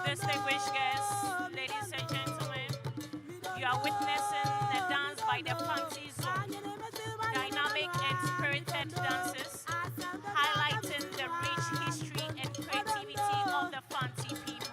Distinguished guests, ladies and gentlemen, you are witnessing a dance by the Fancy Zone. Dynamic and spirited dances, highlighting the rich history and creativity of the Fancy people.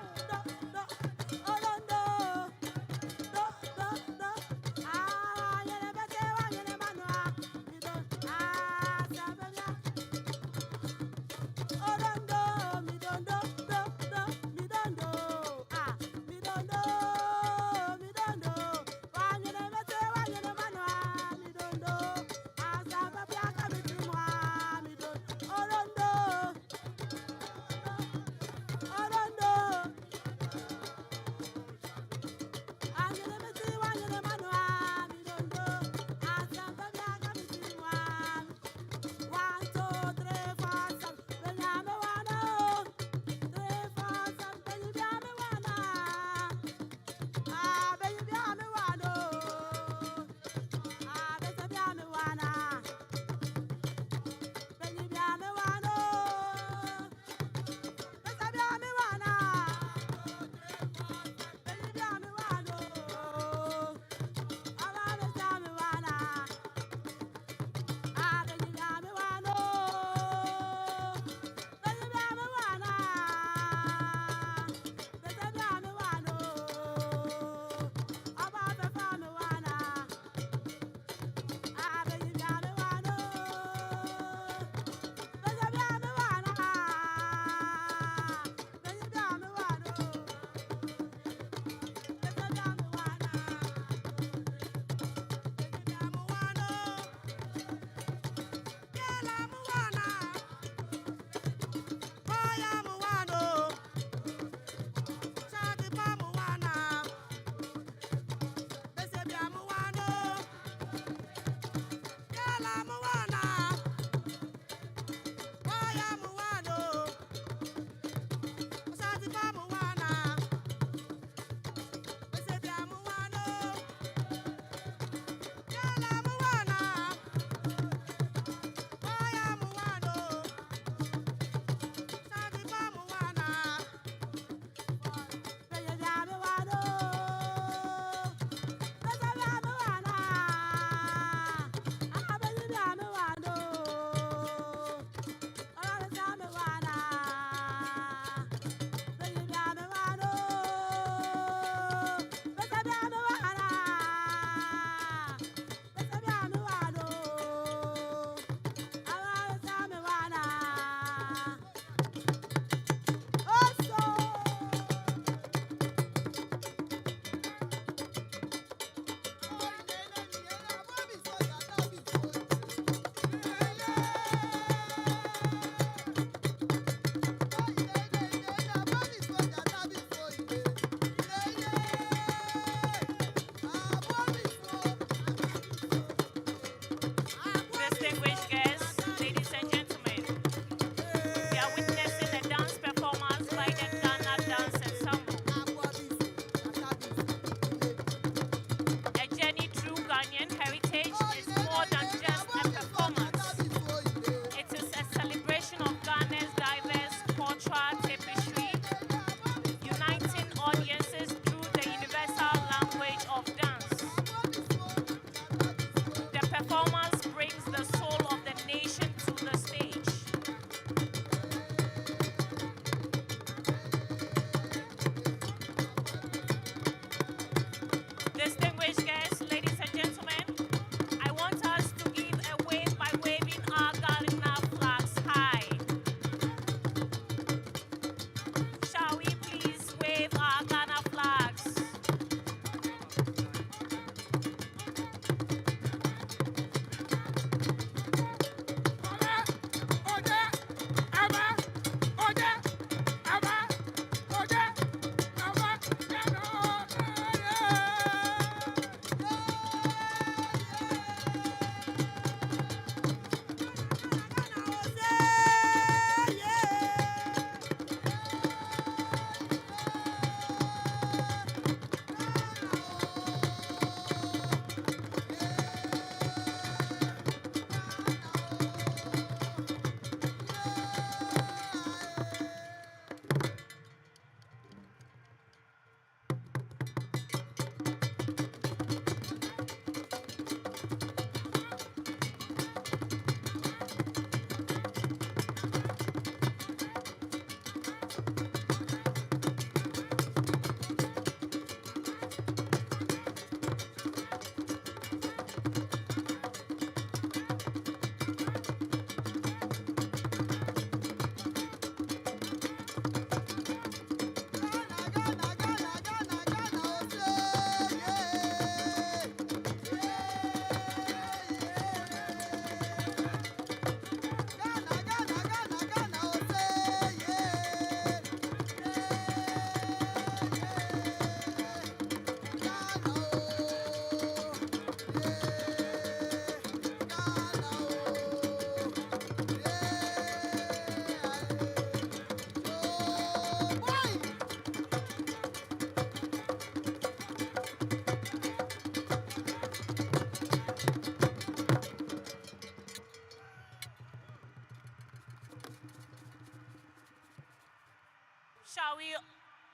Shall we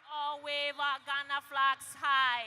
all wave our Ghana flags high?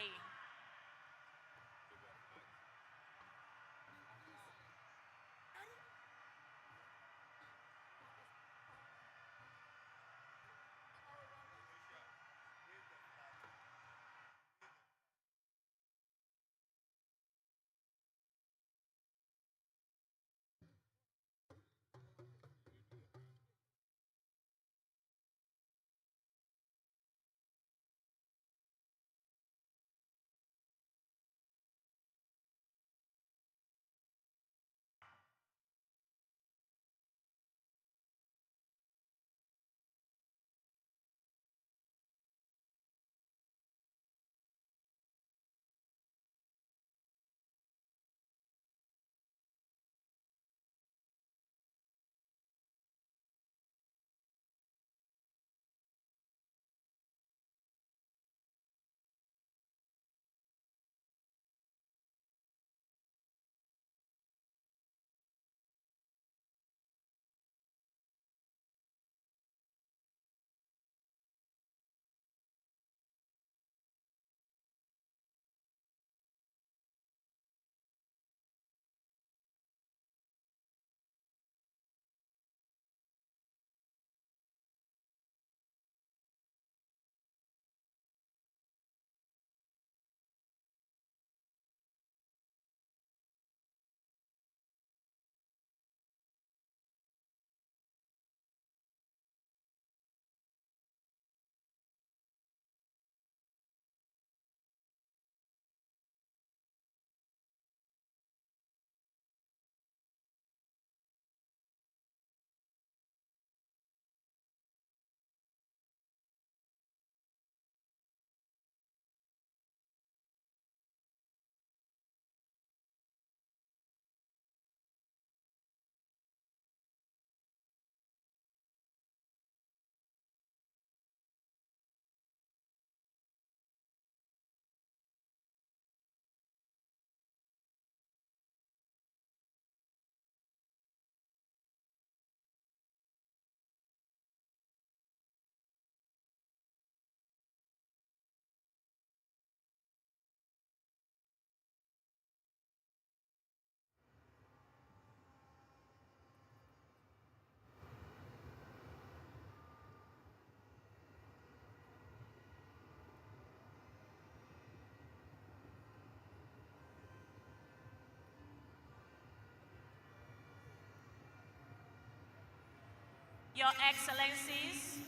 Your Excellencies,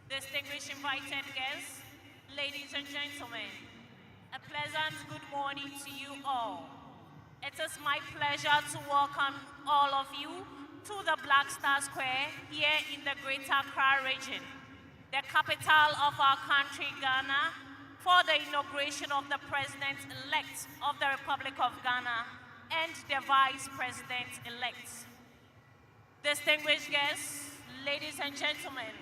distinguished invited guests, ladies and gentlemen, a pleasant good morning to you all. It is my pleasure to welcome all of you to the Black Star Square here in the Greater Accra region, the capital of our country, Ghana, for the inauguration of the President-elect of the Republic of Ghana and the Vice President-elect. Distinguished guests, ladies and gentlemen,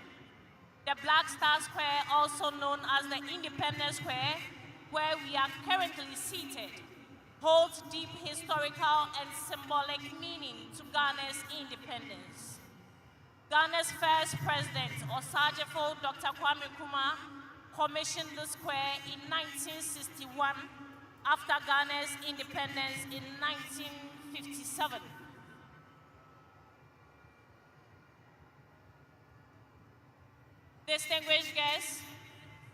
the Black Star Square, also known as the Independence Square, where we are currently seated, holds deep historical and symbolic meaning to Ghana's independence. Ghana's first president, Osajefo Dr. Kwame Nkrumah, commissioned the square in 1961 after Ghana's independence in 1957. Distinguished guests,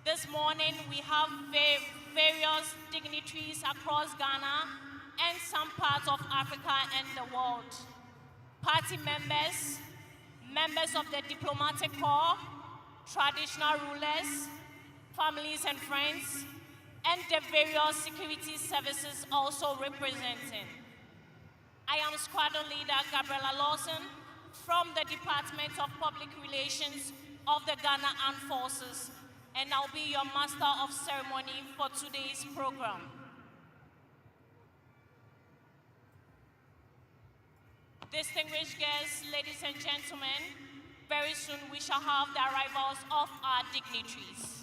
this morning we have various dignitaries across Ghana and some parts of Africa and the world. Party members, members of the diplomatic corps, traditional rulers, families and friends, and the various security services also representing. I am Squadron Leader Gabriela Lawson from the Department of Public Relations of the Ghana Armed Forces, and I'll be your master of ceremony for today's program. Distinguished guests, ladies and gentlemen, very soon we shall have the arrivals of our dignitaries.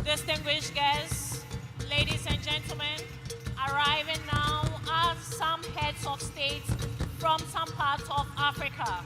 Distinguished guests, ladies and gentlemen, arriving now are some heads of state from some parts of Africa.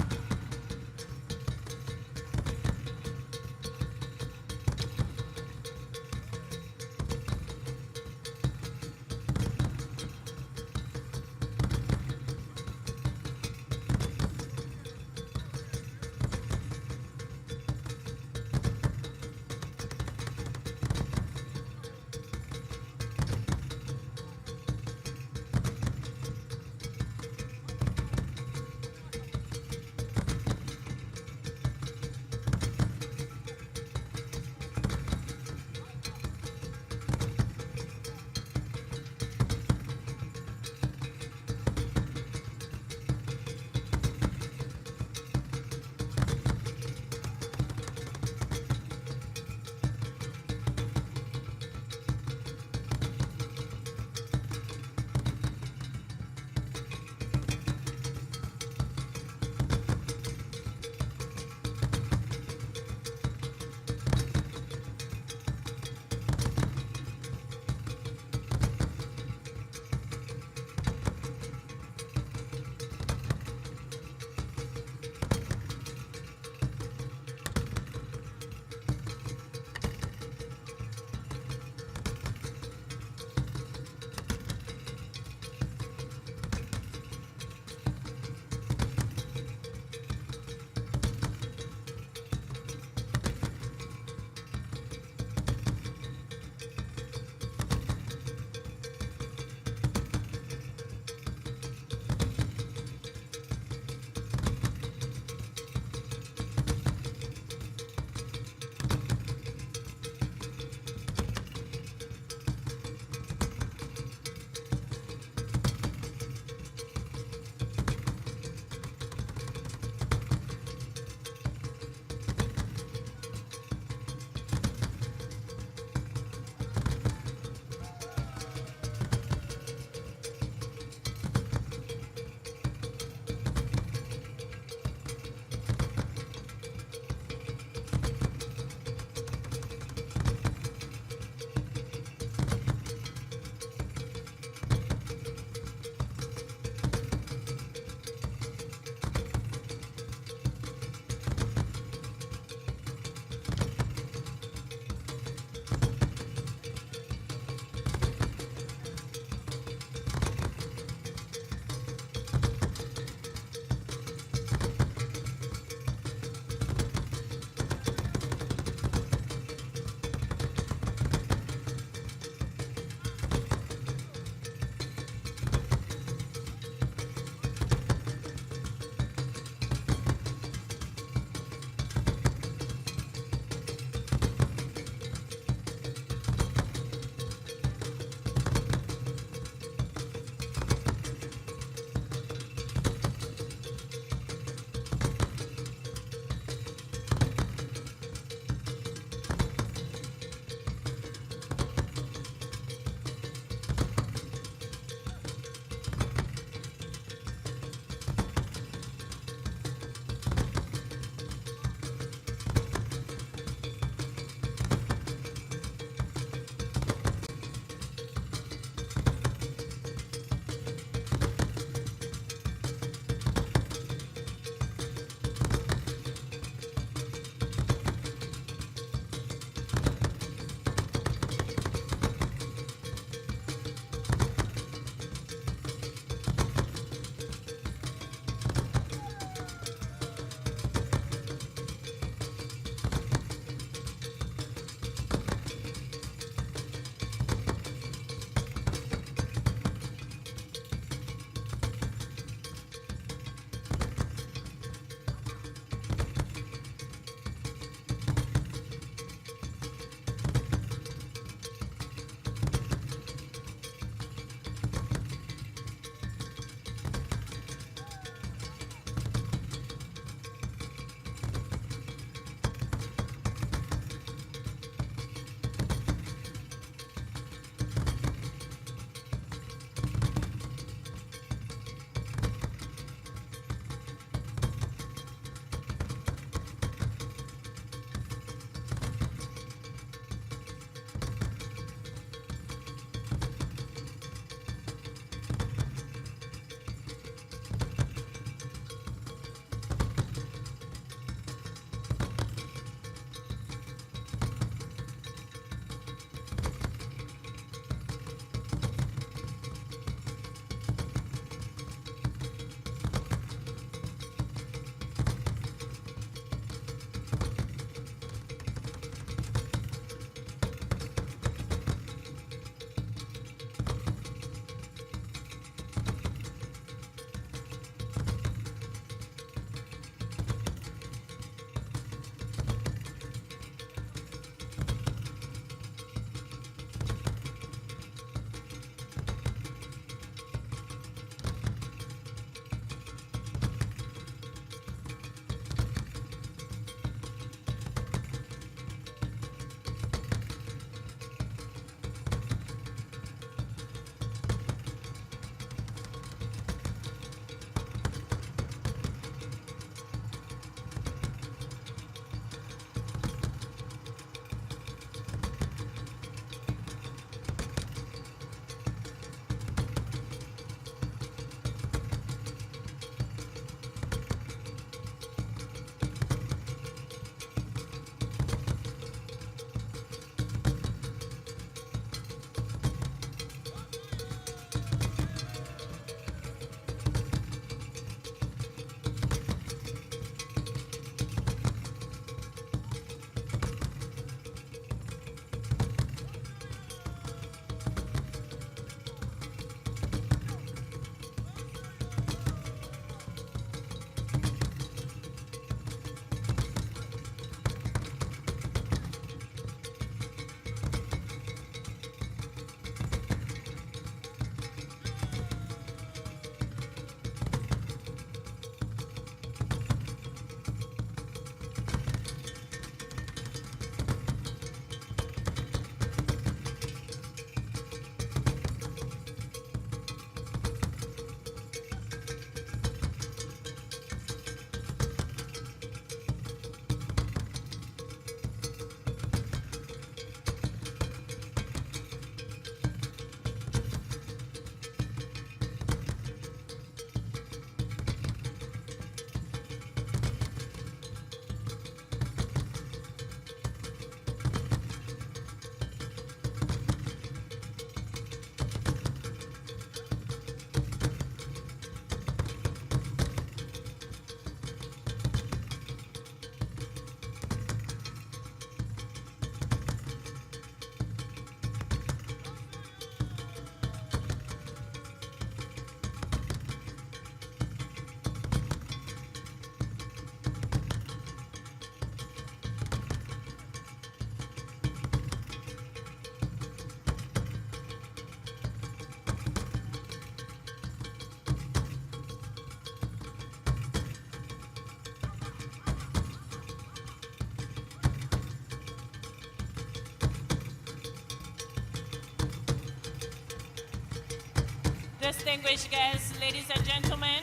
Distinguished guests, ladies and gentlemen,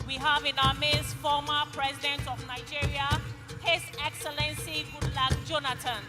we have in our midst former President of Nigeria, His Excellency Goodluck Jonathan.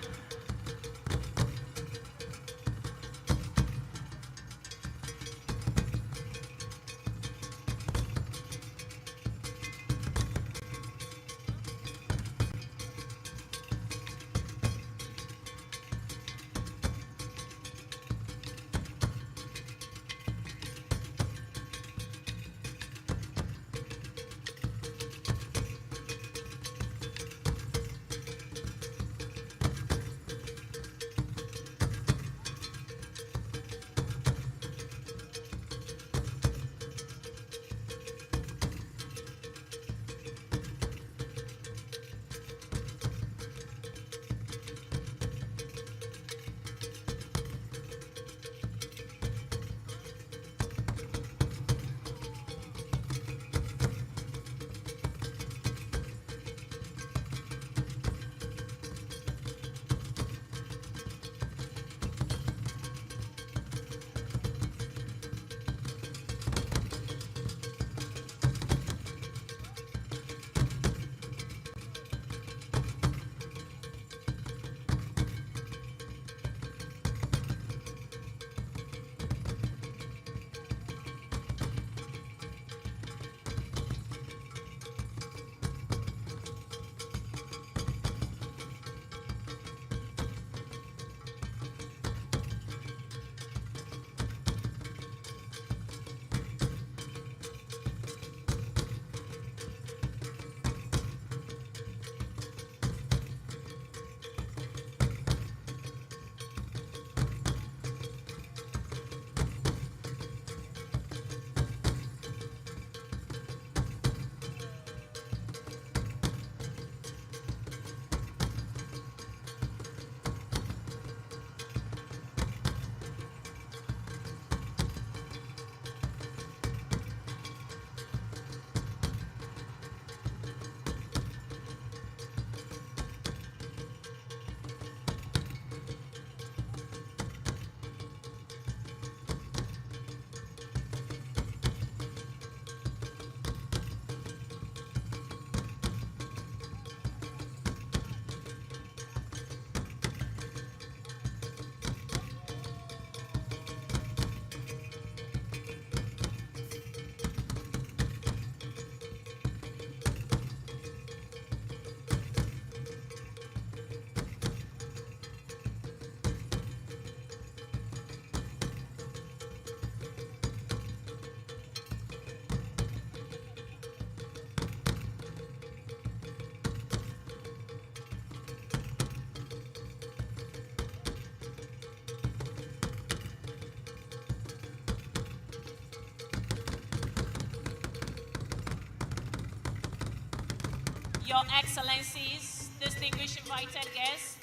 Your Excellencies, distinguished invited guests,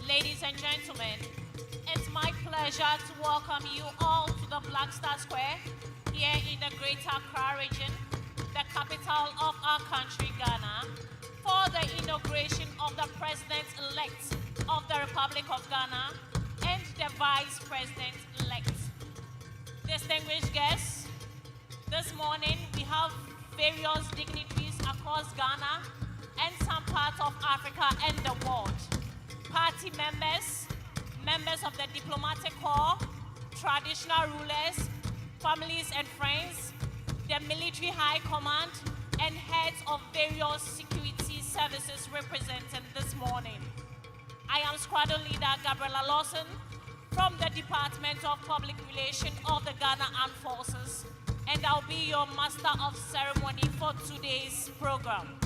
ladies and gentlemen, it's my pleasure to welcome you all to the Black Star Square here in the Greater Accra region, the capital of our country, Ghana, for the inauguration of the President-elect of the Republic of Ghana and the Vice President-elect. Distinguished guests, this morning we have various dignitaries across Ghana and some parts of Africa and the world. Party members, members of the diplomatic corps, traditional rulers, families and friends, the military high command, and heads of various security services represented this morning. I am Squadron Leader Gabriela Lawson from the Department of Public Relations of the Ghana Armed Forces, and I'll be your Master of Ceremony for today's program.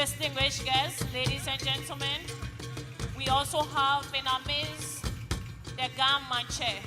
Distinguished guests, ladies and gentlemen, we also have in our midst the Gamanche.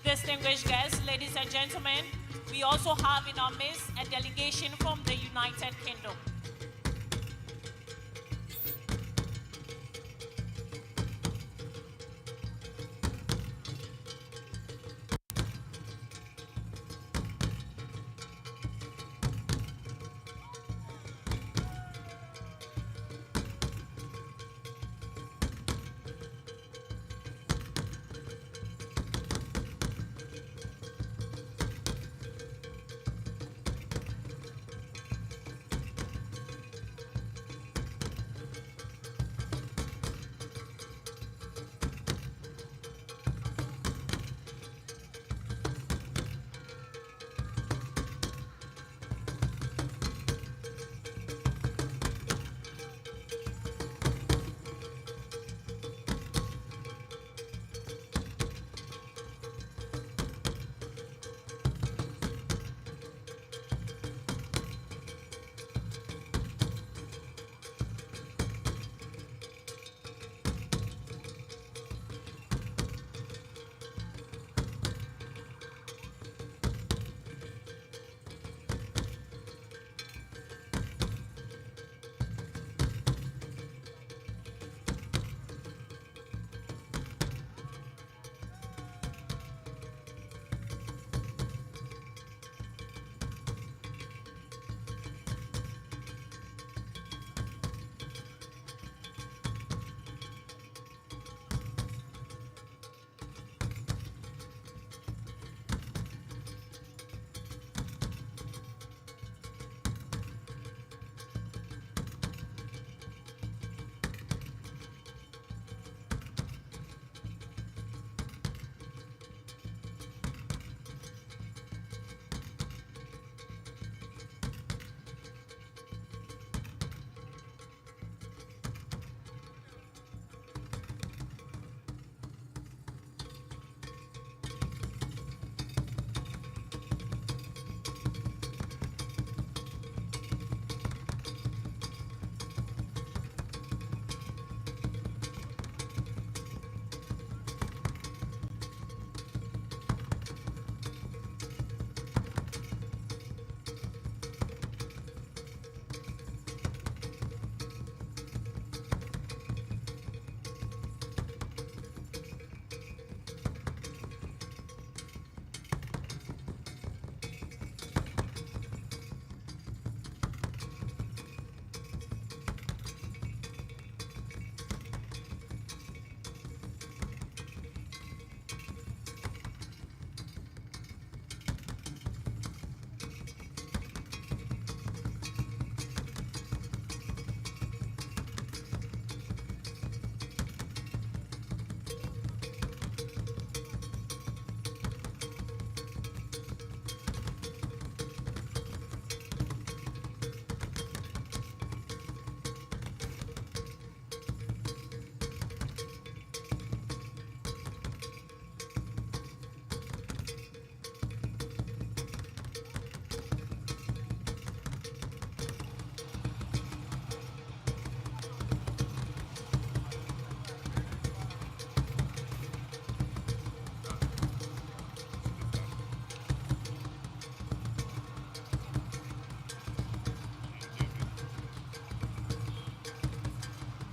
Distinguished guests, ladies and gentlemen, we also have in our midst a delegation from the United Kingdom.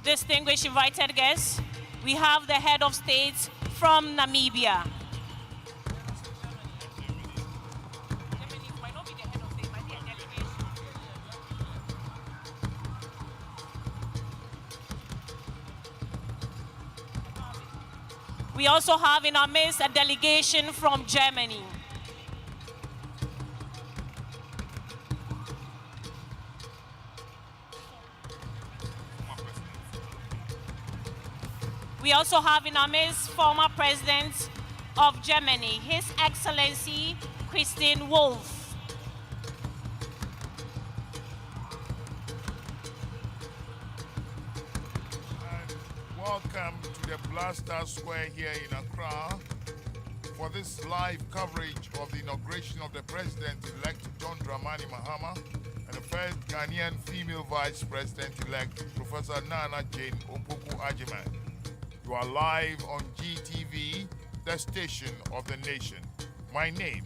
distinguished invited guests, we have the head of state from Namibia. We also have in our midst a delegation from Germany. We also have in our midst former President of Germany, His Excellency Christian Wolff. Welcome to the Blaster Square here in Accra for this live coverage of the inauguration of the President-elect John Dramani Mahama and the first Ghanaian female Vice President-elect Professor Nana Jane Opoku-Agyeman. You are live on GTV, the station of the nation. My name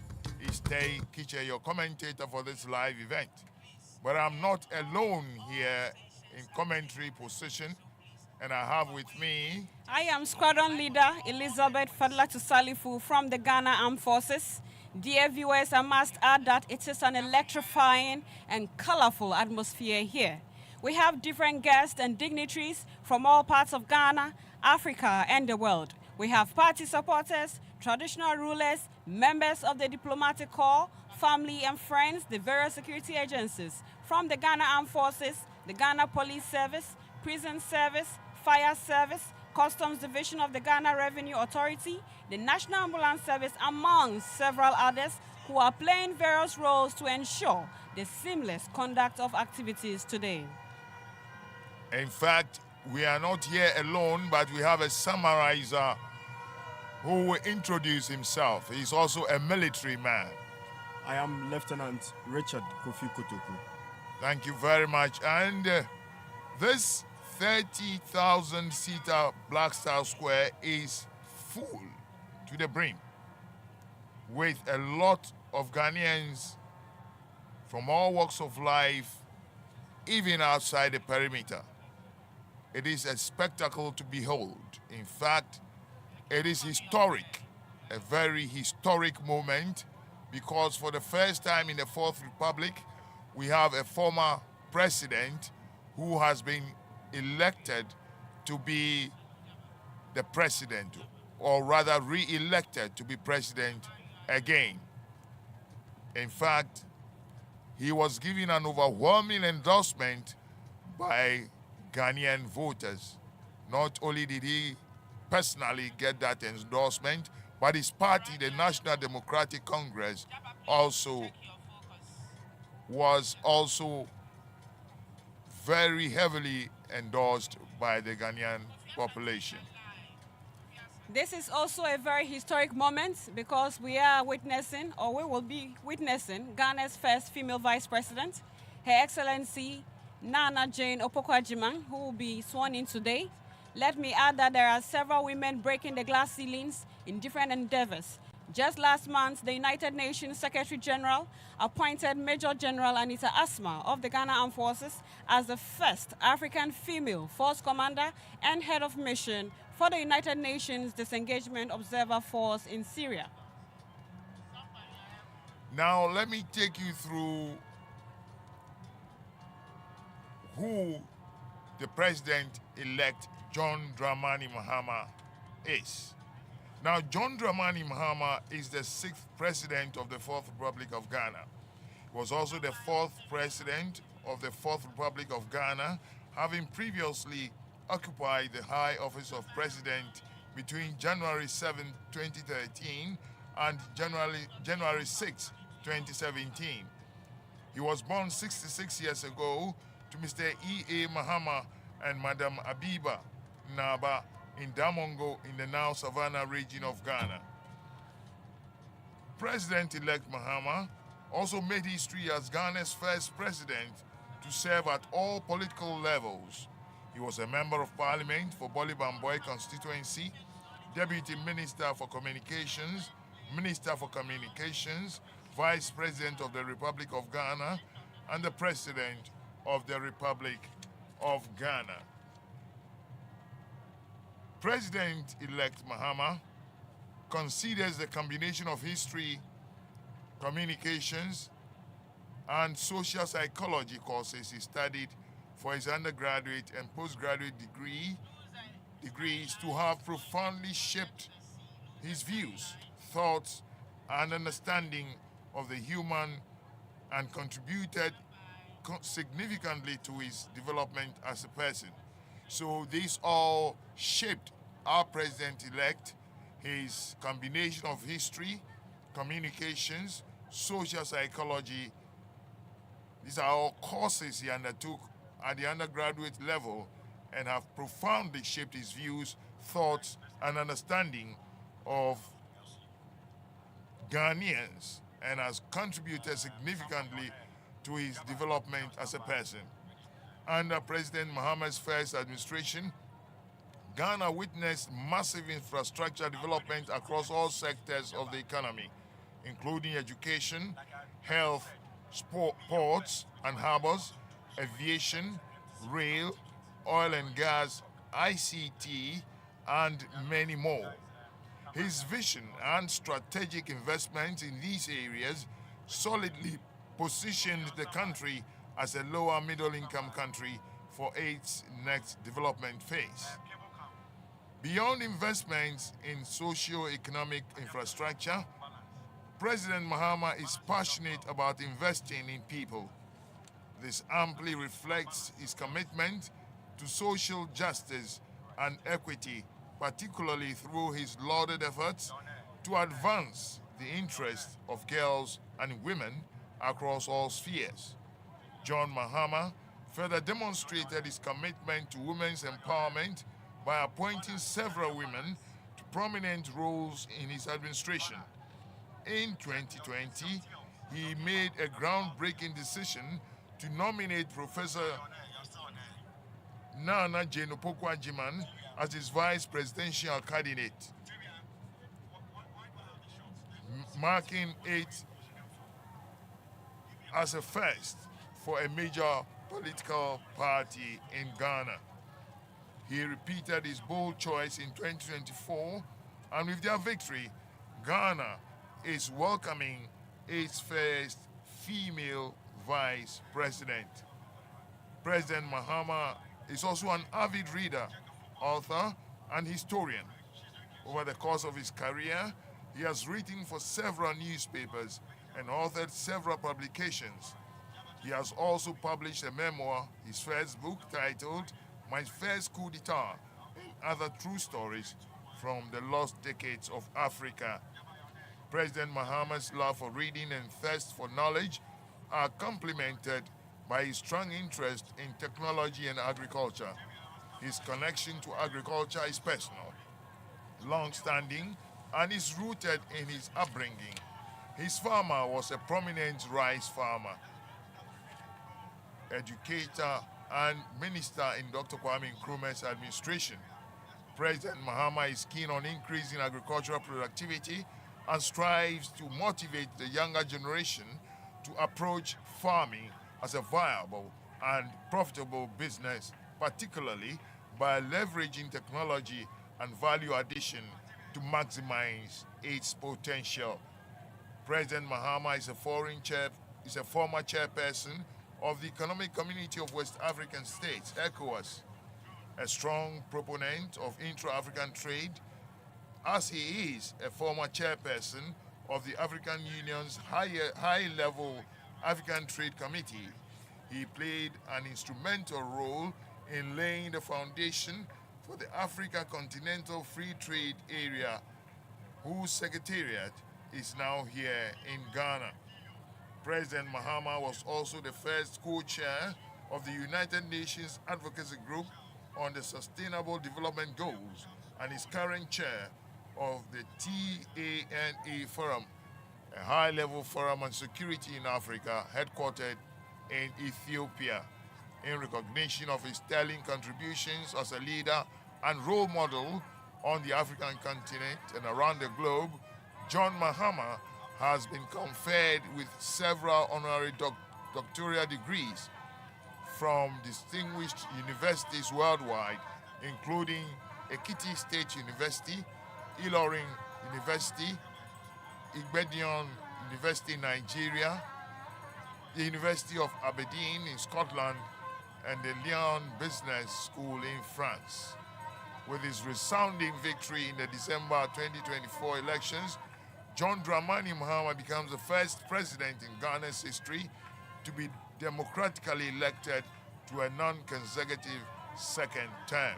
is Tay Kiche, your commentator for this live event. But I'm not alone here in commentary position. And I have with me... I am Squadron Leader Elizabeth Fadlatu Salifu from the Ghana Armed Forces. Dear viewers, I must add that it is an electrifying and colorful atmosphere here. We have different guests and dignitaries from all parts of Ghana, Africa, and the world. We have party supporters, traditional rulers, members of the diplomatic corps, family and friends, the various security agencies, from the Ghana Armed Forces, the Ghana Police Service, Prison Service, Fire Service, Customs Division of the Ghana Revenue Authority, the National Ambulance Service, among several others who are playing various roles to ensure the seamless conduct of activities today. In fact, we are not here alone, but we have a summarizer who will introduce himself. He's also a military man. I am Lieutenant Richard Kofi Kotoku. Thank you very much. And this 30,000-seater Black Star Square is full to the brim with a lot of Ghanaians from all walks of life, even outside the perimeter. It is a spectacle to behold. In fact, it is historic, a very historic moment, because for the first time in the Fourth Republic, we have a former president who has been elected to be the president, or rather re-elected to be president again. In fact, he was given an overwhelming endorsement by Ghanaian voters. Not only did he personally get that endorsement, but his party, the National Democratic Congress, was also very heavily endorsed by the Ghanaian population. This is also a very historic moment because we are witnessing, or we will be witnessing, Ghana's first female vice president, Her Excellency Nana Jane Opoku-Agyeman, who will be sworn in today. Let me add that there are several women breaking the glass ceilings in different endeavors. Just last month, the United Nations Secretary General appointed Major General Anita Asma of the Ghana Armed Forces as the first African female force commander and head of mission for the United Nations Disengagement Observer Force in Syria. Now, let me take you through who the President-elect John Dramani Mahama is. Now, John Dramani Mahama is the 6th president of the Fourth Republic of Ghana. He was also the 4th president of the Fourth Republic of Ghana, having previously occupied the high office of president between January 7, 2013 and January 6, 2017. He was born 66 years ago to Mr. E.A. Mahama and Madam Abiba Naba in Damongo in the now Savannah region of Ghana. President-elect Mahama also made history as Ghana's first president to serve at all political levels. He was a member of parliament for Bolibamboy constituency, deputy minister for communications, vice president of the Republic of Ghana, and the president of the Republic of Ghana. President-elect Mahama considers the combination of history, communications, and social psychology courses he studied for his undergraduate and postgraduate degrees to have profoundly shaped his views, thoughts, and understanding of the human and contributed significantly to his development as a person. So this all shaped our president-elect, his combination of history, communications, social psychology. These are all courses he undertook at the undergraduate level and have profoundly shaped his views, thoughts, and understanding of Ghanaians and has contributed significantly to his development as a person. Under President Mahama's first administration, Ghana witnessed massive infrastructure development across all sectors of the economy, including education, health, ports and harbors, aviation, rail, oil and gas, ICT, and many more. His vision and strategic investments in these areas solidly positioned the country as a lower middle income country for its next development phase. Beyond investments in socio-economic infrastructure, President Mahama is passionate about investing in people. This amply reflects his commitment to social justice and equity, particularly through his lauded efforts to advance the interests of girls and women across all spheres. John Mahama further demonstrated his commitment to women's empowerment by appointing several women to prominent roles in his administration. In 2020, he made a groundbreaking decision to nominate Professor Nana Jenopokwa-Jiman as his vice presidential candidate, marking it as a first for a major political party in Ghana. He repeated his bold choice in 2024, and with their victory, Ghana is welcoming its first female vice president. President Mahama is also an avid reader, author, and historian. Over the course of his career, he has written for several newspapers and authored several publications. He has also published a memoir, his first book titled My First Coup d'etat, and other true stories from the lost decades of Africa. President Mahama's love for reading and thirst for knowledge are complemented by his strong interest in technology and agriculture. His connection to agriculture is personal, long-standing, and is rooted in his upbringing. His father was a prominent rice farmer, educator, and minister in Dr. Kwame Nkrumah's administration. President Mahama is keen on increasing agricultural productivity and strives to motivate the younger generation to approach farming as a viable and profitable business, particularly by leveraging technology and value addition to maximize its potential. President Mahama is a former chairperson of the Economic Community of West African States, ECOWAS, a strong proponent of intra-African trade, as he is a former chairperson of the African Union's high-level African Trade Committee. He played an instrumental role in laying the foundation for the Africa Continental Free Trade Area, whose secretariat is now here in Ghana. President Mahama was also the first co-chair of the United Nations Advocacy Group on the Sustainable Development Goals and is current chair of the TANA Forum, a high-level forum on security in Africa headquartered in Ethiopia. In recognition of his sterling contributions as a leader and role model on the African continent and around the globe, John Mahama has been conferred with several honorary doctoral degrees from distinguished universities worldwide, including Ekiti State University, Ilorin University, Igbedion University in Nigeria, the University of Aberdeen in Scotland, and the Lyon Business School in France. With his resounding victory in the December 2024 elections, John Dramani Mahama becomes the first president in Ghana's history to be democratically elected to a non-consecutive second term.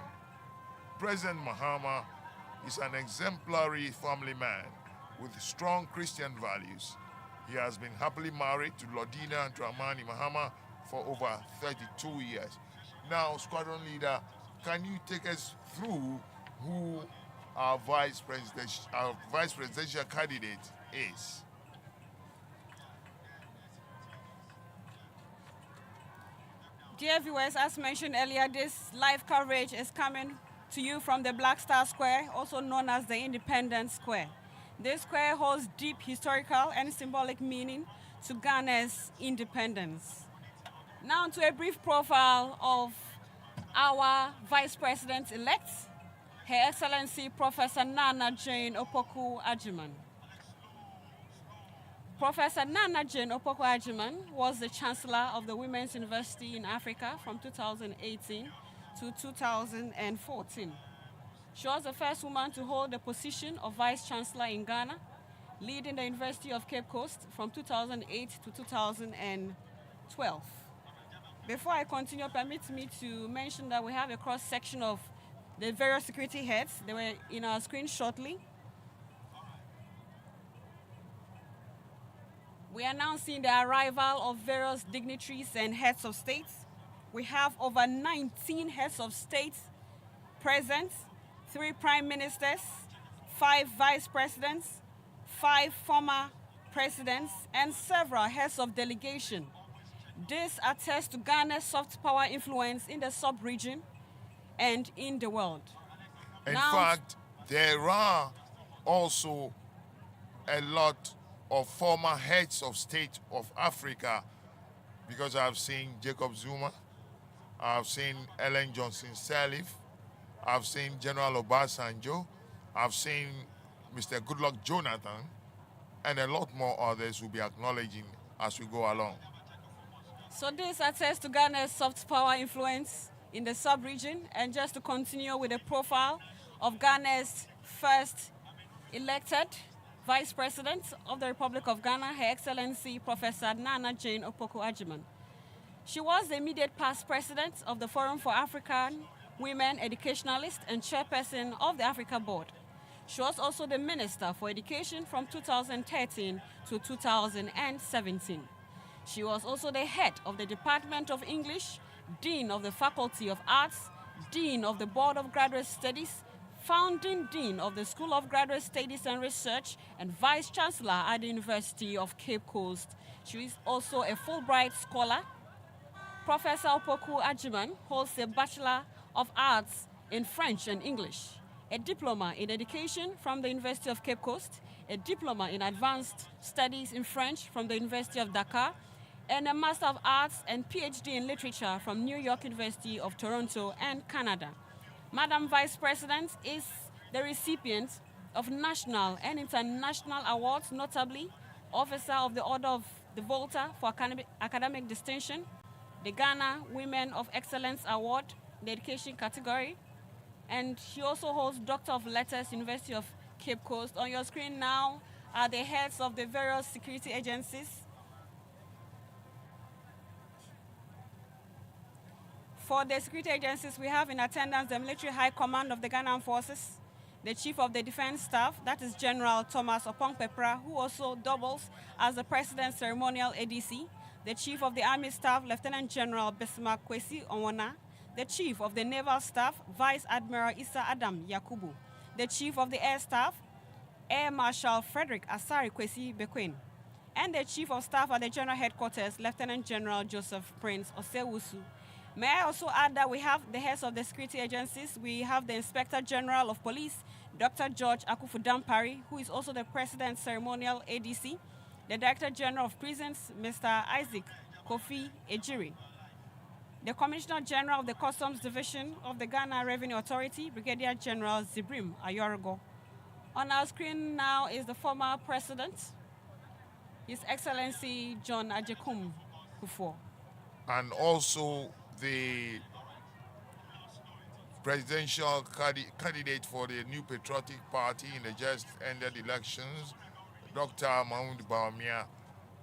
President Mahama is an exemplary family man with strong Christian values. He has been happily married to Lodina Dramani Mahama for over 32 years. Now, Squadron Leader, can you take us through who our vice presidential candidate is? Dear viewers, as mentioned earlier, this live coverage is coming to you from the Black Star Square, also known as the Independence Square. This square holds deep historical and symbolic meaning to Ghana's independence. Now to a brief profile of our Vice President-elect, Her Excellency Professor Nana Jane Opoku Agyeman. Professor Nana Jane Opoku Agyeman was the Chancellor of the Women's University in Africa from 2018 to 2014. She was the first woman to hold the position of Vice Chancellor in Ghana, leading the University of Cape Coast from 2008 to 2012. Before I continue, permit me to mention that we have a cross-section of the various security heads. They were in our screen shortly. We are announcing the arrival of various dignitaries and heads of state. We have over 19 heads of state present, 3 prime ministers, 5 vice presidents, 5 former presidents, and several heads of delegation. This attests to Ghana's soft power influence in the sub-region and in the world. In fact, there are also a lot of former heads of state of Africa, because I've seen Jacob Zuma, I've seen Ellen Johnson Sirleaf, I've seen General Obasanjo, I've seen Mr. Goodluck Jonathan, and a lot more others will be acknowledging as we go along. So this attests to Ghana's soft power influence in the sub-region. And just to continue with the profile of Ghana's first elected Vice President of the Republic of Ghana, Her Excellency Professor Nana Jane Opoku Agyeman. She was the immediate past president of the Forum for African Women Educationalists and chairperson of the Africa Board. She was also the Minister for Education from 2013 to 2017. She was also the head of the Department of English, Dean of the Faculty of Arts, Dean of the Board of Graduate Studies, Founding Dean of the School of Graduate Studies and Research, and Vice Chancellor at the University of Cape Coast. She is also a Fulbright scholar. Professor Opoku Agyeman holds a Bachelor of Arts in French and English, a diploma in education from the University of Cape Coast, a diploma in advanced studies in French from the University of Dakar, and a Master of Arts and PhD in literature from New York University of Toronto and Canada. Madam Vice President is the recipient of national and international awards, notably Officer of the Order of the Volta for academic distinction, the Ghana Women of Excellence Award, the education category, and she also holds Doctor of Letters, University of Cape Coast. On your screen now are the heads of the various security agencies. For the security agencies, we have in attendance the Military High Command of the Ghana Forces, the Chief of the Defense Staff, that is General Thomas Opong-Pepra, who also doubles as the President's Ceremonial ADC, the Chief of the Army Staff, Lieutenant General Bismarck Kwesi Onwana, the Chief of the Naval Staff, Vice Admiral Issa Adam Yakubu, the Chief of the Air Staff, Air Marshal Frederick Asari Kwesi Bekwin, and the Chief of Staff at the General Headquarters, Lieutenant General Joseph Prince Osewusu. May I also add that we have the heads of the security agencies. We have the Inspector General of Police, Dr. George Akufu-Dampari, who is also the President's Ceremonial ADC, the Director General of Prisons, Mr. Isaac Kofi Ejiri. the Commissioner General of the Customs Division of the Ghana Revenue Authority, Brigadier General Zibrim Ayorigo. On our screen now is the former President, His Excellency John Ajekum Kufuor. And also the presidential candidate for the New Patriotic Party in the just ended elections, Dr. Mahmoud Bawumia,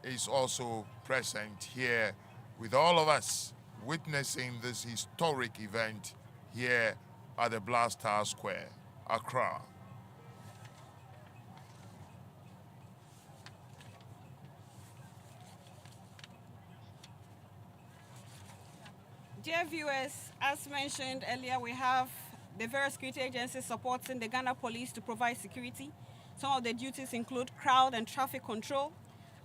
is also present here with all of us, witnessing this historic event here at the Black Star Square, Accra. Dear viewers, as mentioned earlier, we have the various security agencies supporting the Ghana Police to provide security. Some of the duties include crowd and traffic control.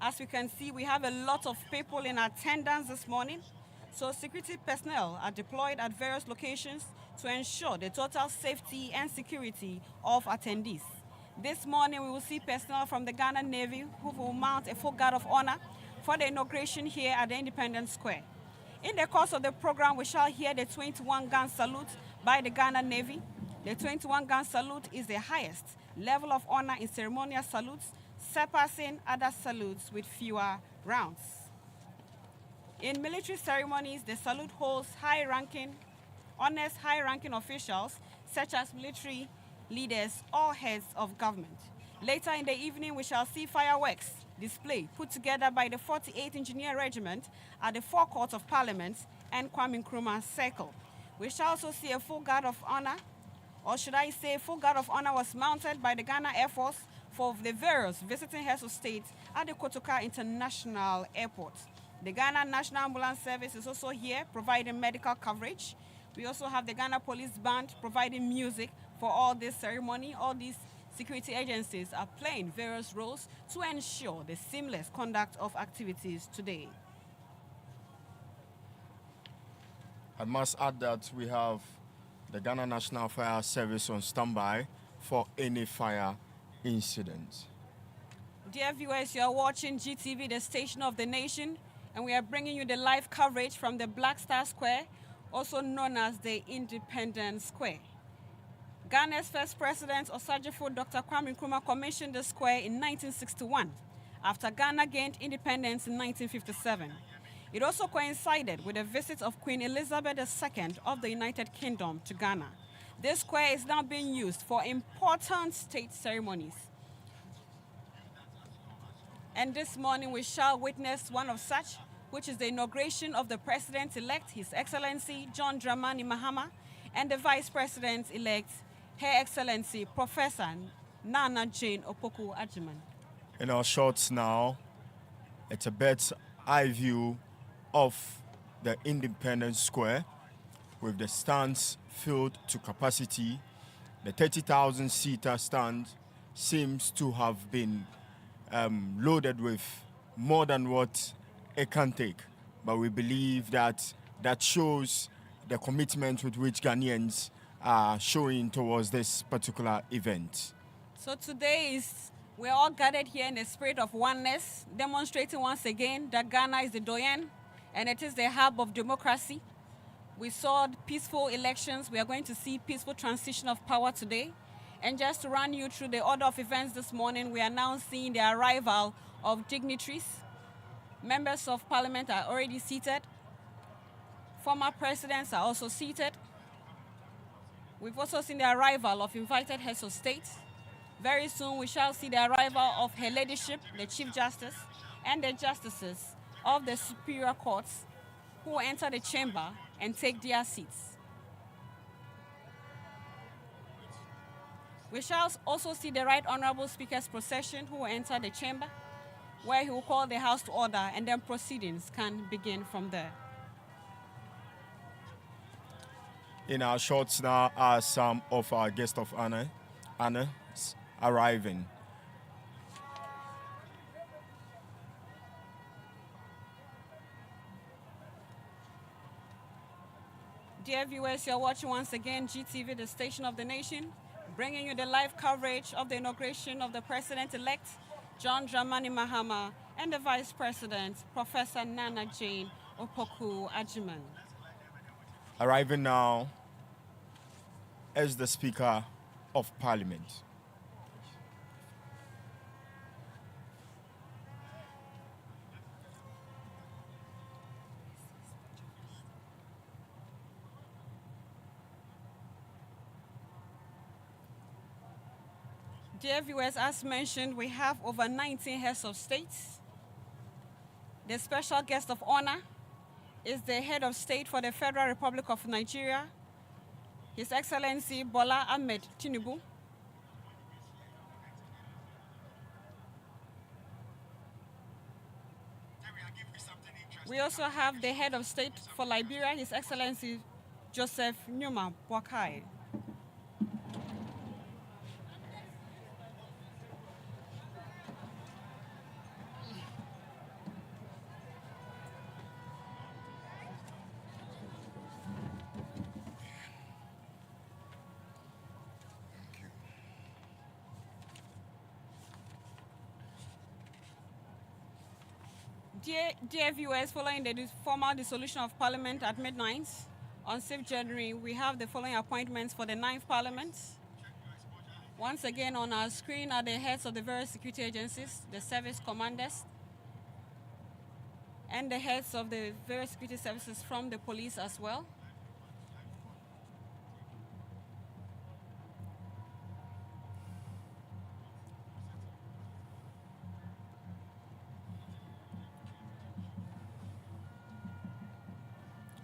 As we can see, we have a lot of people in attendance this morning. So security personnel are deployed at various locations to ensure the total safety and security of attendees. This morning, we will see personnel from the Ghana Navy who will mount a full guard of honor for the inauguration here at the Independence Square. In the course of the program, we shall hear the 21-gun salute by the Ghana Navy. The 21-gun salute is the highest level of honor in ceremonial salutes, surpassing other salutes with fewer rounds. In military ceremonies, the salute holds honors high-ranking officials, such as military leaders or heads of government. Later in the evening, we shall see fireworks display put together by the 48th Engineer Regiment at the forecourt of Parliament and Kwame Nkrumah Circle. We shall also see a full guard of honor, or should I say full guard of honor was mounted by the Ghana Air Force for the various visiting heads of state at the Kotoka International Airport. The Ghana National Ambulance Service is also here providing medical coverage. We also have the Ghana Police Band providing music for all this ceremony. All these security agencies are playing various roles to ensure the seamless conduct of activities today. I must add that we have the Ghana National Fire Service on standby for any fire incident. Dear viewers, you are watching GTV, the station of the nation, and we are bringing you the live coverage from the Black Star Square, also known as the Independence Square. Ghana's first president, Osajifo Dr. Kwame Nkrumah, commissioned the square in 1961 after Ghana gained independence in 1957. It also coincided with the visit of Queen Elizabeth II of the United Kingdom to Ghana. This square is now being used for important state ceremonies. And this morning we shall witness one of such, which is the inauguration of the President-elect, His Excellency John Dramani Mahama, and the Vice President-elect, Her Excellency Professor Nana Jane Opoku Ajiman. In our shots now, it's a bird's eye view of the Independence Square with the stands filled to capacity. The 30,000-seater stand seems to have been loaded with more than what it can take. But we believe that shows the commitment with which Ghanaians are showing towards this particular event. So today we're all gathered here in the spirit of oneness, demonstrating once again that Ghana is the doyen and it is the hub of democracy. We saw peaceful elections. We are going to see peaceful transition of power today. And just to run you through the order of events this morning, we are now seeing the arrival of dignitaries. Members of Parliament are already seated. Former presidents are also seated. We've also seen the arrival of invited heads of state. Very soon we shall see the arrival of Her Ladyship, the Chief Justice, and the justices of the Superior Courts who will enter the chamber and take their seats. We shall also see the Right Honorable Speaker's procession who will enter the chamber, where he will call the House to order, and then proceedings can begin from there. In our shots now are some of our guests of honor arriving. Dear viewers, you're watching once again GTV, the station of the nation, bringing you the live coverage of the inauguration of the President-elect, John Dramani Mahama, and the Vice President, Professor Nana Jane Opoku Ajiman. Arriving now is the Speaker of Parliament. Dear viewers, as mentioned, we have over 19 heads of state. The special guest of honor is the head of state for the Federal Republic of Nigeria, His Excellency Bola Ahmed Tinubu. We also have the head of state for Liberia, His Excellency Joseph Numa Boakai. Dear viewers, following the formal dissolution of Parliament at midnight on 6th January, we have the following appointments for the 9th Parliament. Once again on our screen are the heads of the various security agencies, the service commanders, and the heads of the various security services from the police as well.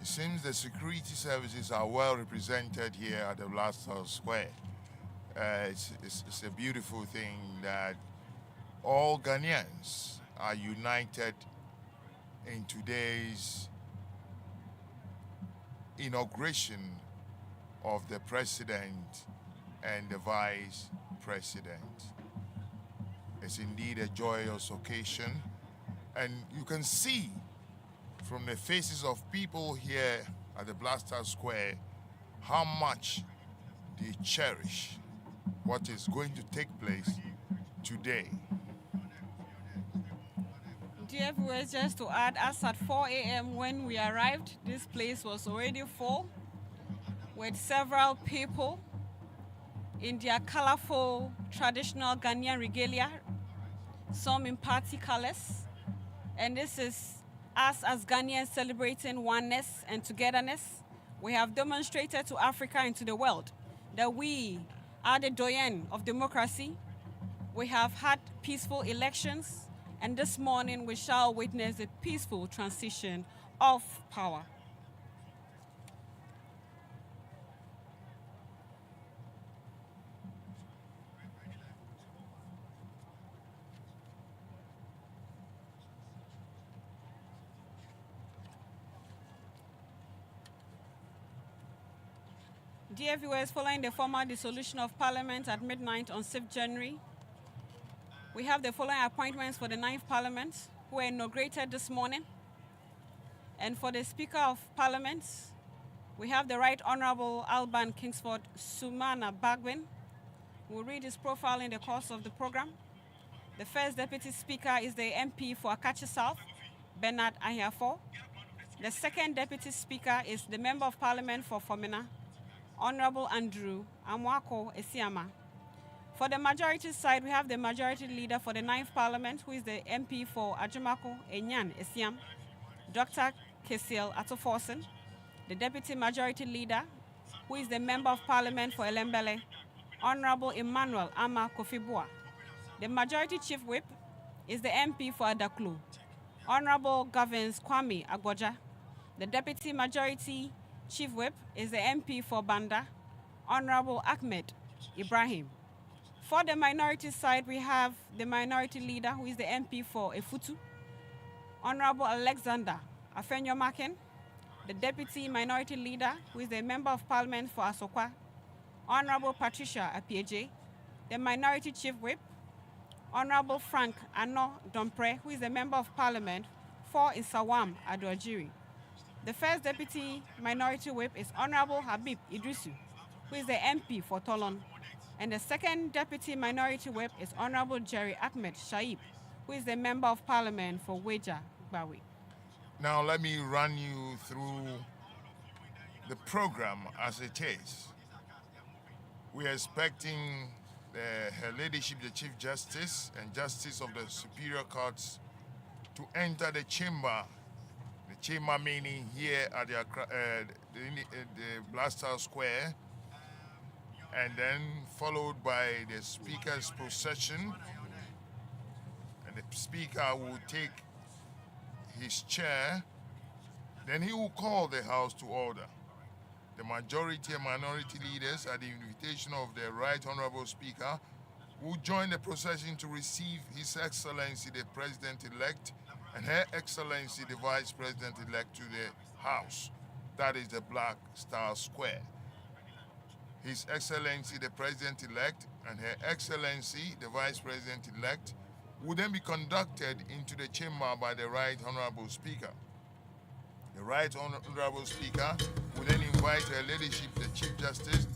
It seems the security services are well represented here at the Blaster Square. It's a beautiful thing that all Ghanaians are united in today's inauguration of the president and the vice president. It's indeed a joyous occasion, and you can see from the faces of people here at the Blaster Square how much they cherish what is going to take place today. Dear viewers, just to add, as at 4 a.m. when we arrived, this place was already full with several people in their colorful traditional Ghanaian regalia, some in party colors. And this is us as Ghanaians celebrating oneness and togetherness. We have demonstrated to Africa and to the world that we are the doyen of democracy. We have had peaceful elections, and this morning we shall witness a peaceful transition of power. Dear viewers, following the formal dissolution of Parliament at midnight on 6th January, we have the following appointments for the 9th Parliament, who were inaugurated this morning. And for the Speaker of Parliament, we have the Right Honorable Alban Kingsford Sumana Bagwin. We'll read his profile in the course of the program. The first Deputy Speaker is the MP for Akachi South, Bernard Ahiafo. The second Deputy Speaker is the Member of Parliament for Fomena, Honorable Andrew Amwako Esiama. For the majority side, we have the Majority Leader for the 9th Parliament, who is the MP for Ajumako Enyan Esiam, Dr. Kesiel Atoforsen. The Deputy Majority Leader, who is the Member of Parliament for Elembele, Honorable Emmanuel Ama Kofibua. The Majority Chief Whip is the MP for Adaklu, Honorable Governs Kwame Agboja. The Deputy Majority Chief Whip is the MP for Banda, Honorable Ahmed Ibrahim. For the minority side, we have the Minority Leader, who is the MP for Efutu, Honorable Alexander Afenyo Maken. The Deputy Minority Leader, who is the Member of Parliament for Asokwa, Honorable Patricia Apieje. The Minority Chief Whip, Honorable Frank Ano Dompre, who is the Member of Parliament for Isawam Adoajiri. The first Deputy Minority Whip is Honorable Habib Idrisu, who is the MP for Tolon. And the second Deputy Minority Whip is Honorable Jerry Ahmed Shaib, who is the Member of Parliament for Weja Gbawi. Now let me run you through the program as it is. We are expecting Her Ladyship, the Chief Justice and Justice of the Superior Courts, to enter the chamber meaning here at the Blaster Square, and then followed by the Speaker's procession. And the Speaker will take his chair, then he will call the House to order. The majority and minority leaders, at the invitation of the Right Honorable Speaker, will join the procession to receive His Excellency the President-elect and Her Excellency the Vice President-elect to the House. That is the Black Star Square. His Excellency the President-elect and Her Excellency the Vice President-elect will then be conducted into the chamber by the Right Honorable Speaker. The Right Honorable Speaker will then invite Her Ladyship, the Chief Justice,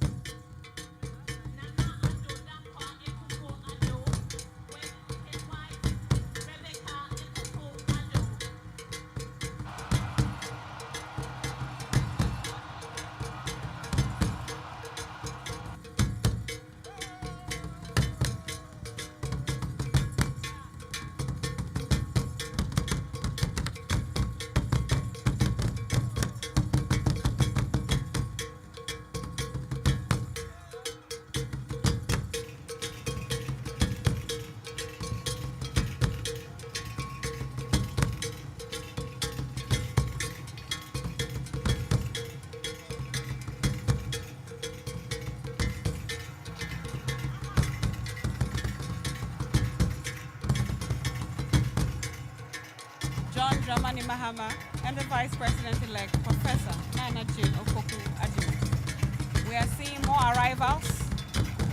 Mahama and the Vice President-elect, Professor Nana Jane Opoku Adjumani. We are seeing more arrivals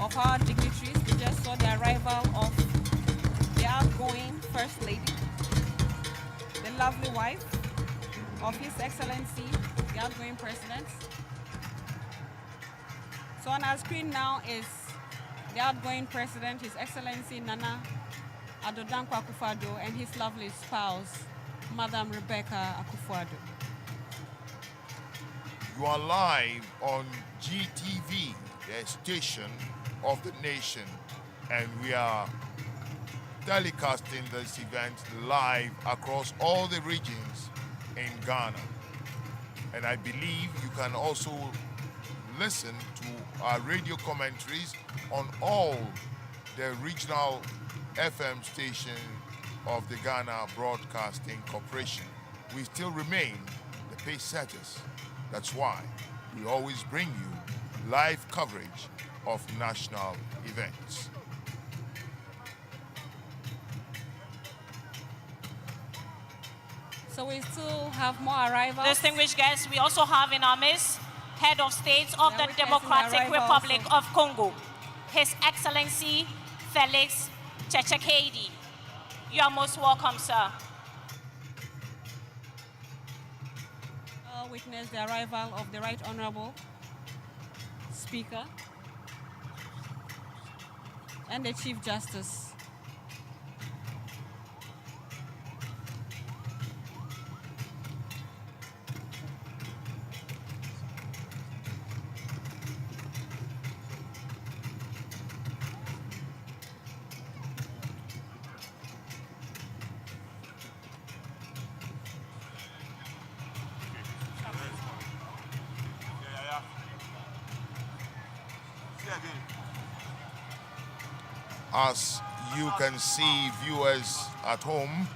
of our dignitaries. We just saw the arrival of the outgoing First Lady, the lovely wife of His Excellency, the outgoing President. So on our screen now is the outgoing President, His Excellency Nana Addo Dankwa Akufo-Addo, and his lovely spouse, Madam Rebecca Akufo-Addo. You are live on GTV, the station of the nation, and we are telecasting this event live across all the regions in Ghana. And I believe you can also listen to our radio commentaries on all the regional FM stations of the Ghana Broadcasting Corporation. We still remain the pace setters. That's why we always bring you live coverage of national events. So we still have more arrivals. Distinguished guests, we also have in our midst Head of State of the Democratic Republic of Congo, His Excellency Felix Tshisekedi. You are most welcome, sir. I'll witness the arrival of the Right Honorable Speaker and the Chief Justice. As you can see, viewers at home,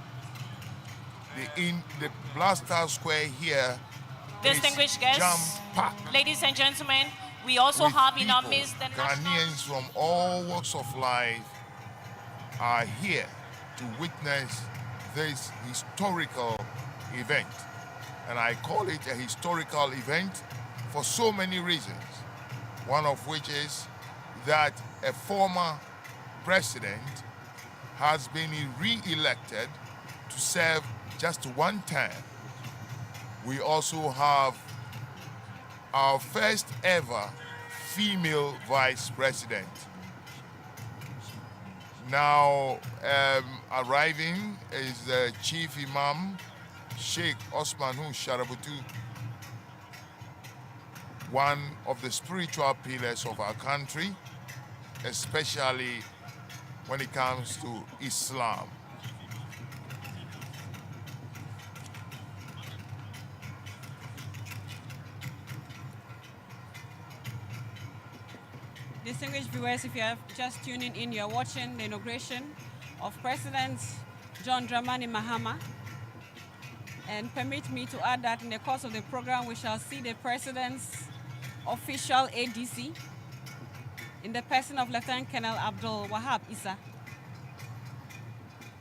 the Blaster Square here Distinguished guests, jam-packed. ladies and gentlemen, we also have in our People, midst the Ghanaians from all walks of life are here to witness this historical event. And I call it a historical event for so many reasons. One of which is that a former president has been re-elected to serve just one term. We also have our first ever female vice president. Now arriving is the Chief Imam, Sheikh Osman Sharabutu, one of the spiritual pillars of our country, especially when it comes to Islam. Distinguished viewers, if you are just tuning in, you're watching the inauguration of President John Dramani Mahama. And permit me to add that in the course of the program, we shall see the President's official ADC in the person of Lieutenant Colonel Abdul Wahab Issa.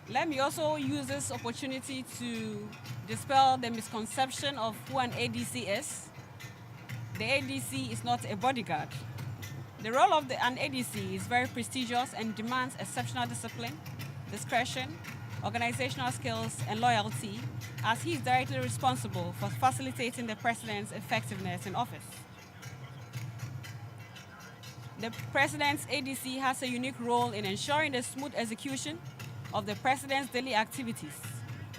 Let me also use this opportunity to dispel the misconception of who an ADC is. The ADC is not a bodyguard. The role of an ADC is very prestigious and demands exceptional discipline, discretion, organizational skills, and loyalty, as he is directly responsible for facilitating the President's effectiveness in office. The President's ADC has a unique role in ensuring the smooth execution of the President's daily activities.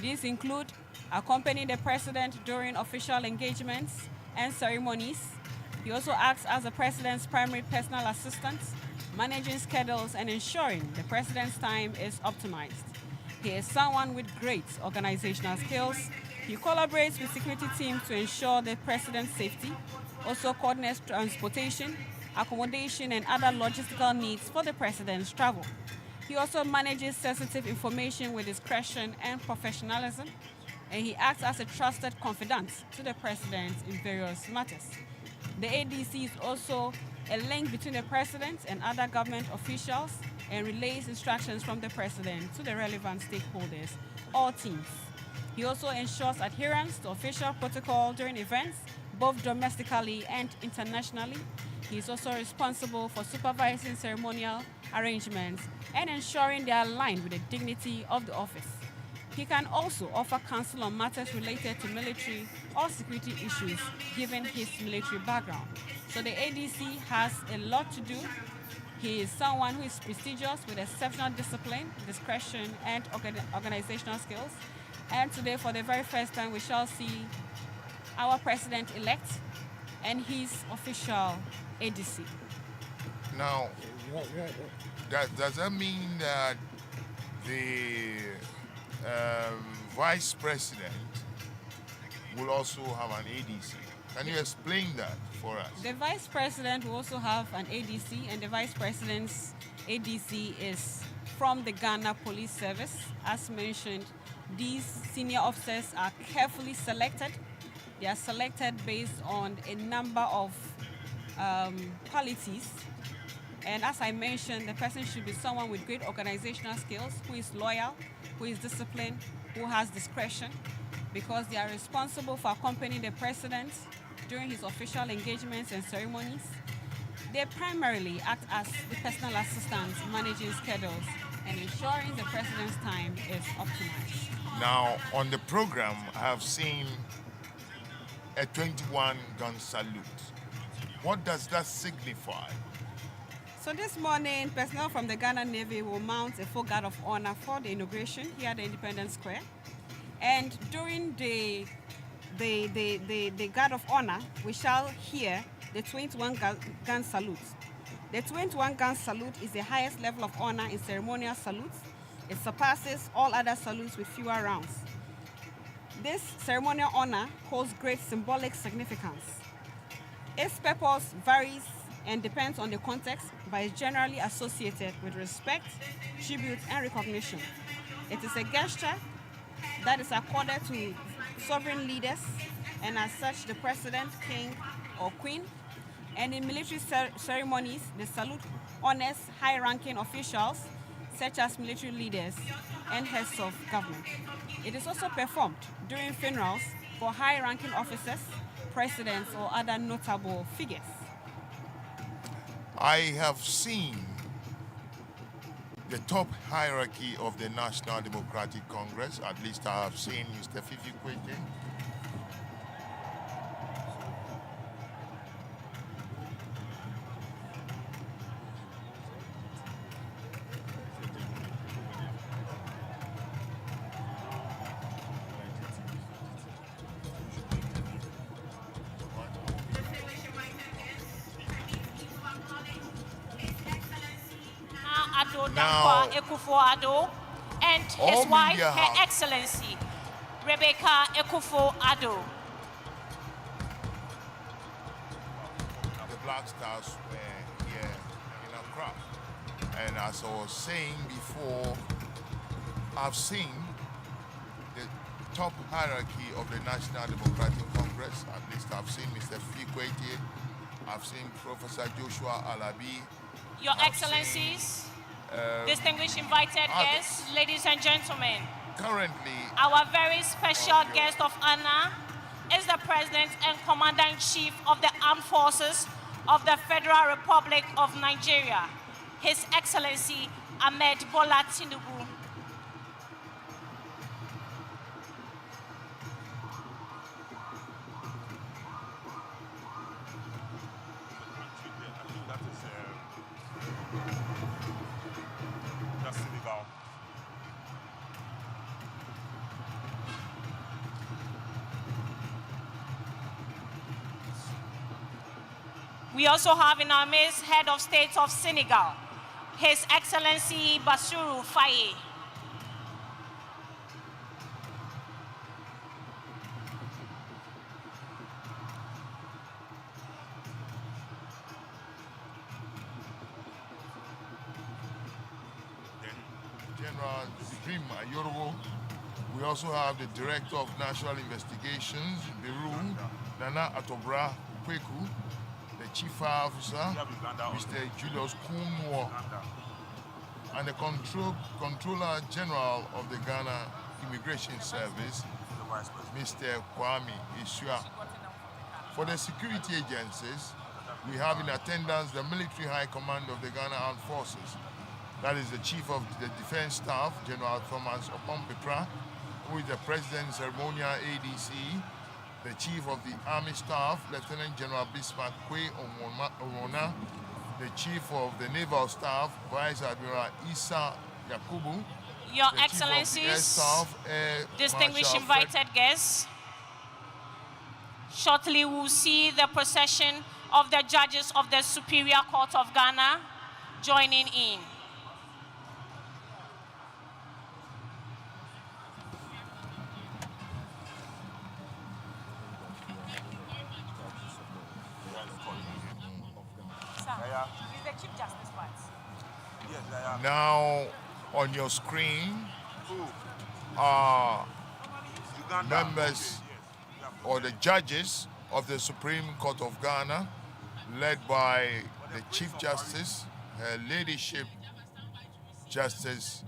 These include accompanying the President during official engagements and ceremonies. He also acts as the President's primary personal assistant, managing schedules and ensuring the President's time is optimized. He is someone with great organizational skills. He collaborates with security teams to ensure the President's safety, also coordinates transportation, accommodation, and other logistical needs for the President's travel. He also manages sensitive information with discretion and professionalism, and he acts as a trusted confidant to the President in various matters. The ADC is also a link between the President and other government officials and relays instructions from the President to the relevant stakeholders or teams. He also ensures adherence to official protocol during events, both domestically and internationally. He is also responsible for supervising ceremonial arrangements and ensuring they are aligned with the dignity of the office. He can also offer counsel on matters related to military or security issues, given his military background. So the ADC has a lot to do. He is someone who is prestigious with exceptional discipline, discretion, and organizational skills. And today, for the very first time, we shall see our President-elect and his official ADC. Now, does that mean that the Vice President will also have an ADC? Can you explain that for us? The Vice President will also have an ADC, and the Vice President's ADC is from the Ghana Police Service. As mentioned, these senior officers are carefully selected. They are selected based on a number of qualities. And as I mentioned, the person should be someone with great organizational skills, who is loyal, who is disciplined, who has discretion, because they are responsible for accompanying the President during his official engagements and ceremonies. They primarily act as the personal assistants, managing schedules and ensuring the President's time is optimized. Now, on the program, I have seen a 21-gun salute. What does that signify? So this morning, personnel from the Ghana Navy will mount a full guard of honor for the inauguration here at the Independence Square. And during the guard of honor, we shall hear the 21-gun salute. The 21-gun salute is the highest level of honor in ceremonial salutes. It surpasses all other salutes with fewer rounds. This ceremonial honor holds great symbolic significance. Its purpose varies and depends on the context, but is generally associated with respect, tribute, and recognition. It is a gesture that is accorded to sovereign leaders, and as such, the President, King, or Queen. And in military ceremonies, the salute honors high-ranking officials, such as military leaders and heads of government. It is also performed during funerals for high-ranking officers, presidents, or other notable figures. I have seen the top hierarchy of the National Democratic Congress. At least I have seen Mr. Fifi Kwete. Ado Now, Dankwa Akufo-Addo and his all wife, media Her have- Excellency Rebecca Akufo-Addo. The Black Stars were here in Accra. And as I was saying before, I've seen the top hierarchy of the National Democratic Congress. At least I've seen Mr. Fikwete, I've seen Professor Joshua Alabi. Your I've Excellencies, seen, distinguished invited others. guests, ladies and gentlemen, Currently, our very special your- guest of honor is the President and Commander-in-Chief of the Armed Forces of the Federal Republic of Nigeria, His Excellency Ahmed Bola Tinubu. That's Senegal. We also have in our midst Head of State of Senegal, His Excellency Bassirou Faye. General Zim Ayorowo. We also have the Director of National Investigations, Beru, Nana Atobra Kweku, the Chief Officer, Mr. Julius Kumwo, and the Controller General of the Ghana Immigration Service, Mr. Kwame Isua. For the security agencies, we have in attendance the Military High Command of the Ghana Armed Forces. That is the Chief of the Defense Staff, General Thomas Opompepra, who is the President's Ceremonial ADC, the Chief of the Army Staff, Lieutenant General Bismarck Kwe Omona, the Chief of the Naval Staff, Vice Admiral Issa Yakubu, Your the Chief of the Air Excellencies, Staff, Air distinguished Marshal Fred- invited guests, shortly we'll see the procession of the judges of the Superior Court of Ghana joining in. Is the Chief Justice part? Yes, yeah. Now on your screen are Uganda. members or the judges of the Supreme Court of Ghana, led by the Chief Justice, Her Ladyship Justice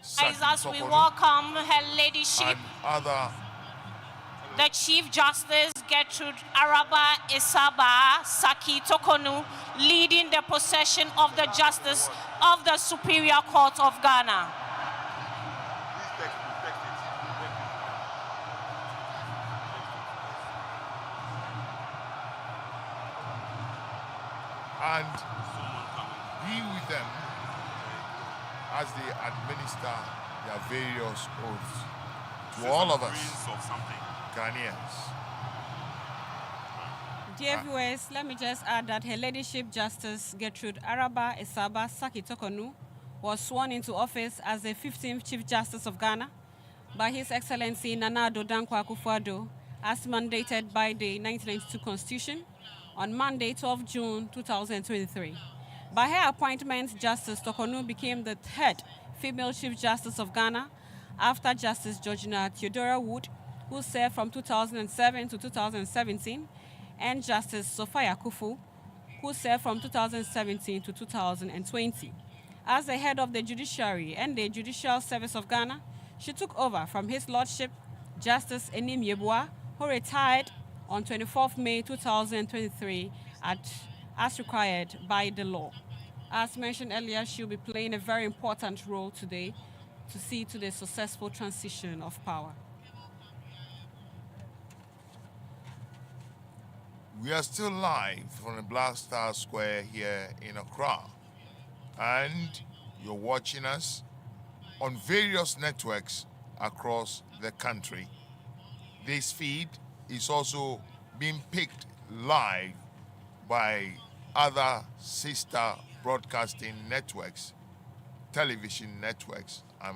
Saki As we Tokonu, welcome Her Ladyship, and other the Chief Justice Gertrude Araba Isaba Saki Tokonu, leading the procession of the Justice of the Superior Court of Ghana. Please text it. and be with them as they administer their various oaths to all of us Of something. Ghanaians. Dear viewers, let me just add that Her Ladyship Justice Gertrude Araba Isaba Saki Tokonu was sworn into office as the 15th Chief Justice of Ghana by His Excellency Nana Addo Dankwa Akufo-Addo as mandated by the 1992 Constitution on Monday, 12 June 2023. By her appointment, Justice Tokonu became the third female Chief Justice of Ghana after Justice Georgina Theodora Wood, who served from 2007 to 2017, and Justice Sophia Kufu, who served from 2017 to 2020. As the head of the judiciary and the Judicial Service of Ghana, she took over from His Lordship Justice Enim Yeboah, who retired on 24th May 2023 as required by the law. As mentioned earlier, she'll be playing a very important role today to see to the successful transition of power. We are still live from the Black Star Square here in Accra, and you're watching us on various networks across the country. This feed is also being picked live by other sister broadcasting networks television networks, I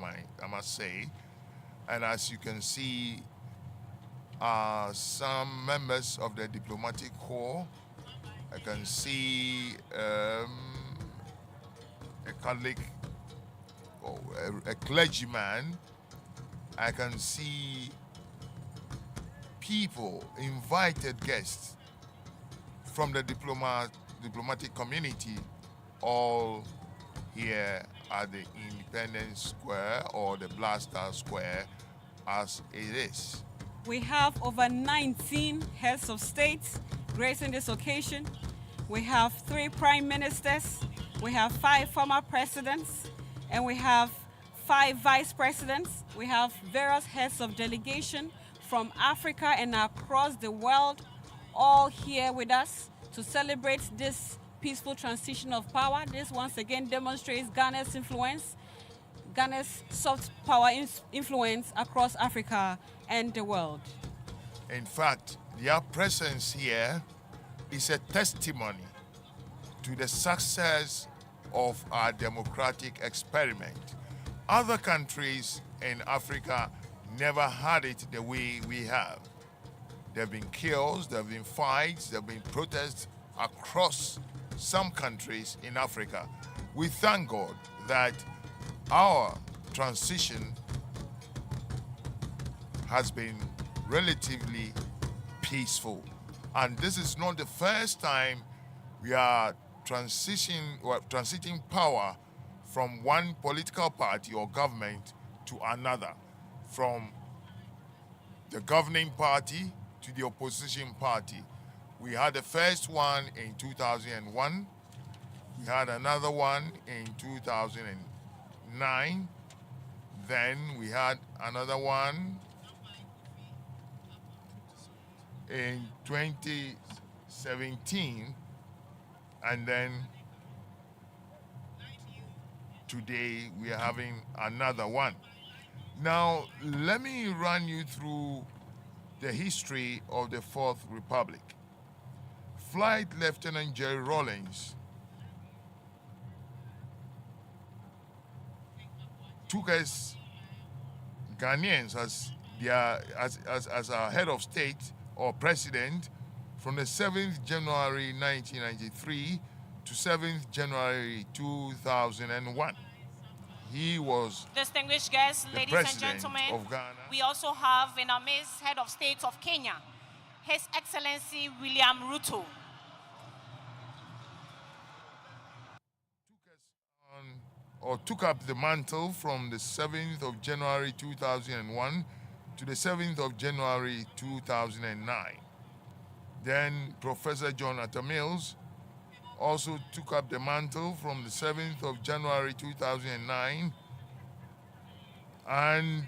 must say. And as you can see, some members of the diplomatic corps. I can see a Catholic, or a clergyman. I can see people, invited guests from the diplomatic community, all here at the Independence Square, or the Blaster Square as it is. We have over 19 heads of state gracing this occasion. We have 3 prime ministers, we have 5 former presidents, and we have 5 vice presidents. We have various heads of delegation from Africa and across the world, all here with us to celebrate this peaceful transition of power. This once again demonstrates Ghana's influence, Ghana's soft power influence across Africa and the world. In fact, their presence here is a testimony to the success of our democratic experiment. Other countries in Africa never had it the way we have. There have been chaos, there have been fights, there have been protests across some countries in Africa. We thank God that our transition has been relatively peaceful. And this is not the first time we are transiting power from one political party or government to another, from the governing party to the opposition party. We had the first one in 2001. We had another one in 2009. Then we had another one in 2017. And then today we are having another one. Now, let me run you through the history of the Fourth Republic. Flight Lieutenant Jerry Rawlings took us Ghanaians as our head of state or president from the 7th January 1993 to 7th January 2001. He was distinguished guests, the ladies and president gentlemen. of Ghana. We also have in our midst head of state of Kenya, His Excellency William Ruto. Took up the mantle from the 7th of January 2001 to the 7th of January 2009. Then Professor John Atta Mills also took up the mantle from the 7th of January 2009, and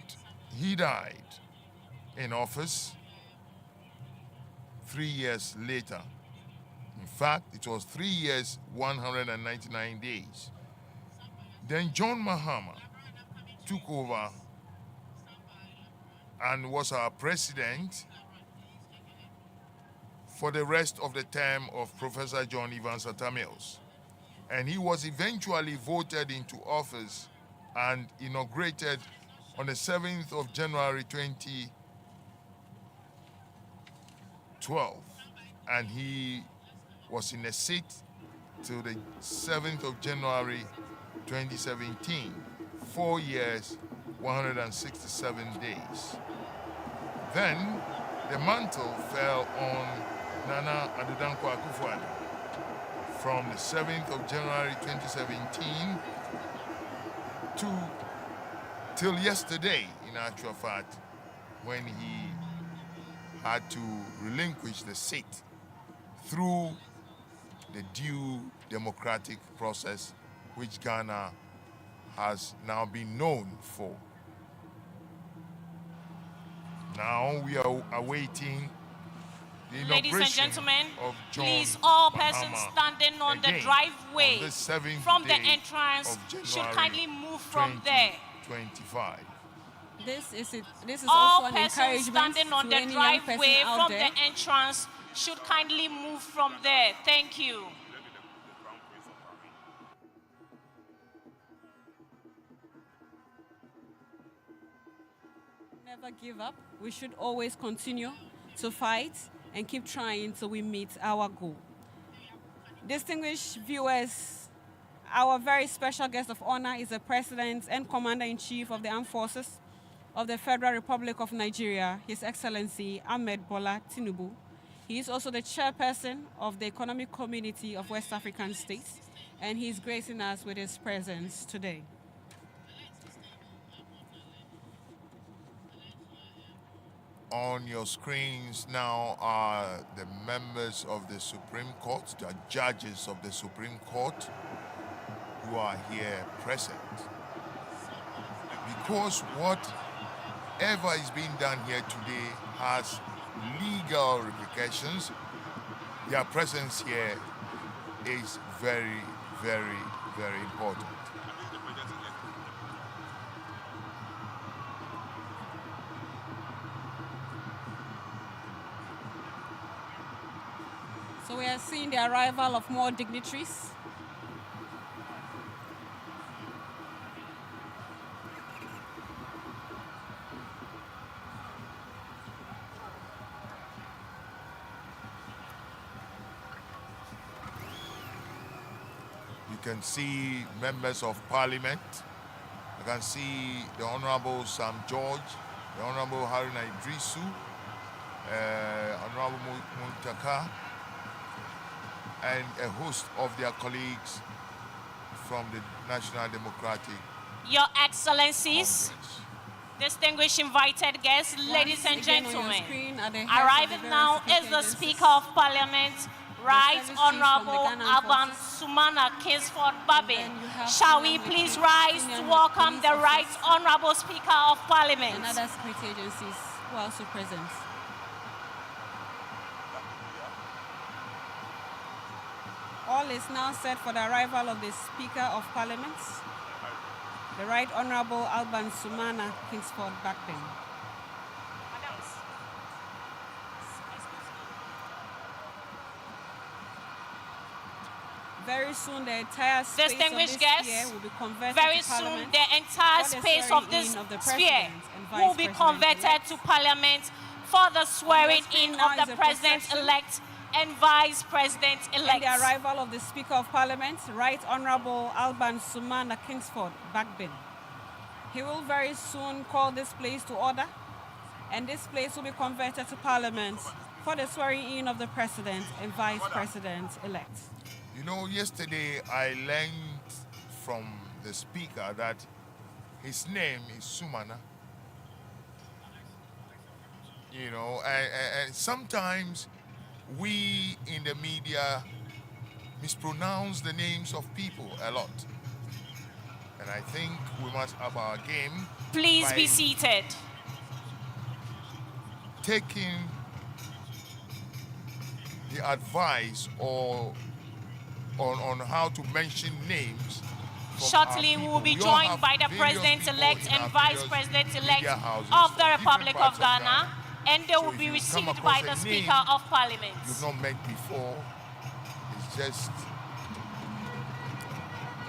he died in office 3 years later. In fact, it was 3 years, 199 days. Then John Mahama took over and was our president for the rest of the term of Professor John Evans Atta Mills. And he was eventually voted into office and inaugurated on the 7th of January 2012. And he was in the seat till the 7th of January 2017, 4 years, 167 days. Then the mantle fell on Nana Addo Akufo-Addo from the 7th of January 2017 till yesterday, in actual fact, when he had to relinquish the seat through the due democratic process which Ghana has now been known for. Now we are awaiting the Ladies and inauguration gentlemen, of John please, all Mahama persons standing on the again driveway on the 7th from the day entrance of should January kindly move from there. 2025. This is All also an persons encouragement standing on to the any young person driveway out from there. the entrance should kindly move from there. Thank you. Never give up. We should always continue to fight and keep trying till we meet our goal. Distinguished viewers, our very special guest of honor is the President and Commander-in-Chief of the Armed Forces of the Federal Republic of Nigeria, His Excellency Ahmed Bola Tinubu. He is also the chairperson of the Economic Community of West African States, and he is gracing us with his presence today. On your screens now are the members of the Supreme Court, the judges of the Supreme Court who are here present. Because whatever is being done here today has legal repercussions, their presence here is very, very, very important. So we are seeing the arrival of more dignitaries. You can see members of parliament. You can see the Honorable Sam George, the Honorable Haruna Idrisu, Honorable Muntaka, and a host of their colleagues from the National Democratic Your Excellencies, Congress. distinguished invited guests, ladies and Once again on your gentlemen, screen are the heads of the arriving various now is security the agencies. Speaker of Parliament, Right service chief from the Honorable Ghana Armed Alban Forces. Sumana Kingsford Babin. then you have Shall we senior please military- rise senior to welcome police the Right officers Honorable Speaker of Parliament? and other security agencies who are also present. All is now set for the arrival of the Speaker of Parliament, the Right Honorable Alban Sumana Kingsford Babin. Very soon, the entire space of this Distinguished sphere guests, will be converted very to soon Parliament. the entire for the space of this swearing-in of the sphere President and will Vice be President converted elect. to Parliament for the swearing screen in now of is the a President-elect and Vice And President-elect. the arrival of the Speaker of Parliament, Right Honorable Alban Sumana Kingsford Babin. He will very soon call this place to order, and this place will be converted to Parliament for the swearing-in of the President and Vice President-elect. You know, yesterday I learned from the speaker that his name is Sumana. You know, and sometimes we in the media mispronounce the names of people a lot. And I think we must have our game Please by be seated. taking the advice or on how to mention names. from Shortly, our we will be people. We all joined have by the various President-elect people in and our Vice various President-elect media houses of the from Republic different of parts Ghana, and they So will if be you come received across by a the name Speaker of Parliament. you've not met before. It's just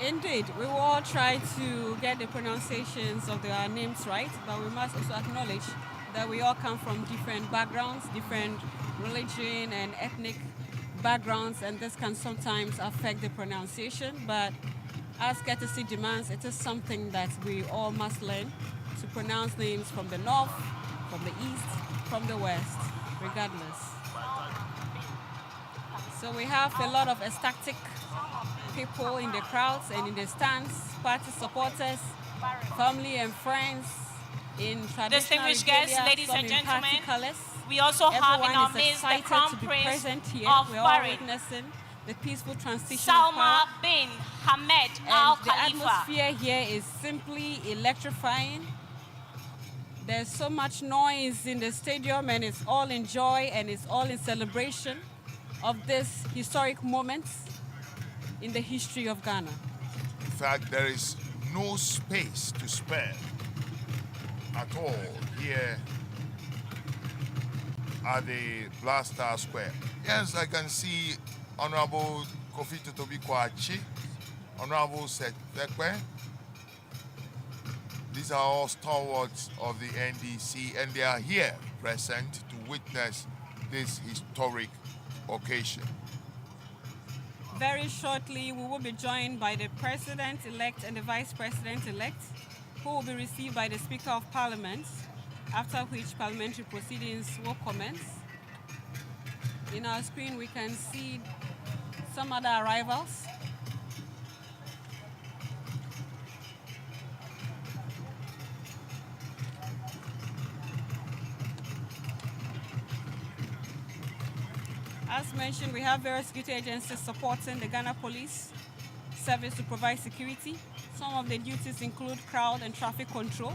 Indeed, we will all try to get the pronunciations of our names right, but we must also acknowledge that we all come from different backgrounds, different religion and ethnic backgrounds, and this can sometimes affect the pronunciation. But as courtesy demands, it is something that we all must learn to pronounce names from the north, from the east, from the west, regardless. So we have a lot of ecstatic people in the crowds and in the stands, party supporters, family and friends in traditional Distinguished guests, regalia, ladies some and in party gentlemen, colours. We also have in Everyone our is midst the excited Crown to be Prince present here. of We're all Bahrain, witnessing the peaceful transition of Salma power. bin Hamad Al And the Khalifa. atmosphere here is simply electrifying. There's so much noise in the stadium, and it's all in joy and it's all in celebration of this historic moment in the history of Ghana. In fact, there is no space to spare at all here at the Blaster Square. Yes, I can see Honorable Kofi Totobi Kwachi, Honorable Seth Tekwe, These are all stalwarts of the NDC, and they are here present to witness this historic occasion. Very shortly, we will be joined by the President-elect and the Vice President-elect, who will be received by the Speaker of Parliament, after which parliamentary proceedings will commence. In our screen, we can see some other arrivals. As mentioned, we have various security agencies supporting the Ghana Police Service to provide security. Some of the duties include crowd and traffic control.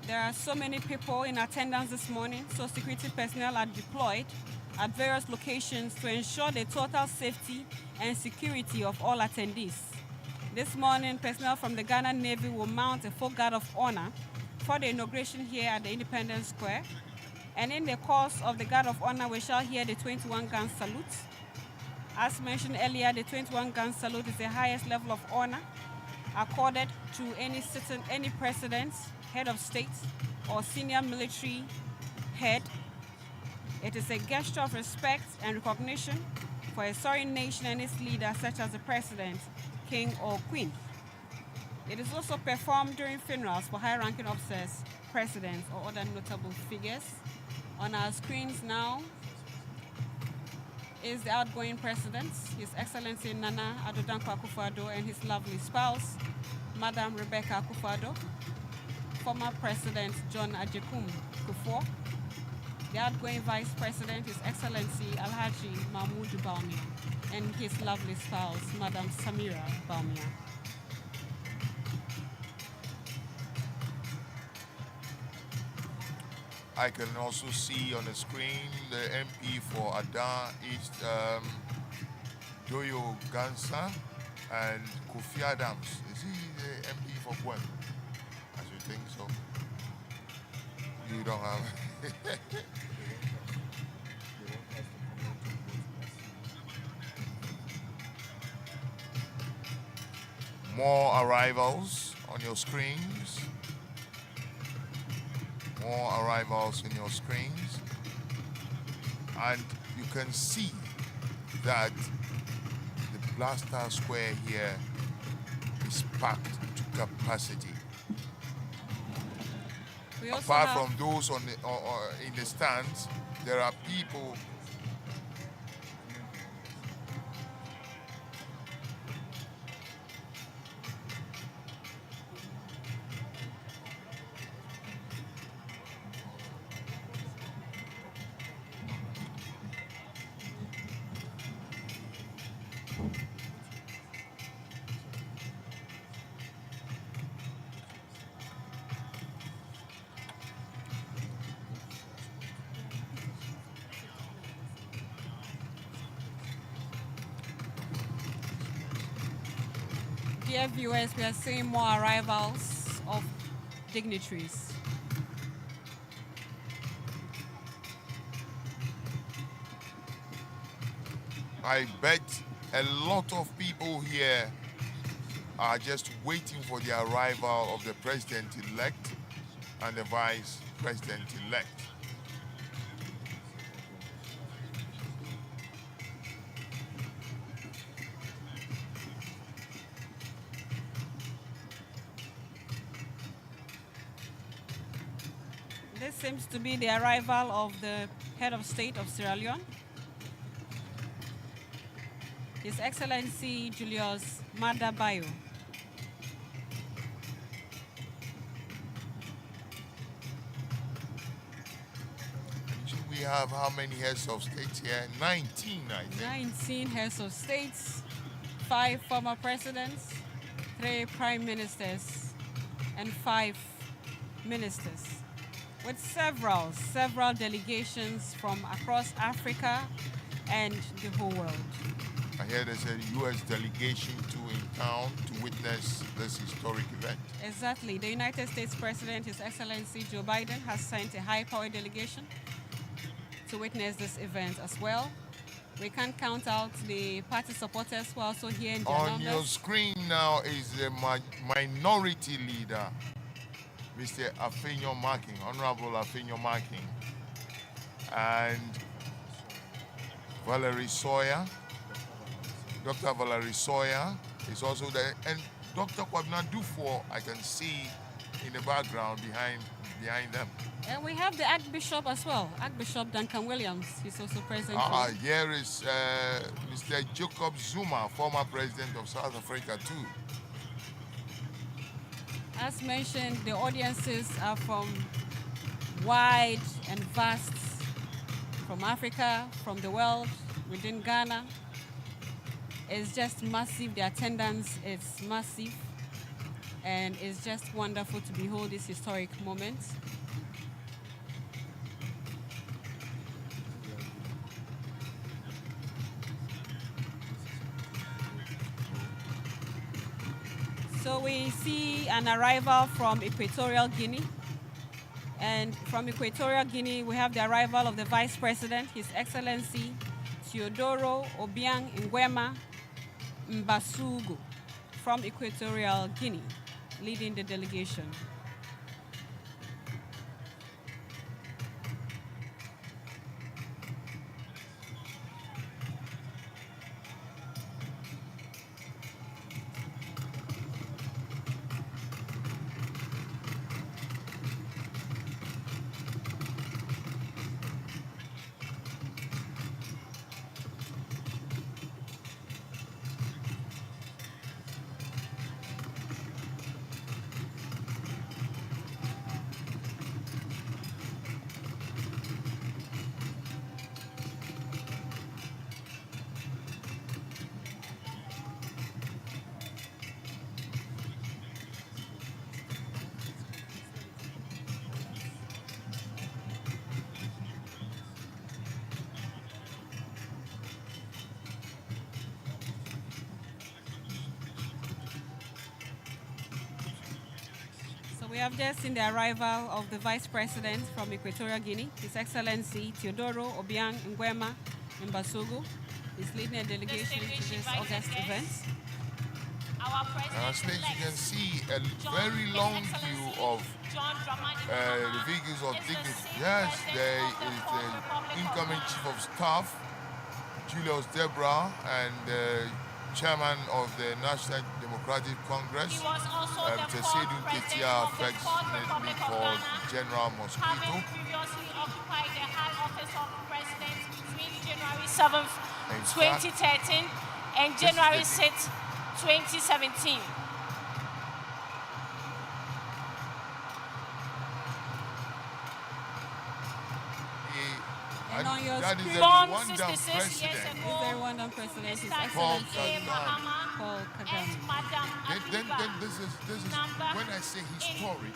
There are so many people in attendance this morning, so security personnel are deployed at various locations to ensure the total safety and security of all attendees. This morning, personnel from the Ghana Navy will mount a full guard of honor for the inauguration here at the Independence Square. And in the course of the guard of honor, we shall hear the 21-gun salute. As mentioned earlier, the 21-gun salute is the highest level of honor accorded to any president, head of state, or senior military head. It is a gesture of respect and recognition for a sovereign nation and its leaders, such as the president, king, or queen. It is also performed during funerals for high-ranking officers, presidents, or other notable figures. On our screens now is the outgoing president, His Excellency Nana Addo Dankwa Akufo-Addo, and his lovely spouse, Madam Rebecca Akufo-Addo, former President John Ajekum Kufuor, the outgoing Vice President, His Excellency Alhaji Mahmoud Bawumia, and his lovely spouse, Madam Samira Bawumia. I can also see on the screen the MP for Ada East, Doyo Gansa, and Kofi Adams. Is he the MP for Gwen? I should think so. You don't have. More arrivals on your screens. More arrivals in your screens, and you can see that the Blaster Square here is packed to capacity. Apart from those on the, in the stands, there are people Dear viewers, we are seeing more arrivals of dignitaries. I bet a lot of people here are just waiting for the arrival of the president-elect and the vice president-elect. This seems to be the arrival of the head of state of Sierra Leone, His Excellency Julius Maada Bio. We have how many heads of states here? 19, I think. 19 heads of states, 5 former presidents, 3 prime ministers, and 5 ministers, with several delegations from across Africa and the whole world. I hear there's a U.S. delegation too in town to witness this historic event. Exactly. The United States President, His Excellency Joe Biden, has sent a high-powered delegation to witness this event as well. We can't count out the party supporters who are also here in their On numbers. your screen now is the minority leader Mr. Afenyo Marking, Honorable Afenyo Marking, and Valerie Sawyer. Dr. Valerie Sawyer is also there, and Dr. Kwabena Dufo, I can see in the background behind them. And we have the Archbishop as well, Archbishop Duncan Williams. He's also present. Here is Mr. Jacob Zuma, former president of South Africa too. As mentioned, the audiences are from wide and vast, from Africa, from the world, within Ghana. It's just massive. The attendance is massive. And it's just wonderful to behold this historic moment. So we see an arrival from Equatorial Guinea. And from Equatorial Guinea, we have the arrival of the Vice President, His Excellency Teodoro Obiang Nguema Mbasugu from Equatorial Guinea, leading the delegation. We have just seen the arrival of the Vice President from Equatorial Guinea, His Excellency Teodoro Obiang Nguema Mbasugu. He's leading a delegation to this August event. As you can see a very long view of the vehicles of dignity. Yes, there is the incoming Chief of Staff, Julius Debra, and the Chairman of the National Democratic Congress, Tesedu Ketia, affectionately called General Mosquito. Having previously occupied the high office of President between January 7th, 2013 and January 6th, 2017. And on your that is screen, a born Rwandan 66 years president. ago, is the Rwandan President, His Mr. Paul Excellency Mahama Paul and Kagame. Madam Then Abiba. this is Number when I say historic,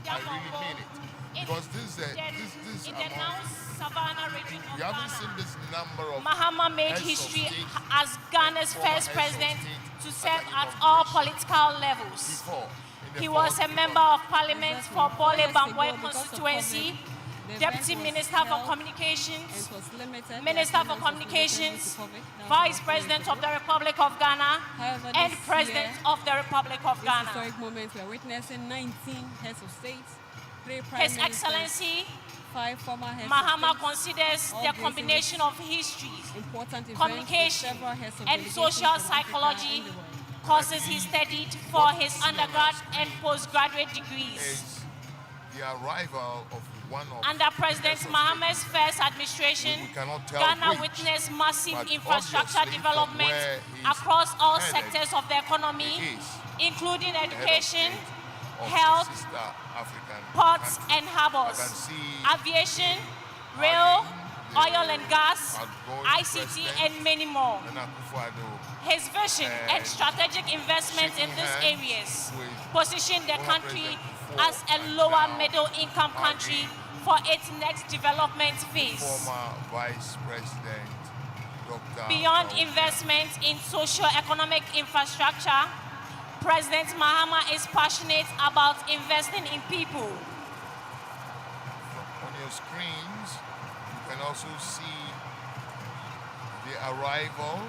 I really mean it. Because this is in the now Savannah region of we haven't Ghana. seen this number of Mahama made heads of history state, as Ghana's former first heads of president state to serve at at all inauguration political levels. before. in the He was a fourth member of parliament Exactly. for Bole 4 years Bamboi ago, because of constituency, COVID, the Deputy event was Minister for held Communications, and it was limited. Minister The for attendance was limited Communications, due to COVID. That was Vice about 4 years President of ago. the Republic of Ghana, However, and this President year, of the Republic of this Ghana. historic moment, we are witnessing 19 heads of state, 3 prime His ministers, Excellency 5 former heads Mahama of state, considers all the gracing combination of histories, important events communication, with several heads of and delegations social from Africa psychology and the world. courses he studied for his undergrad and postgraduate degrees. is the arrival of one of Under President heads of Mahama's first administration, We cannot tell Ghana which, witnessed massive but infrastructure obviously from development where he's across all headed, sectors of the economy, he is including the head of education, state of health, the sister African ports country. and harbors, I can see aviation, rail, the oil and gas, outgoing ICT, president, and many more. Nana Akufo-Addo His vision and strategic investments in shaking these hands areas with position the former country President as Kufuor a and lower now middle income country for its next development phase. former Vice President Dr. Beyond Paul investments in socio-economic infrastructure, President Mahama is passionate about investing in people. On your screens, you can also see the arrival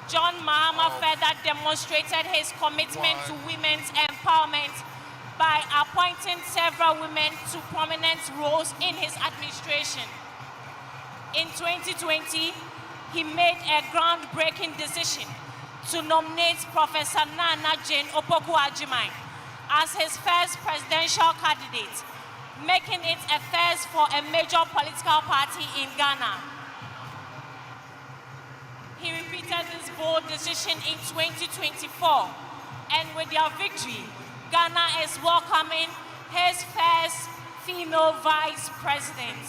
John Mahama of further demonstrated his commitment to one women's empowerment by appointing several women to prominent roles in his administration. In 2020, he made a groundbreaking decision to nominate Professor Nana Jane Opoku-Agyeman as his first presidential candidate, making it a first for a major political party in Ghana. He repeated this bold decision in 2024, and with their victory, Ghana is welcoming his first female vice president.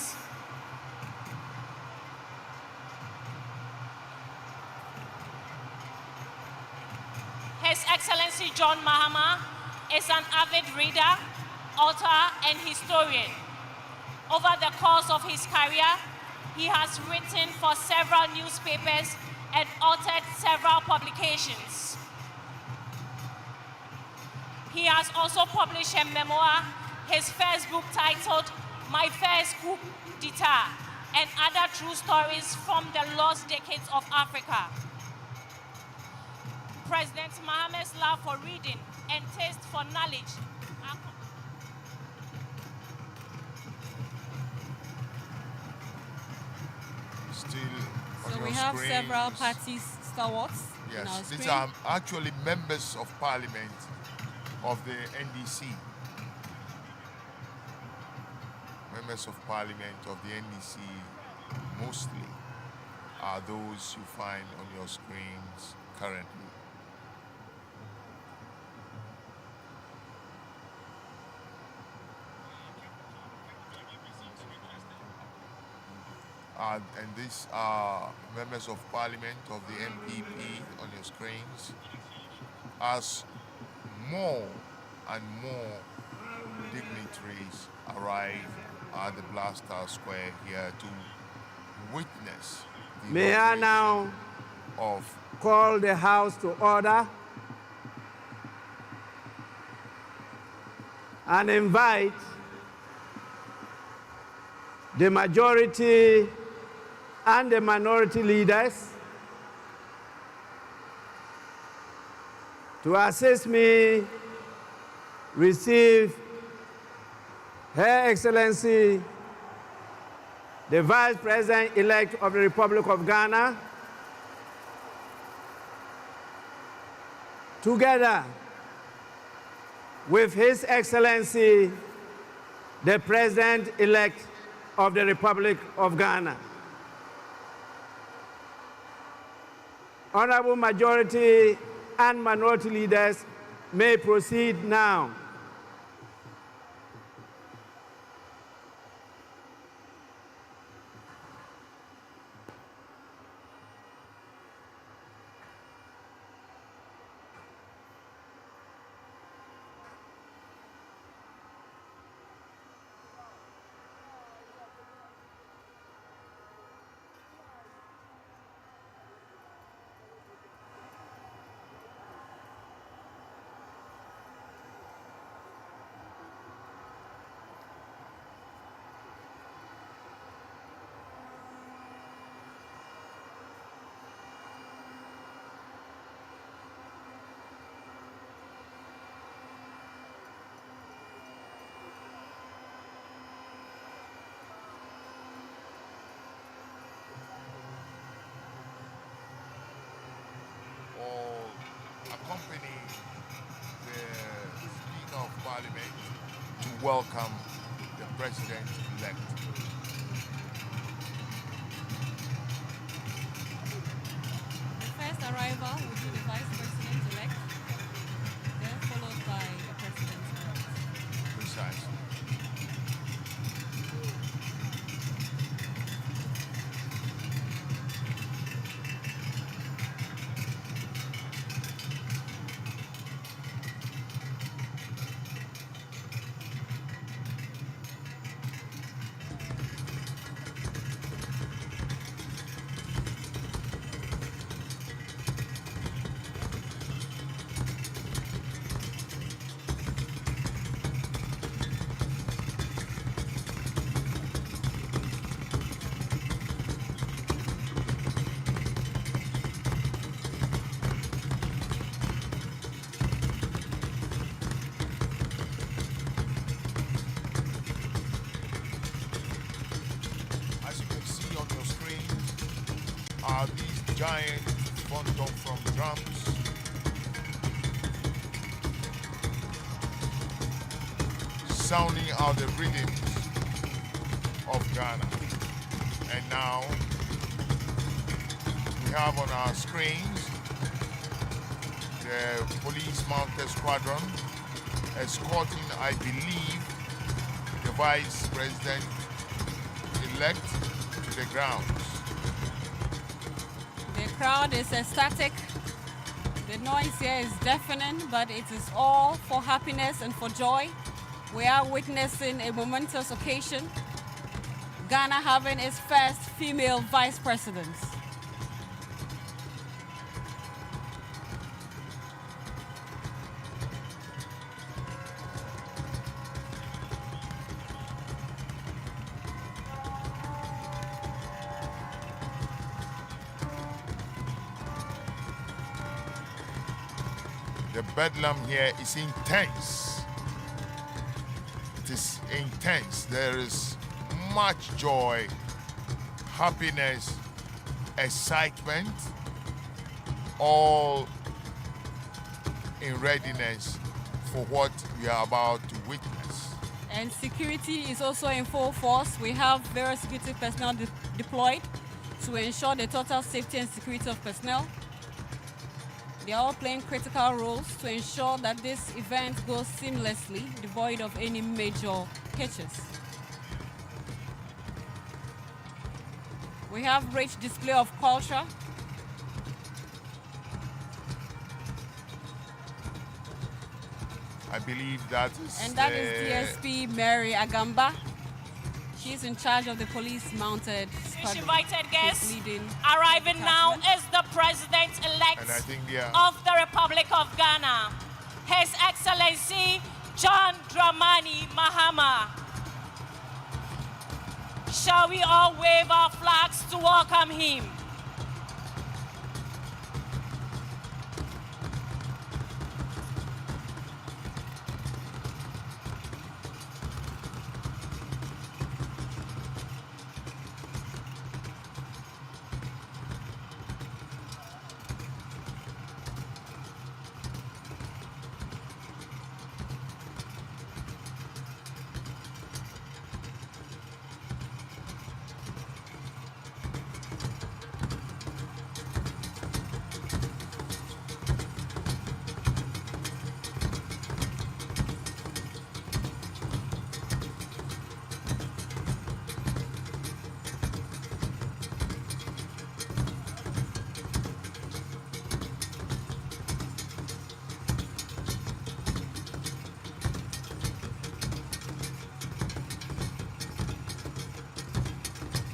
His Excellency John Mahama is an avid reader, author, and historian. Over the course of his career, he has written for several newspapers and authored several publications. He has also published a memoir, his first book titled My First Coup d'Etat, and other true stories from the lost decades of Africa. President Mahama's love for reading and taste for knowledge are Still on So your we have screens. several parties stalwarts in our Yes, these screen. are actually members of parliament of the NDC. Members of parliament of the NDC mostly are those you find on your screens currently. And these are members of parliament of the MPP on your screens. As more and more dignitaries arrive at the Blaster Square here to witness the May I now inauguration of call the House to order and invite the majority and the minority leaders to assist me receive Her Excellency, the Vice President-elect of the Republic of Ghana, together with His Excellency, the President-elect of the Republic of Ghana. Honorable majority and minority leaders may proceed now. accompany the Speaker of Parliament to welcome the President-elect. The first arrival will be the Vice President-elect, then followed by the President-elect. Precisely. giant phantom from drums. Sounding out the rhythms of Ghana. And now we have on our screens the police mounted squadron escorting, I believe, the vice president-elect to the grounds. The crowd is ecstatic. The noise here is deafening, but it is all for happiness and for joy. We are witnessing a momentous occasion. Ghana having its first female vice president. The bedlam here is intense. It is intense. There is much joy, happiness, excitement, all in readiness for what we are about to witness. And security is also in full force. We have various security personnel deployed to ensure the total safety and security of personnel. They are all playing critical roles to ensure that this event goes seamlessly, devoid of any major hitches. We have rich display of culture. I believe that is... And that is DSP Mary Agamba. She's in charge of the police mounted squadron. Invited guests leading arriving now detachment. is the president-elect And I think they are... of the Republic of Ghana, His Excellency John Dramani Mahama. Shall we all wave our flags to welcome him?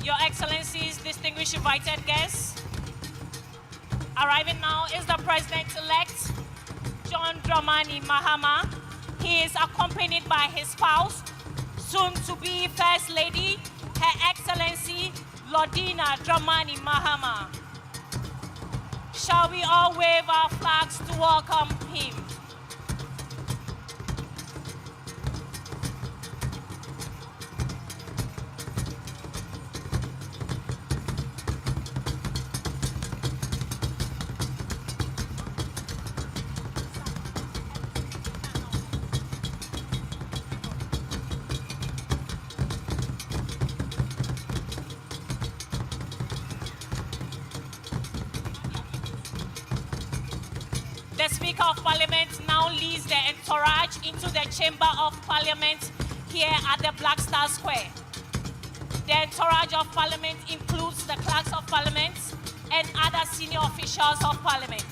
Your Excellencies, distinguished invited guests, arriving now is the President-elect, John Dramani Mahama. He is accompanied by his spouse, soon-to-be First Lady, Her Excellency Lordina Dramani Mahama. Shall we all wave our flags to welcome him? The Speaker of Parliament now leads the entourage into the Chamber of Parliament here at the Black Star Square. The entourage of Parliament includes the clerks of Parliament and other senior officials of Parliament.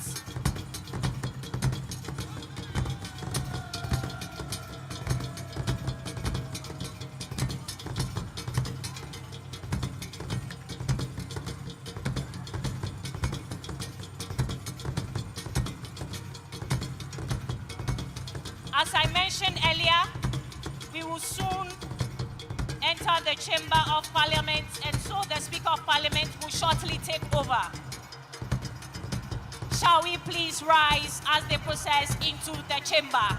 As I mentioned earlier, we will soon enter the Chamber of Parliament, and so the Speaker of Parliament will shortly take over. Shall we please rise as they process into the chamber?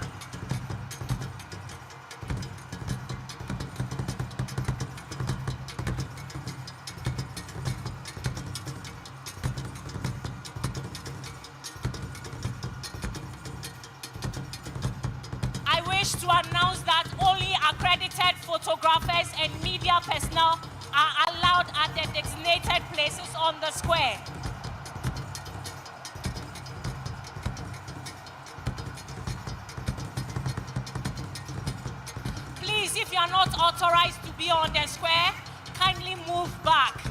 wish to announce that only accredited photographers and media personnel are allowed at the designated places on the square. Please, if you are not authorized to be on the square, kindly move back.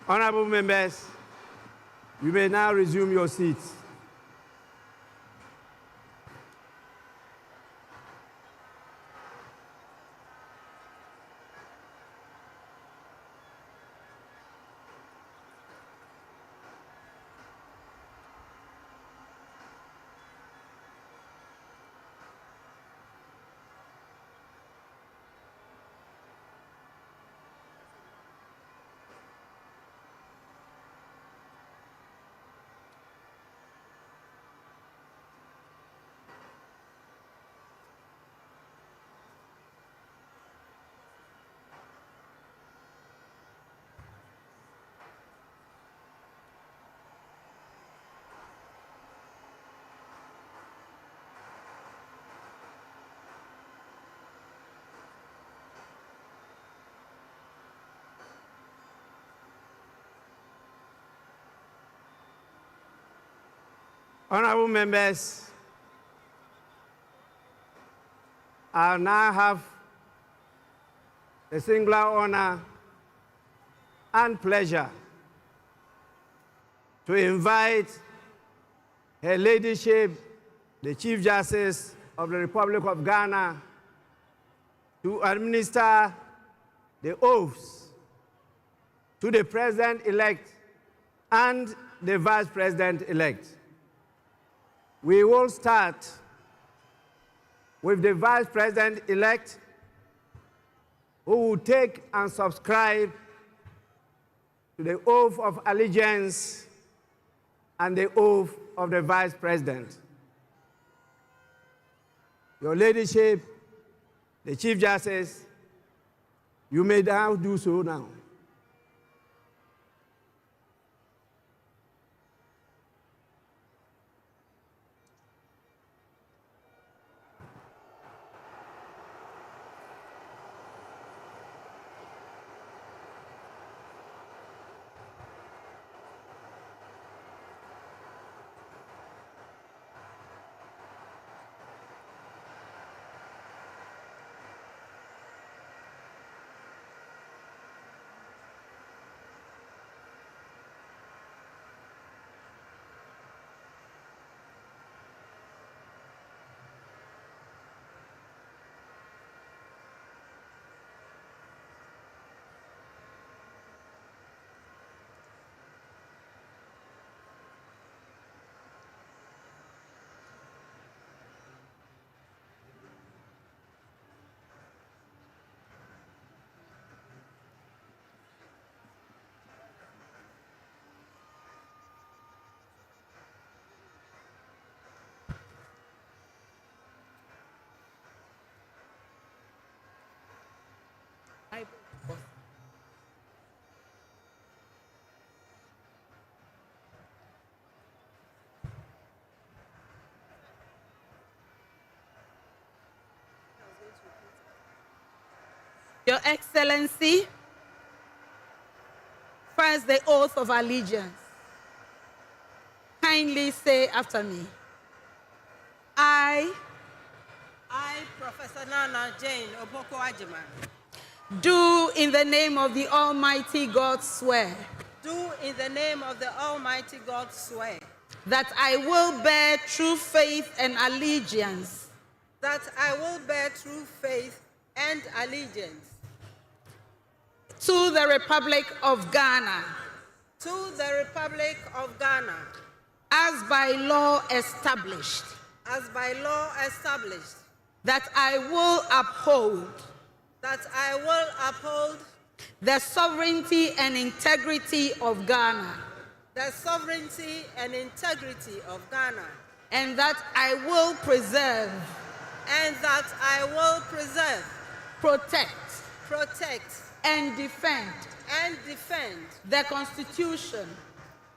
Honorable members, you may now resume your seats. Honorable members, I now have the singular honor and pleasure to invite Her Ladyship, the Chief Justice of the Republic of Ghana, to administer the oaths to the President-elect and the Vice President-elect. We will start with the Vice President-elect, who will take and subscribe to the oath of allegiance and the oath of the Vice President. Your Ladyship, the Chief Justice, you may now do so now. Your Excellency, first the oath of allegiance. Kindly say after me. I, Professor Nana Jane Oboko Ajima, do in the name of the Almighty God swear do in the name of the Almighty God swear that I will bear true faith and allegiance that I will bear true faith and allegiance to the Republic of Ghana to the Republic of Ghana as by law established, as by law established, that I will uphold that I will uphold the sovereignty and integrity of Ghana, the sovereignty and integrity of Ghana, and that I will preserve, and that I will preserve, protect, protect, and defend and defend the Constitution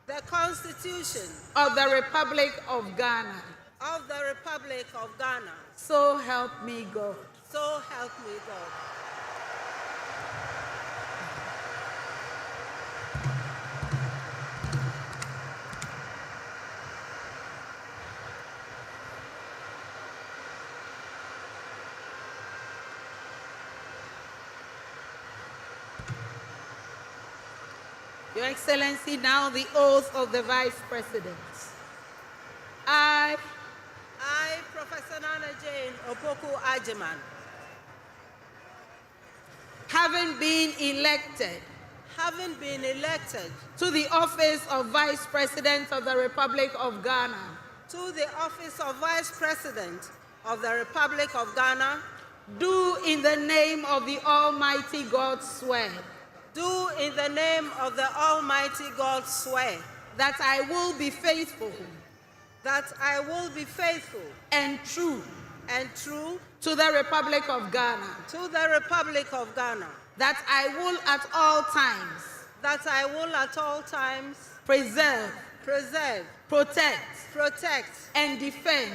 the Constitution of the Republic of Ghana. of the Republic of Ghana. So help me God. So help me God. Your Excellency, now the oath of the Vice President. I, Professor Nana Jane Opoku Ajiman, having been elected to the office of Vice President of the Republic of Ghana, to the office of Vice President of the Republic of Ghana, do in the name of the Almighty God swear do in the name of the Almighty God swear that I will be faithful that I will be faithful and true to the Republic of Ghana, to the Republic of Ghana, that I will at all times that I will at all times preserve, protect, and defend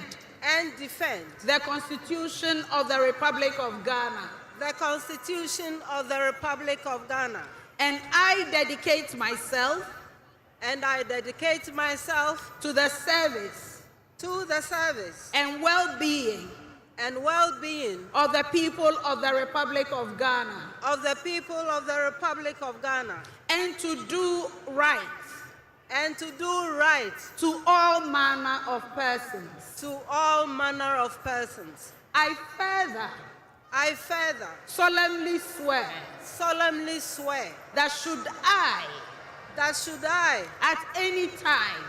the Constitution of the Republic of Ghana, the Constitution of the Republic of Ghana, and I dedicate myself to the service and well-being of the people of the Republic of Ghana, and to do right to all manner of persons. I further solemnly swear that should I at any time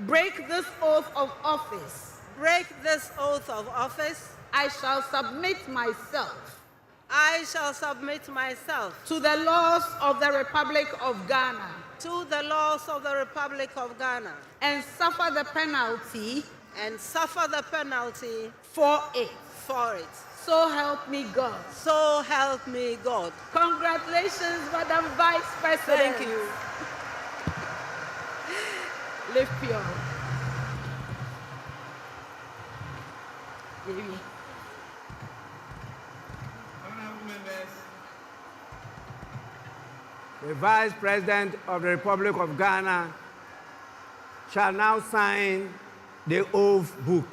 break this oath of office, I shall submit myself to the laws of the Republic of Ghana and suffer the penalty for it. So help me God. So help me God. Congratulations, Madam Vice President. Thank you. Lift pure. Maybe. The Vice President of the Republic of Ghana shall now sign the oath book.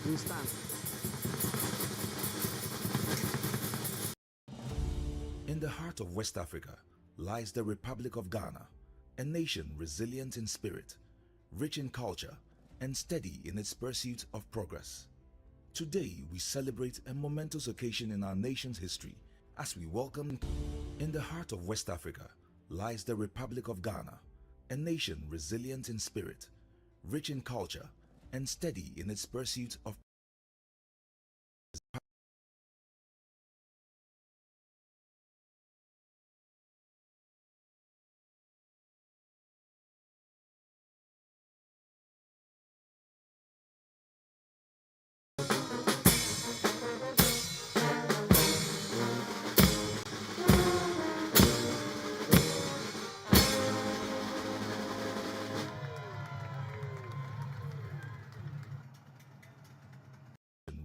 Please stand. In the heart of West Africa lies the Republic of Ghana, a nation resilient in spirit, rich in culture, and steady in its pursuit of progress. Today, we celebrate a momentous occasion in our nation's history as we welcome. In the heart of West Africa lies the Republic of Ghana, a nation resilient in spirit, rich in culture, and steady in its pursuit of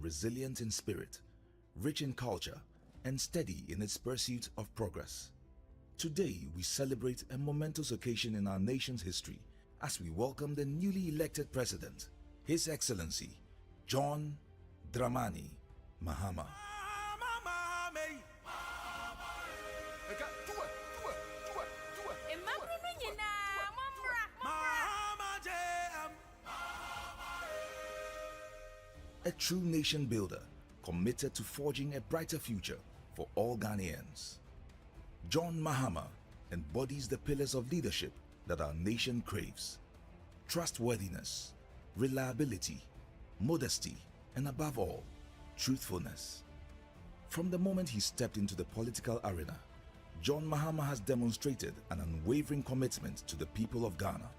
resilient in spirit, rich in culture, and steady in its pursuit of progress. Today, we celebrate a momentous occasion in our nation's history as we welcome the newly elected President, His Excellency, John Dramani Mahama. A true nation builder committed to forging a brighter future for all Ghanaians. John Mahama embodies the pillars of leadership that our nation craves: trustworthiness, reliability, modesty, and above all, truthfulness. From the moment he stepped into the political arena, John Mahama has demonstrated an unwavering commitment to the people of Ghana.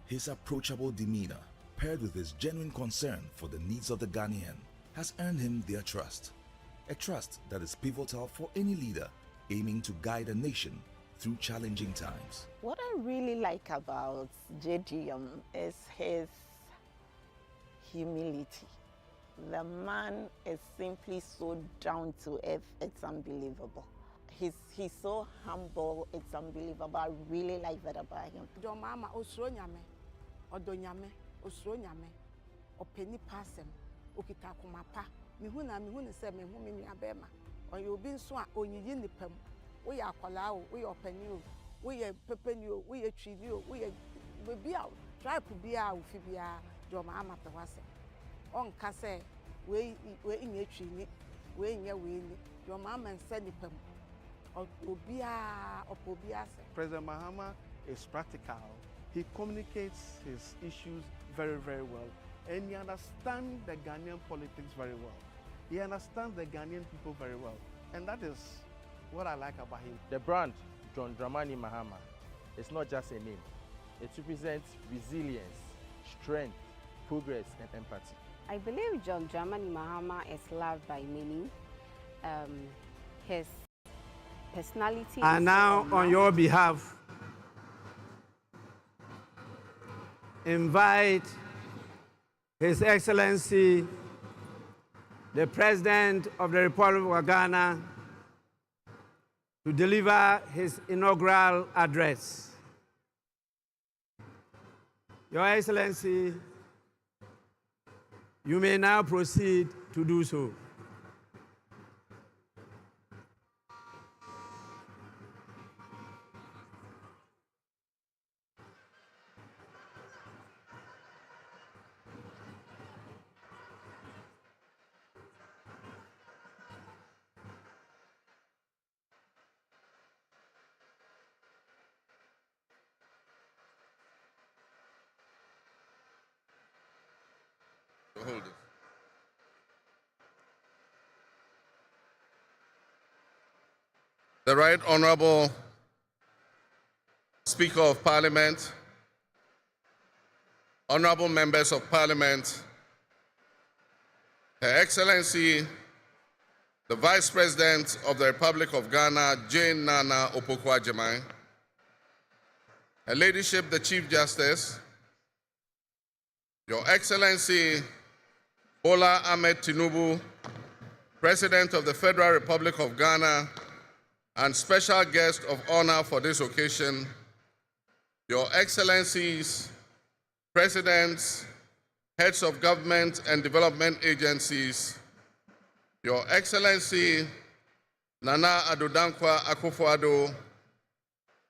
His approachable demeanor, paired with his genuine concern for the needs of the Ghanaian, has earned him their trust. A trust that is pivotal for any leader aiming to guide a nation through challenging times. What I really like about JDM is his humility. The man is simply so down to earth, it's unbelievable. He's so humble, it's unbelievable. I really like that about him. John Mahama osuro nyame, odo nyame, osuro nyame, openi pasem, okita kumapa. Mihu ne se mihu mi nuabema. Oye obi nso a onyiyi nipam. Wo ye akwala o, wo ye opani o, wo ye pepeni o, wo ye twini o, wo ye bebia o, tribe bia o fi bia John Mahama pe wase. On ka se we nye twini, we nye we ni. John Mahama nse nipam. President Mahama is practical. He communicates his issues very, very well. And he understands the Ghanaian politics very well. He understands the Ghanaian people very well. And that is what I like about him. The brand, John Dramani Mahama, is not just a name. It represents resilience, strength, progress, and empathy. I believe John Dramani Mahama is loved by many. His personality. And now, on your behalf, invite His Excellency, the President of the Republic of Ghana, to deliver his inaugural address. Your Excellency, you may now proceed to do so. Hold it. The Right Honorable Speaker of Parliament, Honorable Members of Parliament, Her Excellency, the Vice President of the Republic of Ghana, Jane Nana Opoku-Agyeman, Her Ladyship, the Chief Justice, Your Excellency, Bola Ahmed Tinubu, President of the Federal Republic of Ghana, and special guest of honor for this occasion, Your Excellencies, Presidents heads of government and development agencies, Your Excellency Nana Addo Dankwa Akufo-Addo,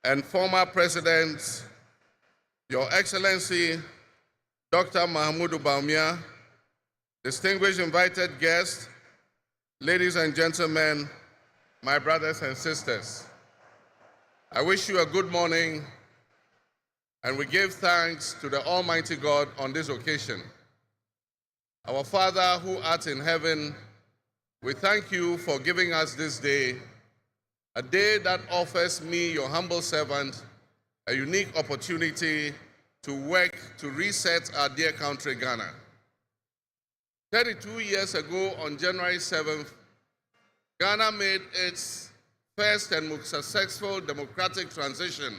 and former President, Your Excellency Dr. Mahamudu Bawumia, distinguished invited guests, ladies and gentlemen, my brothers and sisters. I wish you a good morning, and we give thanks to the Almighty God on this occasion. Our Father who art in heaven, we thank you for giving us this day, a day that offers me, your humble servant, a unique opportunity to work to reset our dear country, Ghana. 32 years ago, on January 7th, Ghana made its first and most successful democratic transition,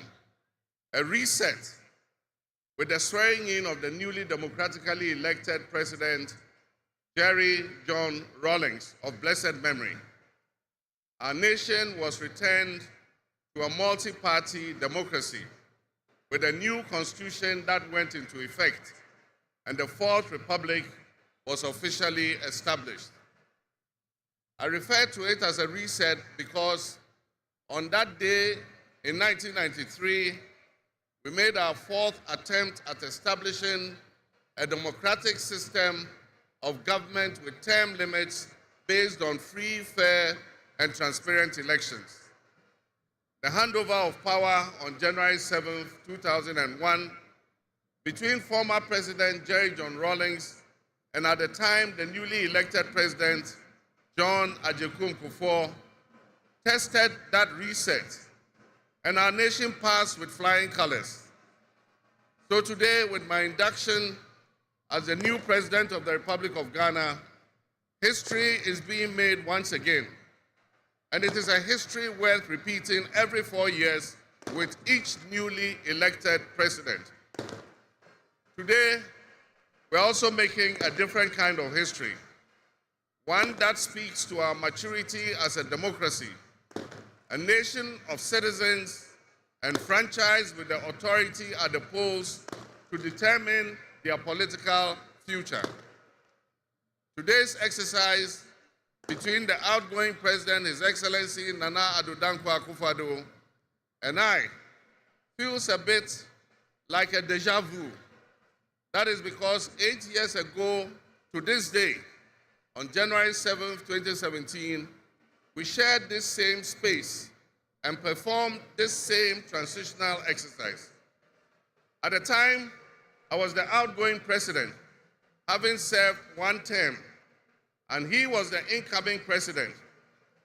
a reset, with the swearing in of the newly democratically elected President, Jerry John Rawlings, of blessed memory. Our nation was returned to a multi-party democracy with a new constitution that went into effect, and the Fourth Republic was officially established. I refer to it as a reset because on that day in 1993, we made our fourth attempt at establishing a democratic system of government with term limits based on free, fair, and transparent elections. The handover of power on January 7, 2001, between former President Jerry John Rawlings and at the time the newly elected President John Agyekum Kufuor, tested that reset, and our nation passed with flying colors. So today, with my induction as the new President of the Republic of Ghana, history is being made once again. And it is a history worth repeating every 4 years with each newly elected president. Today, we're also making a different kind of history, one that speaks to our maturity as a democracy, a nation of citizens enfranchised with the authority at the polls to determine their political future. Today's exercise between the outgoing President, His Excellency Nana Addo Dankwa Akufo-Addo, and I feels a bit like a déjà vu. That is because 8 years ago to this day, on January 7th, 2017, we shared this same space and performed this same transitional exercise. At the time, I was the outgoing president, having served one term, and he was the incoming president,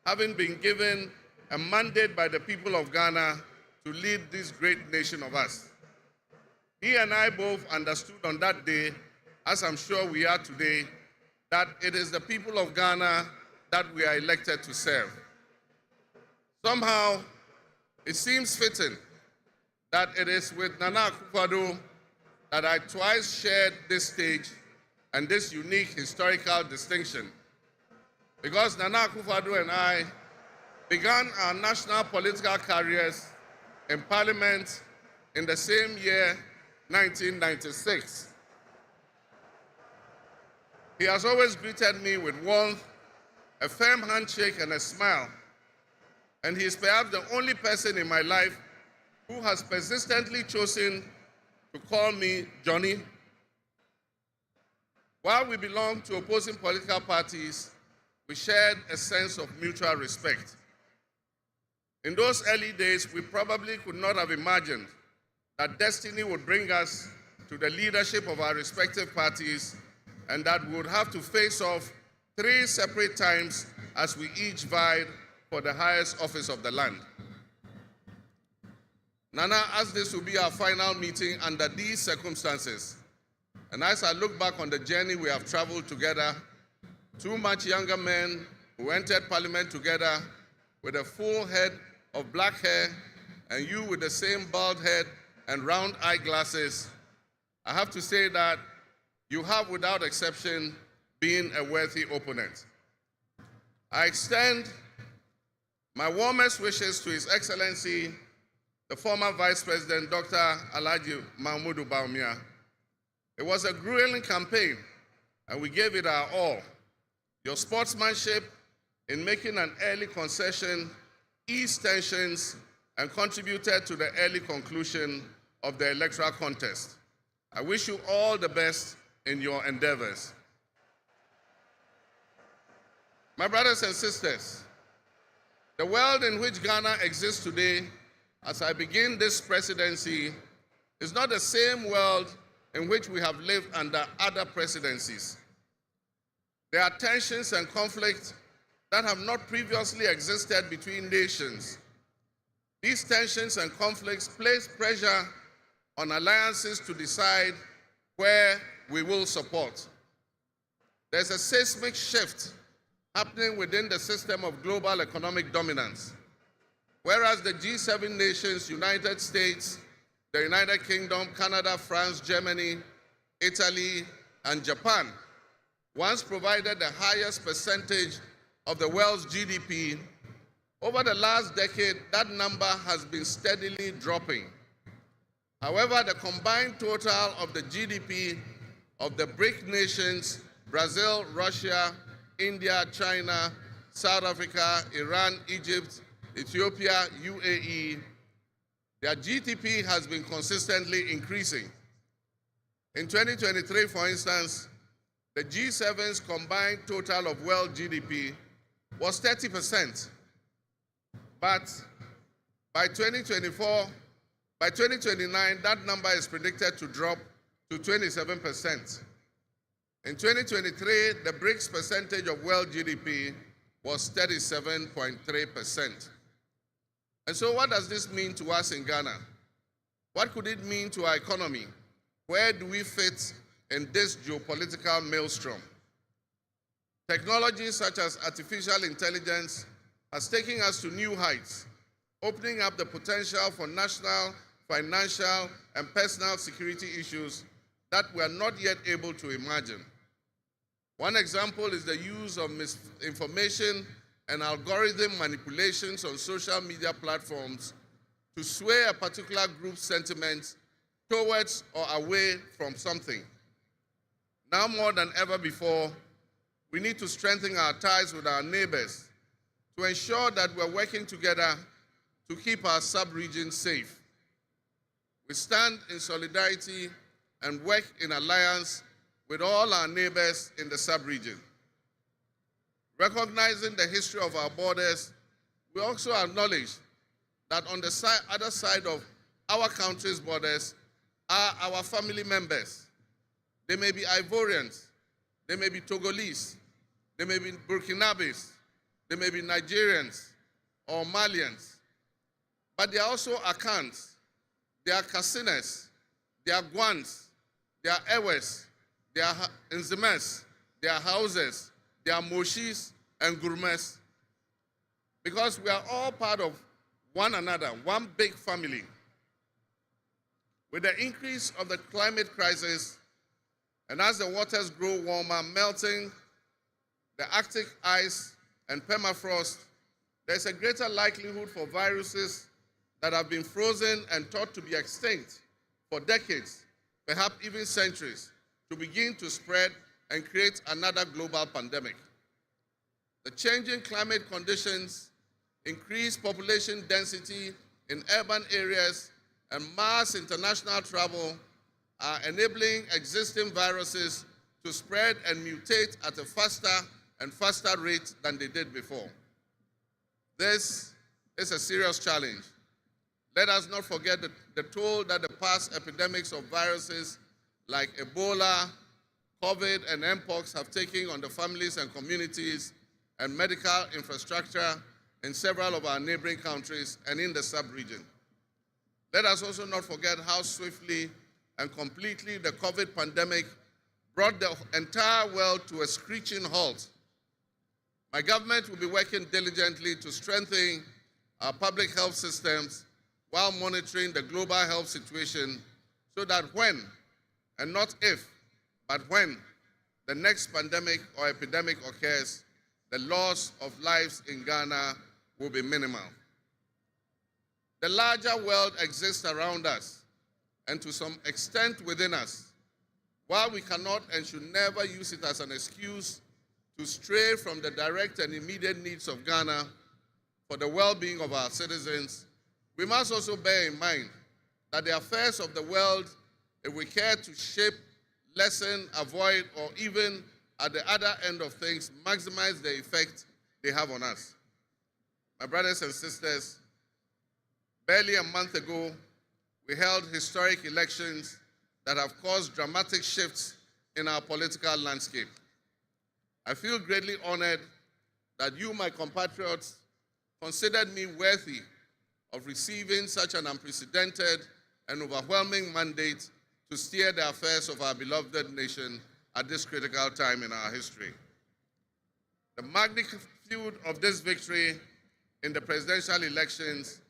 having been given a mandate by the people of Ghana to lead this great nation of us. He and I both understood on that day, as I'm sure we are today, that it is the people of Ghana that we are elected to serve. Somehow, it seems fitting that it is with Nana Akufo-Addo that I twice shared this stage and this unique historical distinction, because Nana Akufo-Addo and I began our national political careers in Parliament in the same year, 1996. He has always greeted me with warmth, a firm handshake, and a smile, and he is perhaps the only person in my life who has persistently chosen to call me Johnny. While we belong to opposing political parties, we shared a sense of mutual respect. In those early days, we probably could not have imagined that destiny would bring us to the leadership of our respective parties and that we would have to face off 3 separate times as we each vied for the highest office of the land. Nana asked this to be our final meeting under these circumstances. And as I look back on the journey we have traveled together, 2 much younger men who entered Parliament together with a full head of black hair, and you with the same bald head and round eyeglasses, I have to say that you have, without exception, been a worthy opponent. I extend my warmest wishes to His Excellency, the former Vice President, Dr. Alhaji Mahamudu Bawumia. It was a grueling campaign, and we gave it our all. Your sportsmanship in making an early concession eased tensions and contributed to the early conclusion of the electoral contest. I wish you all the best in your endeavors. My brothers and sisters, the world in which Ghana exists today, as I begin this presidency, is not the same world in which we have lived under other presidencies. There are tensions and conflicts that have not previously existed between nations. These tensions and conflicts place pressure on alliances to decide where we will support. There's a seismic shift happening within the system of global economic dominance. Whereas the G7 nations, United States, the United Kingdom, Canada, France, Germany, Italy, and Japan once provided the highest percentage of the world's GDP, over the last decade, that number has been steadily dropping. However, the combined total of the GDP of the BRIC nations, Brazil, Russia, India, China, South Africa, Iran, Egypt, Ethiopia, UAE, their GDP has been consistently increasing. In 2023, for instance, the G7's combined total of world GDP was 30%. But by 2029, that number is predicted to drop to 27%. In 2023, the BRICS percentage of world GDP was 37.3%. And so what does this mean to us in Ghana? What could it mean to our economy? Where do we fit in this geopolitical maelstrom? Technology such as artificial intelligence has taken us to new heights, opening up the potential for national, financial, and personal security issues that we are not yet able to imagine. One example is the use of misinformation and algorithm manipulations on social media platforms to sway a particular group's sentiments towards or away from something. Now more than ever before, we need to strengthen our ties with our neighbors to ensure that we're working together to keep our sub-region safe. We stand in solidarity and work in alliance with all our neighbors in the sub-region. Recognizing the history of our borders, we also acknowledge that on the other side of our country's borders are our family members. They may be Ivorians, they may be Togolese, they may be Burkinabes, they may be Nigerians or Malians, but they are also Akans, they are Kasinas, they are Guans, they are Ewes, they are Nzemes, they are Hauses, they are Moshis and Gurmes, because we are all part of one another, one big family. With the increase of the climate crisis, and as the waters grow warmer, melting, the Arctic ice and permafrost, there's a greater likelihood for viruses that have been frozen and thought to be extinct for decades, perhaps even centuries, to begin to spread and create another global pandemic. The changing climate conditions, increased population density in urban areas, and mass international travel are enabling existing viruses to spread and mutate at a faster and faster rate than they did before. This is a serious challenge. Let us not forget the toll that the past epidemics of viruses like Ebola, COVID, and Mpox have taken on the families and communities and medical infrastructure in several of our neighboring countries and in the sub-region. Let us also not forget how swiftly and completely the COVID pandemic brought the entire world to a screeching halt. My government will be working diligently to strengthen our public health systems while monitoring the global health situation so that when, and not if, but when the next pandemic or epidemic occurs, the loss of lives in Ghana will be minimal. The larger world exists around us and to some extent within us. While we cannot and should never use it as an excuse to stray from the direct and immediate needs of Ghana for the well-being of our citizens, we must also bear in mind that the affairs of the world, if we care to shape, lessen, avoid, or even at the other end of things, maximize the effect they have on us. My brothers and sisters, barely a month ago, we held historic elections that have caused dramatic shifts in our political landscape. I feel greatly honored that you, my compatriots, considered me worthy of receiving such an unprecedented and overwhelming mandate to steer the affairs of our beloved nation at this critical time in our history. The magnitude of this victory in the presidential elections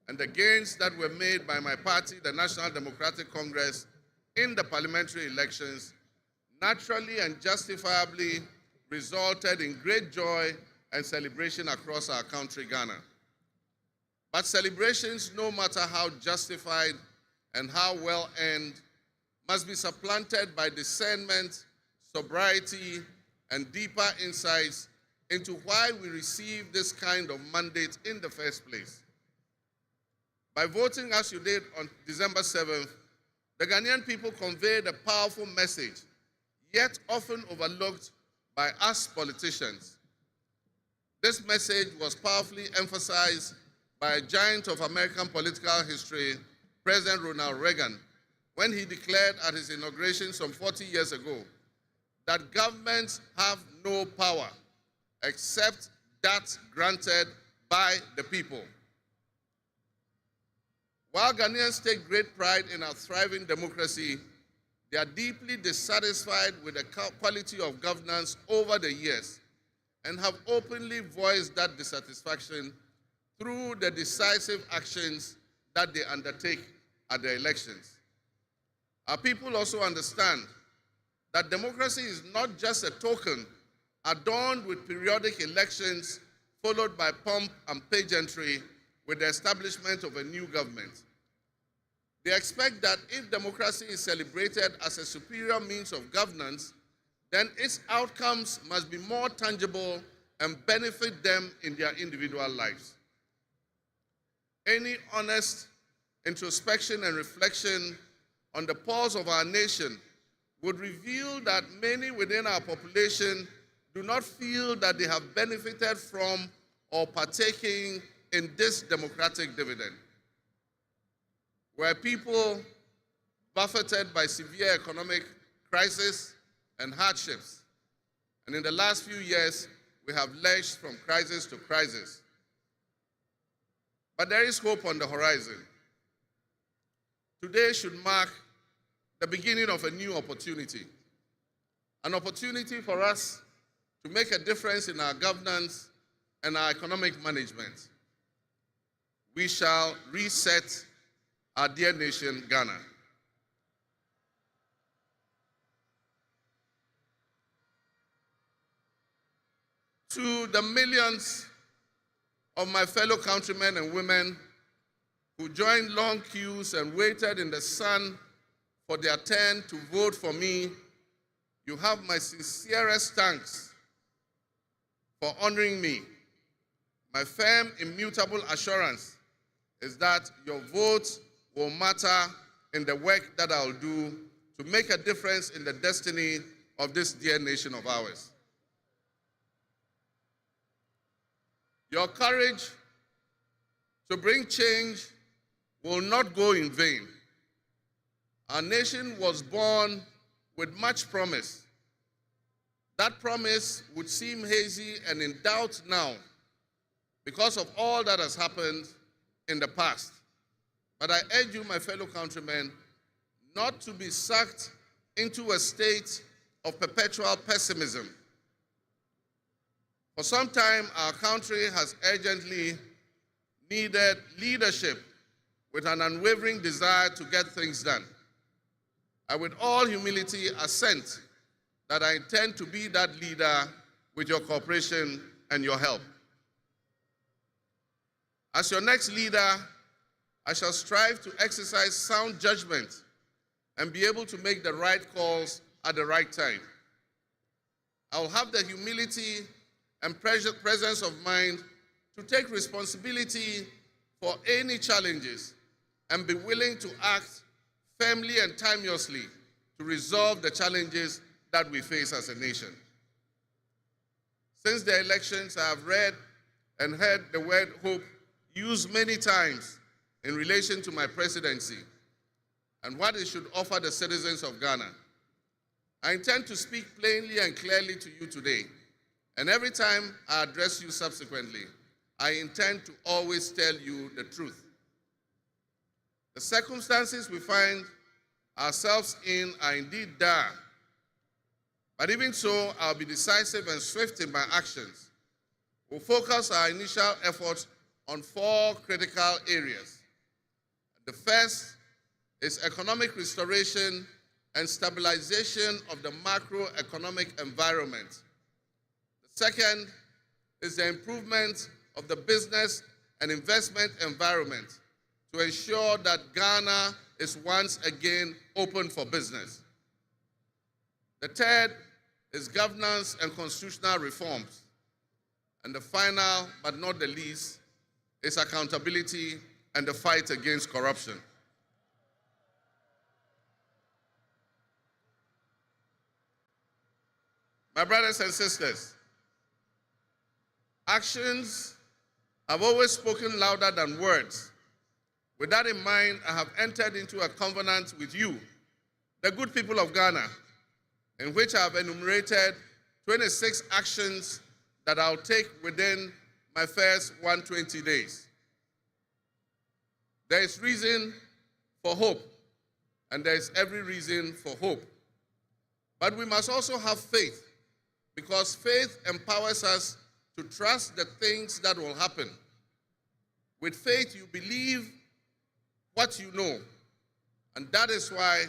and the gains that were made by my party, the National Democratic Congress, in the parliamentary elections naturally and justifiably resulted in great joy and celebration across our country, Ghana. But celebrations, no matter how justified and how well earned, must be supplanted by discernment, sobriety, and deeper insights into why we received this kind of mandate in the first place. By voting as you did on December 7th, the Ghanaian people conveyed a powerful message, yet often overlooked by us politicians. This message was powerfully emphasized by a giant of American political history, President Ronald Reagan, when he declared at his inauguration some 40 years ago that governments have no power except that granted by the people. While Ghanaians take great pride in our thriving democracy, they are deeply dissatisfied with the quality of governance over the years and have openly voiced that dissatisfaction through the decisive actions that they undertake at the elections. Our people also understand that democracy is not just a token adorned with periodic elections followed by pomp and pageantry with the establishment of a new government. They expect that if democracy is celebrated as a superior means of governance, then its outcomes must be more tangible and benefit them in their individual lives. Any honest introspection and reflection on the pulse of our nation would reveal that many within our population do not feel that they have benefited from or partaking in this democratic dividend. Where people buffeted by severe economic crisis and hardships, and in the last few years, we have lurched from crisis to crisis. But there is hope on the horizon. Today should mark the beginning of a new opportunity, an opportunity for us to make a difference in our governance and our economic management. We shall reset our dear nation, Ghana. To the millions of my fellow countrymen and women who joined long queues and waited in the sun for their turn to vote for me, you have my sincerest thanks for honoring me. My firm, immutable assurance is that your vote will matter in the work that I'll do to make a difference in the destiny of this dear nation of ours. Your courage to bring change will not go in vain. Our nation was born with much promise. That promise would seem hazy and in doubt now because of all that has happened in the past. But I urge you, my fellow countrymen, not to be sucked into a state of perpetual pessimism. For some time, our country has urgently needed leadership with an unwavering desire to get things done. I, with all humility, assent that I intend to be that leader with your cooperation and your help. As your next leader, I shall strive to exercise sound judgment and be able to make the right calls at the right time. I will have the humility and presence of mind to take responsibility for any challenges and be willing to act firmly and timeously to resolve the challenges that we face as a nation. Since the elections, I have read and heard the word hope used many times in relation to my presidency and what it should offer the citizens of Ghana. I intend to speak plainly and clearly to you today, and every time I address you subsequently, I intend to always tell you the truth. The circumstances we find ourselves in are indeed dire, but even so, I'll be decisive and swift in my actions. We'll focus our initial efforts on 4 critical areas. The first is economic restoration and stabilization of the macroeconomic environment. The second is the improvement of the business and investment environment to ensure that Ghana is once again open for business. The third is governance and constitutional reforms. And the final, but not the least, is accountability and the fight against corruption. My brothers and sisters, actions have always spoken louder than words. With that in mind, I have entered into a covenant with you, the good people of Ghana, in which I have enumerated 26 actions that I'll take within my first 120 days. There is reason for hope, and there is every reason for hope. But we must also have faith, because faith empowers us to trust the things that will happen. With faith, you believe what you know, and that is why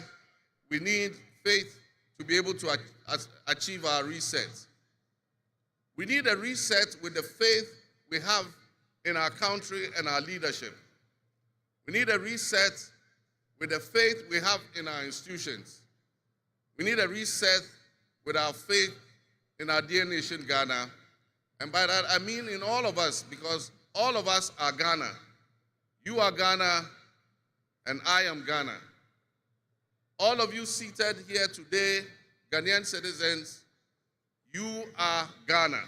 we need faith to be able to achieve our reset. We need a reset with the faith we have in our country and our leadership. We need a reset with the faith we have in our institutions. We need a reset with our faith in our dear nation, Ghana. And by that, I mean in all of us, because all of us are Ghana. You are Ghana, and I am Ghana. All of you seated here today, Ghanaian citizens, you are Ghana.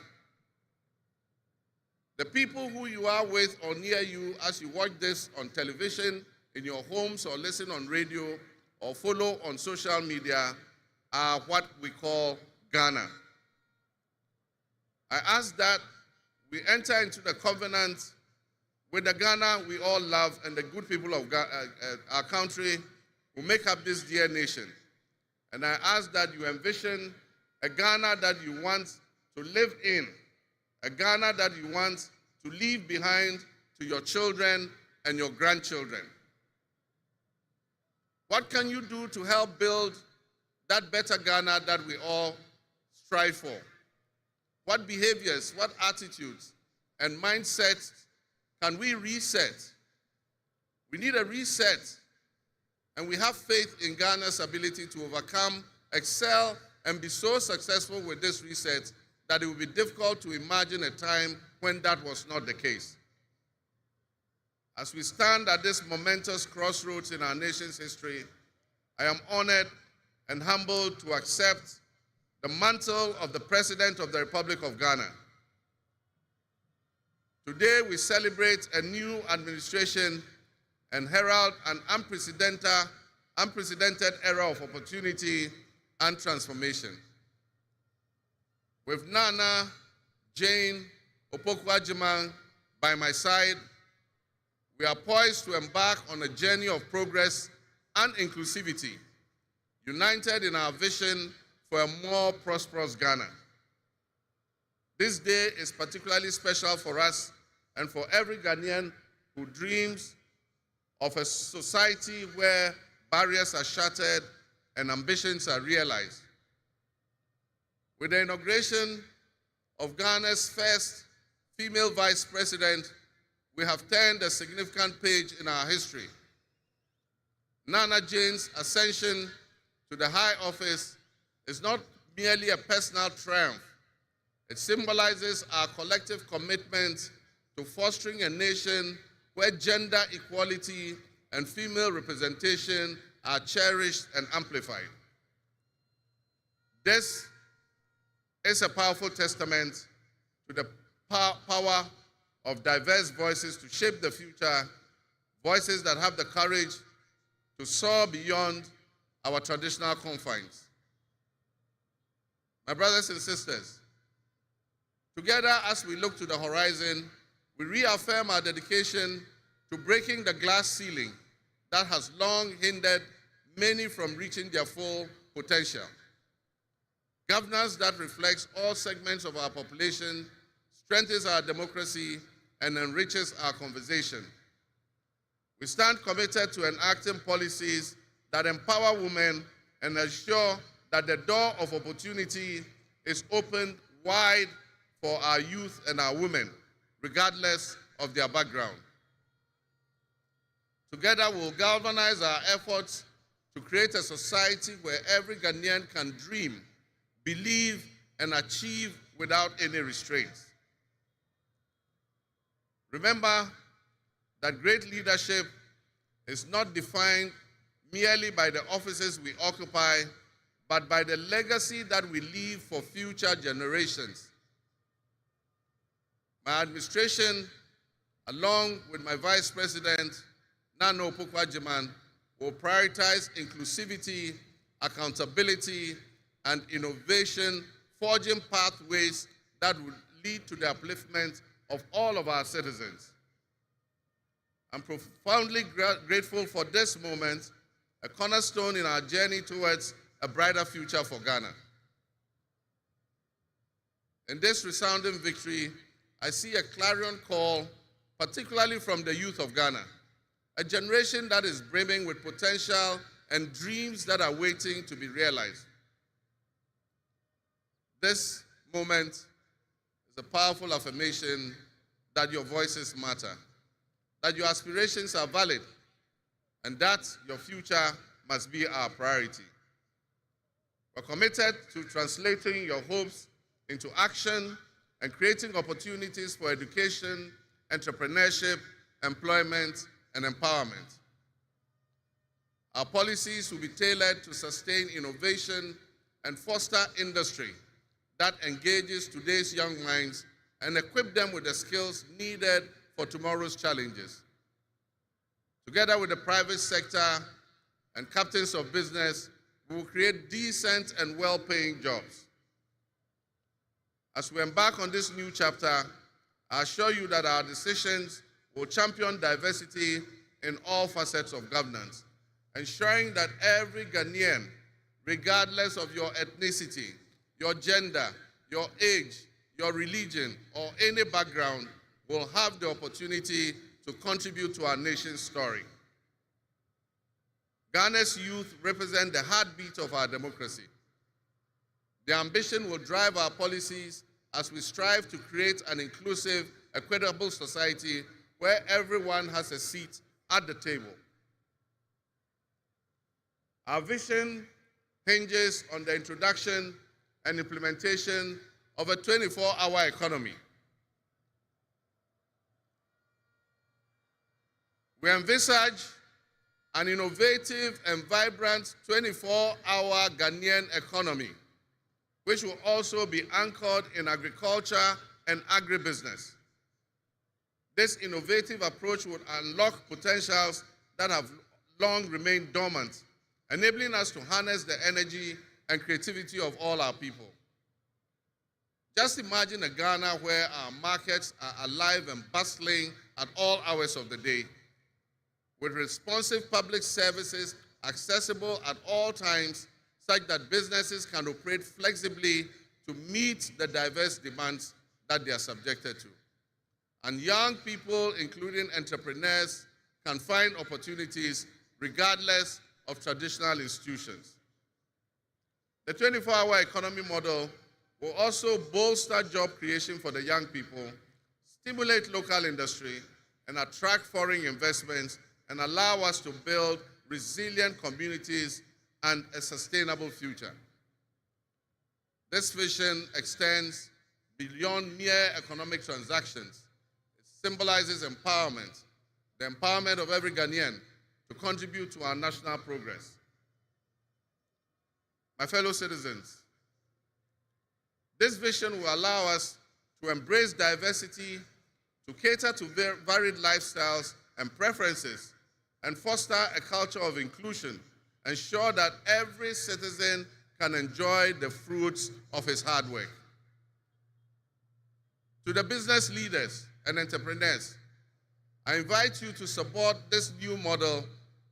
The people who you are with or near you as you watch this on television, in your homes, or listen on radio, or follow on social media are what we call Ghana. I ask that we enter into the covenant with the Ghana we all love and the good people of our country who make up this dear nation. And I ask that you envision a Ghana that you want to live in, a Ghana that you want to leave behind to your children and your grandchildren. What can you do to help build that better Ghana that we all strive for? What behaviors, what attitudes, and mindsets can we reset? We need a reset, and we have faith in Ghana's ability to overcome, excel, and be so successful with this reset that it will be difficult to imagine a time when that was not the case. As we stand at this momentous crossroads in our nation's history, I am honored and humbled to accept the mantle of the President of the Republic of Ghana. Today, we celebrate a new administration and herald an unprecedented era of opportunity and transformation. With Nana Jane Opoku-Agyeman by my side, we are poised to embark on a journey of progress and inclusivity, united in our vision for a more prosperous Ghana. This day is particularly special for us and for every Ghanaian who dreams of a society where barriers are shattered and ambitions are realized. With the inauguration of Ghana's first female vice president, we have turned a significant page in our history. Nana Jane's ascension to the high office is not merely a personal triumph. It symbolizes our collective commitment to fostering a nation where gender equality and female representation are cherished and amplified. This is a powerful testament to the power of diverse voices to shape the future, voices that have the courage to soar beyond our traditional confines. My brothers and sisters, together as we look to the horizon, we reaffirm our dedication to breaking the glass ceiling that has long hindered many from reaching their full potential. Governance that reflects all segments of our population, strengthens our democracy, and enriches our conversation. We stand committed to enacting policies that empower women and ensure that the door of opportunity is opened wide for our youth and our women, regardless of their background. Together, we'll galvanize our efforts to create a society where every Ghanaian can dream, believe, and achieve without any restraints. Remember that great leadership is not defined merely by the offices we occupy, but by the legacy that we leave for future generations. My administration, along with my Vice President, Nana Opoku-Agyeman, will prioritize inclusivity, accountability, and innovation, forging pathways that will lead to the upliftment of all of our citizens. I'm profoundly grateful for this moment, a cornerstone in our journey towards a brighter future for Ghana. In this resounding victory, I see a clarion call, particularly from the youth of Ghana, a generation that is brimming with potential and dreams that are waiting to be realized. This moment is a powerful affirmation that your voices matter, that your aspirations are valid, and that your future must be our priority. We're committed to translating your hopes into action and creating opportunities for education, entrepreneurship, employment, and empowerment. Our policies will be tailored to sustain innovation and foster industry that engages today's young minds and equip them with the skills needed for tomorrow's challenges. Together with the private sector and captains of business, we will create decent and well-paying jobs. As we embark on this new chapter, I assure you that our decisions will champion diversity in all facets of governance, ensuring that every Ghanaian, regardless of your ethnicity, your gender, your age, your religion, or any background, will have the opportunity to contribute to our nation's story. Ghana's youth represent the heartbeat of our democracy. Their ambition will drive our policies as we strive to create an inclusive, equitable society where everyone has a seat at the table. Our vision hinges on the introduction and implementation of a 24-hour economy. We envisage an innovative and vibrant 24-hour Ghanaian economy, which will also be anchored in agriculture and agribusiness. This innovative approach would unlock potentials that have long remained dormant, enabling us to harness the energy and creativity of all our people. Just imagine a Ghana where our markets are alive and bustling at all hours of the day, with responsive public services accessible at all times, such that businesses can operate flexibly to meet the diverse demands that they are subjected to. And young people, including entrepreneurs, can find opportunities regardless of traditional institutions. The 24-hour economy model will also bolster job creation for the young people, stimulate local industry, and attract foreign investments, and allow us to build resilient communities and a sustainable future. This vision extends beyond mere economic transactions. It symbolizes empowerment, the empowerment of every Ghanaian to contribute to our national progress. My fellow citizens, this vision will allow us to embrace diversity, to cater to varied lifestyles and preferences, and foster a culture of inclusion, ensure that every citizen can enjoy the fruits of his hard work. To the business leaders and entrepreneurs, I invite you to support this new model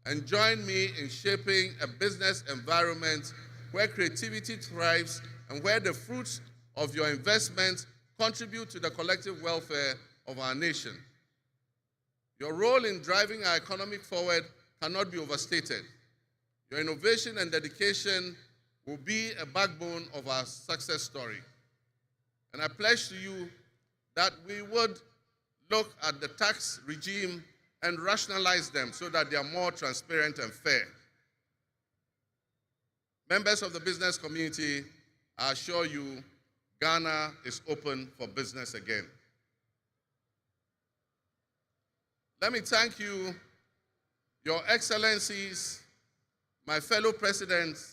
and join me in shaping a business environment where creativity thrives and where the fruits of your investments contribute to the collective welfare of our nation. Your role in driving our economy forward cannot be overstated. Your innovation and dedication will be a backbone of our success story. And I pledge to you that we would look at the tax regime and rationalize them so that they are more transparent and fair. Members of the business community, I assure you, Ghana is open for business again. Let me thank you, Your Excellencies, my fellow presidents,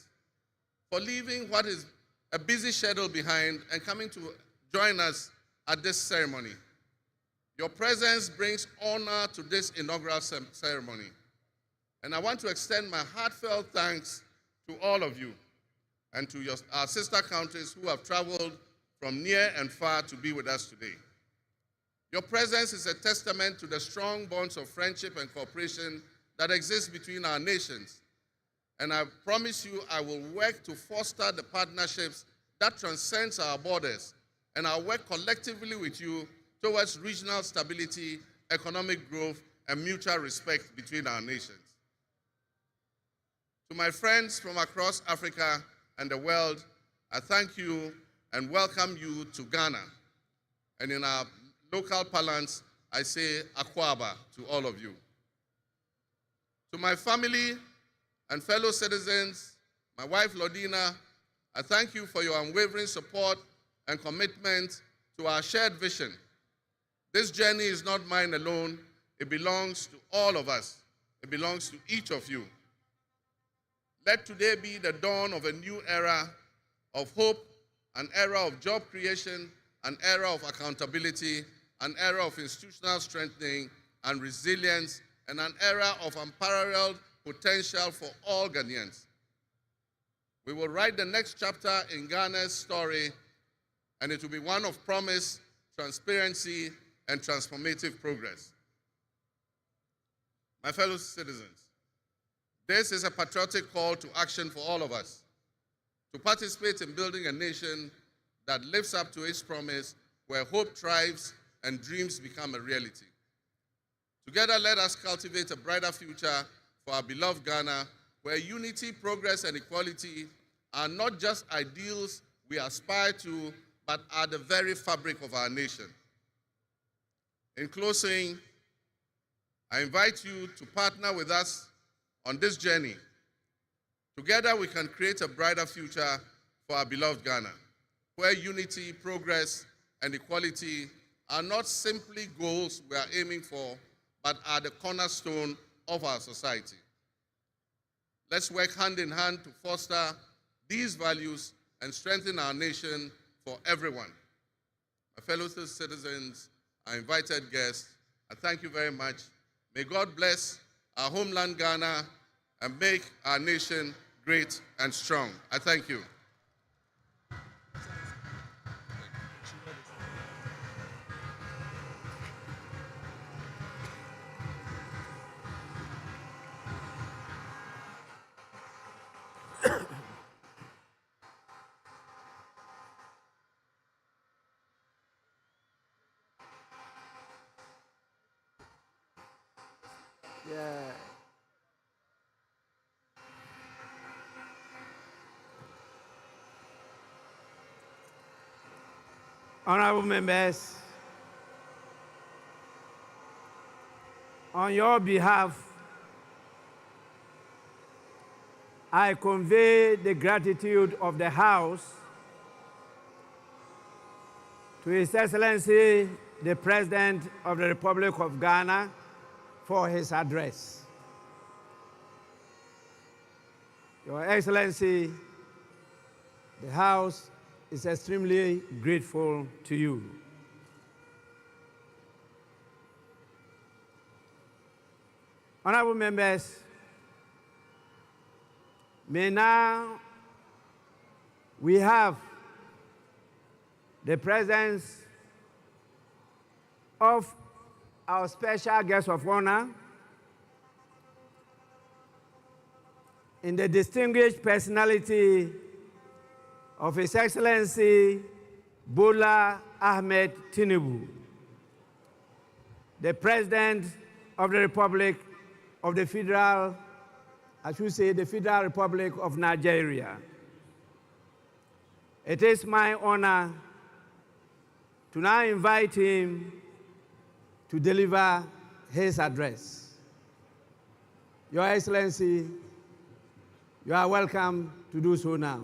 for leaving what is a busy schedule behind and coming to join us at this ceremony. Your presence brings honor to this inaugural ceremony. And I want to extend my heartfelt thanks to all of you and to our sister countries who have traveled from near and far to be with us today. Your presence is a testament to the strong bonds of friendship and cooperation that exist between our nations. And I promise you I will work to foster the partnerships that transcends our borders, and I'll work collectively with you towards regional stability, economic growth, and mutual respect between our nations. To my friends from across Africa and the world, I thank you and welcome you to Ghana. And in our local parlance, I say Akwaba to all of you. To my family and fellow citizens, my wife Lodina, I thank you for your unwavering support and commitment to our shared vision. This journey is not mine alone. It belongs to all of us. It belongs to each of you. Let today be the dawn of a new era of hope, an era of job creation, an era of accountability, an era of institutional strengthening and resilience, and an era of unparalleled potential for all Ghanaians. We will write the next chapter in Ghana's story, and it will be one of promise, transparency, and transformative progress. My fellow citizens, this is a patriotic call to action for all of us to participate in building a nation that lives up to its promise, where hope thrives and dreams become a reality. Together, let us cultivate a brighter future for our beloved Ghana, where unity, progress, and equality are not just ideals we aspire to, but are the very fabric of our nation. In closing, I invite you to partner with us on this journey. Together, we can create a brighter future for our beloved Ghana, where unity, progress, and equality are not simply goals we are aiming for, but are the cornerstone of our society. Let's work hand in hand to foster these values and strengthen our nation for everyone. My fellow citizens, our invited guests, I thank you very much. May God bless our homeland Ghana and make our nation great and strong. I thank you. Yeah. Honorable members, on your behalf, I convey the gratitude of the House to His Excellency, the President of the Republic of Ghana, for his address. Your Excellency, the House is extremely grateful to you. Honorable members, may now we have the presence of our special guest of honor in the distinguished personality of His Excellency Bola Ahmed Tinubu, the President of the Republic of the Federal, I should say the Federal Republic of Nigeria. It is my honor to now invite him to deliver his address. Your Excellency, you are welcome to do so now.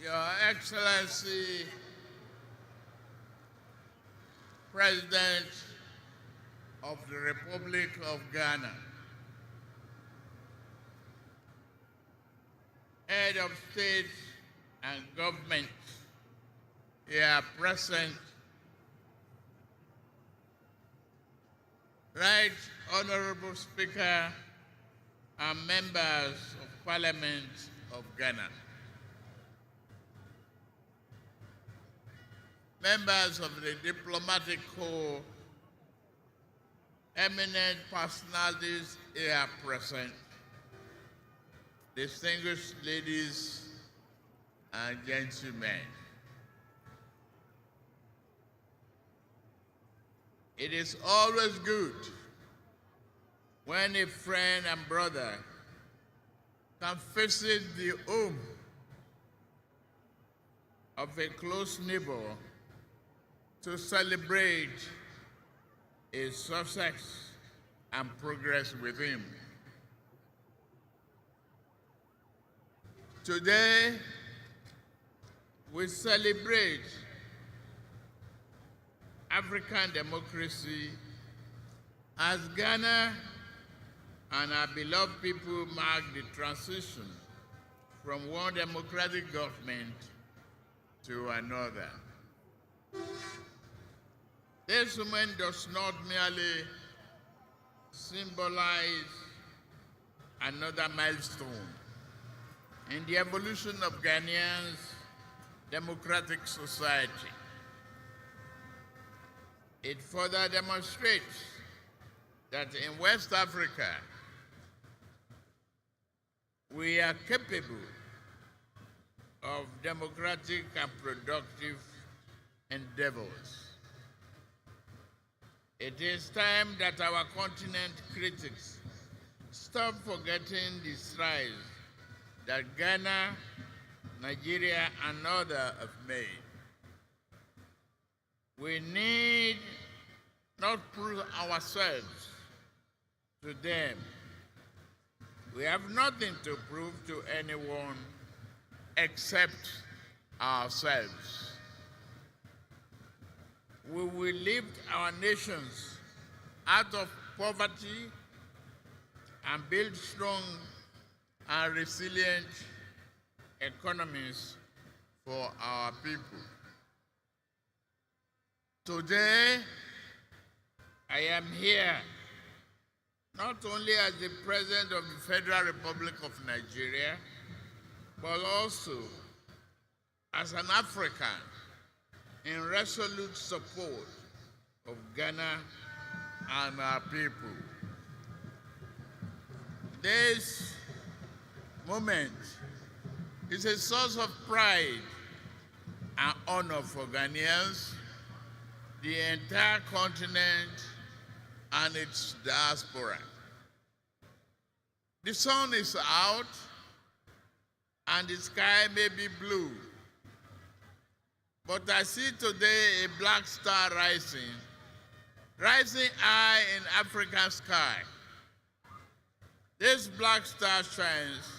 Your Excellency, President of the Republic of Ghana, Head of State and Government here present, Right Honorable Speaker and members of Parliament of Ghana, members of the diplomatic corps, eminent personalities here present, distinguished ladies and gentlemen. It is always good when a friend and brother can visit the home of a close neighbor to celebrate his success and progress with him. Today, we celebrate African democracy as Ghana and our beloved people mark the transition from one democratic government to another. This moment does not merely symbolize another milestone in the evolution of Ghanaians' democratic society. It further demonstrates that in West Africa, we are capable of democratic and productive endeavors. It is time that our continent critics stop forgetting the strides that Ghana, Nigeria, and others have made. We need not prove ourselves to them. We have nothing to prove to anyone except ourselves. We will lift our nations out of poverty and build strong and resilient economies for our people. Today, I am here not only as the President of the Federal Republic of Nigeria, but also as an African in resolute support of Ghana and our people. This moment is a source of pride and honor for Ghanaians, the entire continent, and its diaspora. The sun is out and the sky may be blue, but I see today a black star rising high in African sky. This black star shines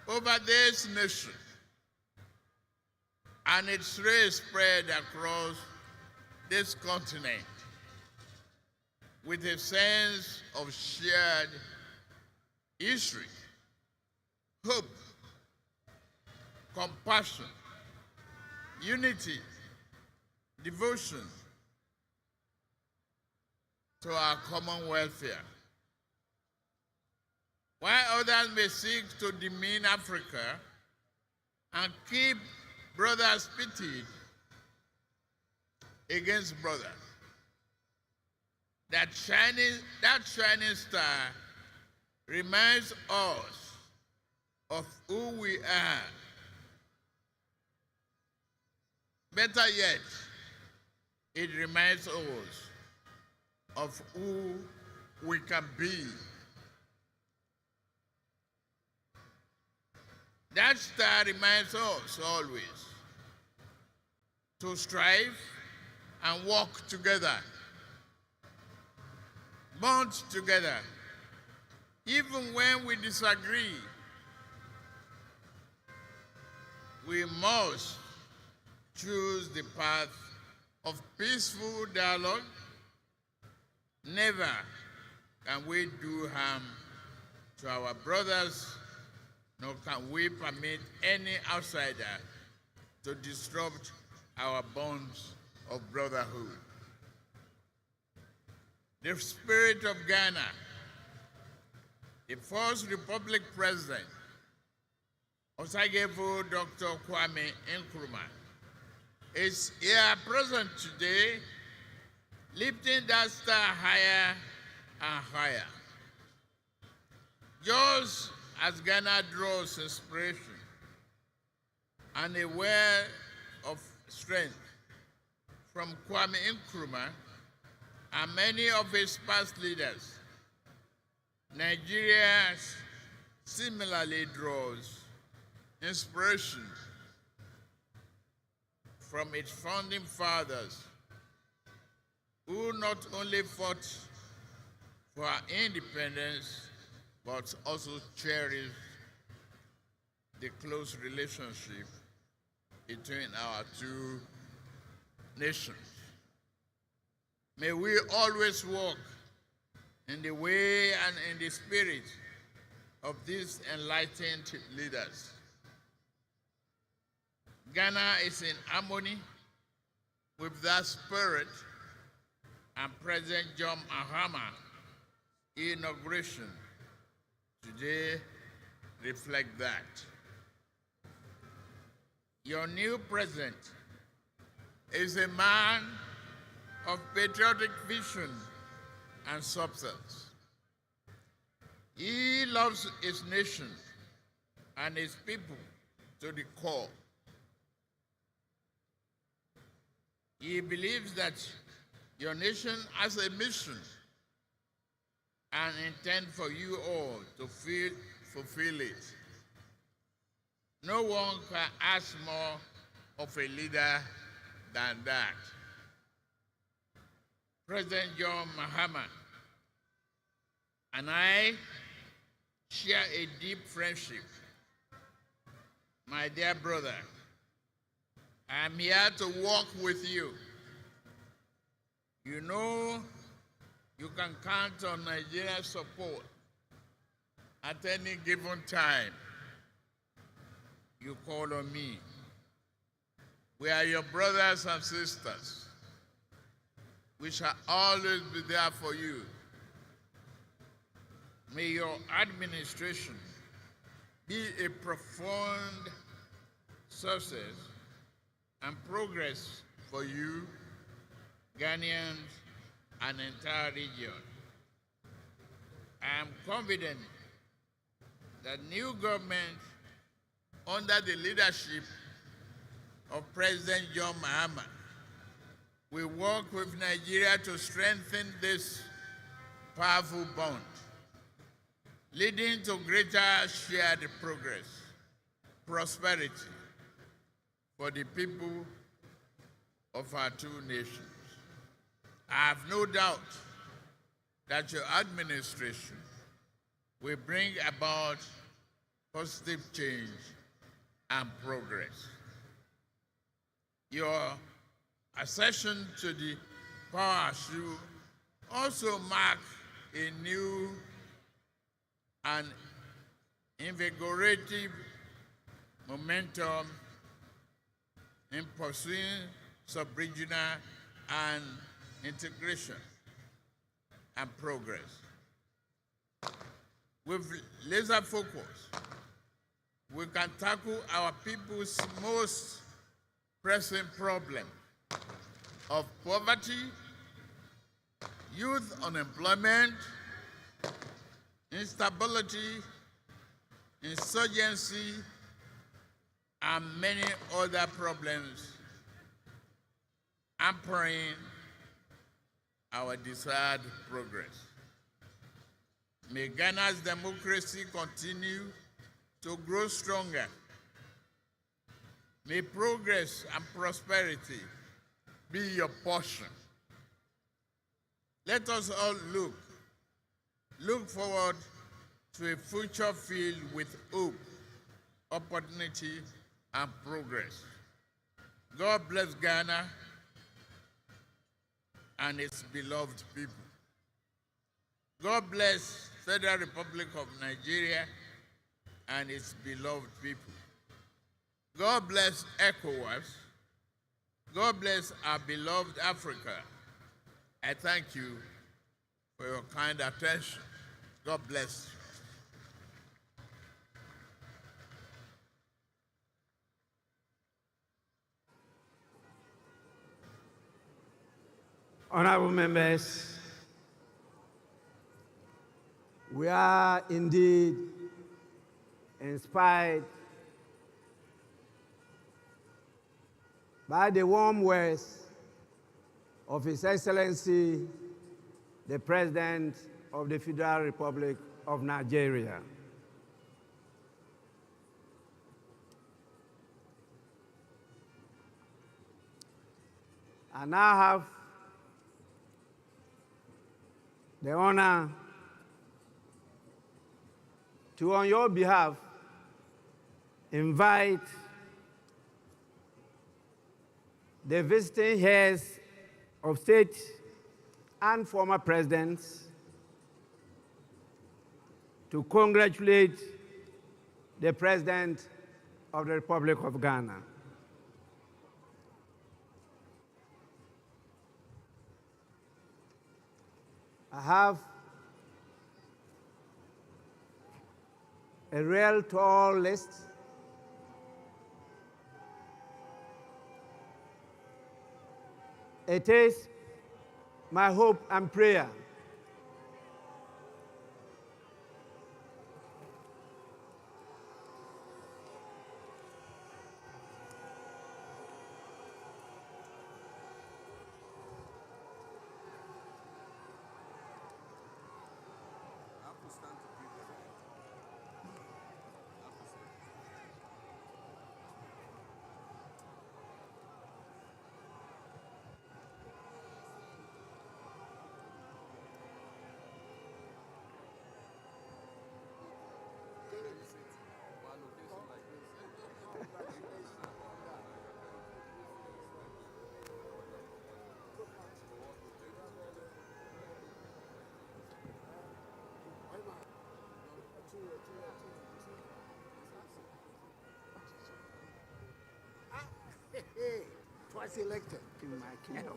over this nation, and its rays spread across this continent with a sense of shared history, hope, compassion, unity, devotion to our common welfare. While others may seek to demean Africa and keep brothers pitted against brothers, that shining star reminds us of who we are. Better yet, it reminds us of who we can be. That star reminds us always to strive and walk together, bond together, even when we disagree. We must choose the path of peaceful dialogue. Never can we do harm to our brothers, nor can we permit any outsider to disrupt our bonds of brotherhood. The spirit of Ghana, the first Republic President, Osagyefo Dr. Kwame Nkrumah, is here present today, lifting that star higher and higher. Just as Ghana draws inspiration and a well of strength from Kwame Nkrumah and many of his past leaders, Nigeria similarly draws inspiration from its founding fathers, who not only fought for our independence, but also cherished the close relationship between our two nations. May we always walk in the way and in the spirit of these enlightened leaders. Ghana is in harmony with that spirit, and President John Mahama inauguration today reflect that. Your new president is a man of patriotic vision and substance. He loves his nation and his people to the core. He believes that your nation has a mission and intend for you all to fulfill it. No one can ask more of a leader than that. President John Mahama and I share a deep friendship. My dear brother, I am here to walk with you. You know you can count on Nigeria's support at any given time. You call on me. We are your brothers and sisters. We shall always be there for you. May your administration be a profound success and progress for you, Ghanaians, and entire region. I am confident that new government under the leadership of President John Mahama will work with Nigeria to strengthen this powerful bond, leading to greater shared progress, prosperity for the people of our two nations. I have no doubt that your administration will bring about positive change and progress. Your accession to the power should also mark a new and invigorating momentum in pursuing sub-regional and integration and progress. With laser focus, we can tackle our people's most pressing problem of poverty, youth unemployment, instability, insurgency, and many other problems hampering our desired progress. May Ghana's democracy continue to grow stronger. May progress and prosperity be your portion. Let us all look forward to a future filled with hope, opportunity, and progress. God bless Ghana and its beloved people. God bless Federal Republic of Nigeria and its beloved people. God bless ECOWAS. God bless our beloved Africa. I thank you for your kind attention. God bless you. Honorable members, we are indeed inspired by the warm words of His Excellency, the President of the Federal Republic of Nigeria. I now have the honor to, on your behalf, invite the visiting heads of state and former presidents to congratulate the President of the Republic of Ghana. I have a real tall list. It is my hope and prayer twice elected in my kingdom.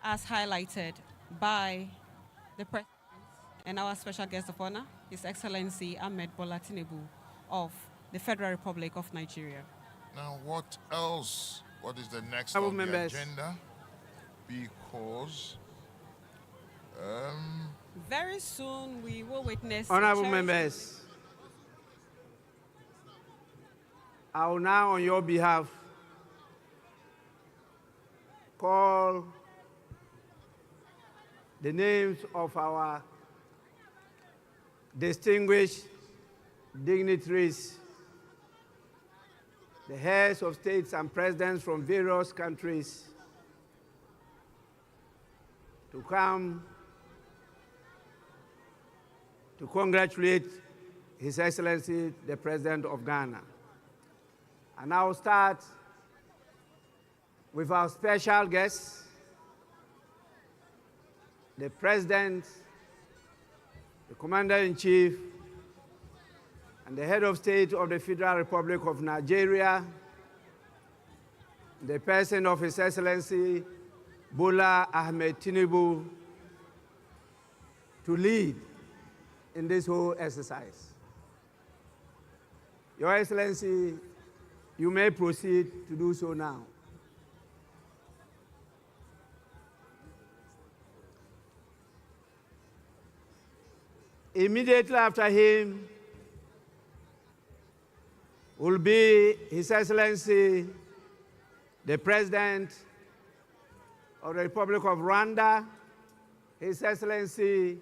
as highlighted by the President and our special guest of honor, His Excellency Ahmed Bola Tinubu of the Federal Republic of Nigeria. Now, what else? What is the next Honourable on the members. agenda? Because very soon we will witness. Honourable members, I will now, on your behalf, call the names of our distinguished dignitaries, the heads of states and presidents from various countries, to come to congratulate His Excellency, the President of Ghana. And I will start with our special guest, the President, the Commander-in-Chief, and the Head of State of the Federal Republic of Nigeria, the person of His Excellency Bola Ahmed Tinubu, to lead in this whole exercise. Your Excellency, you may proceed to do so now. Immediately after him will be His Excellency, the President of the Republic of Rwanda, His Excellency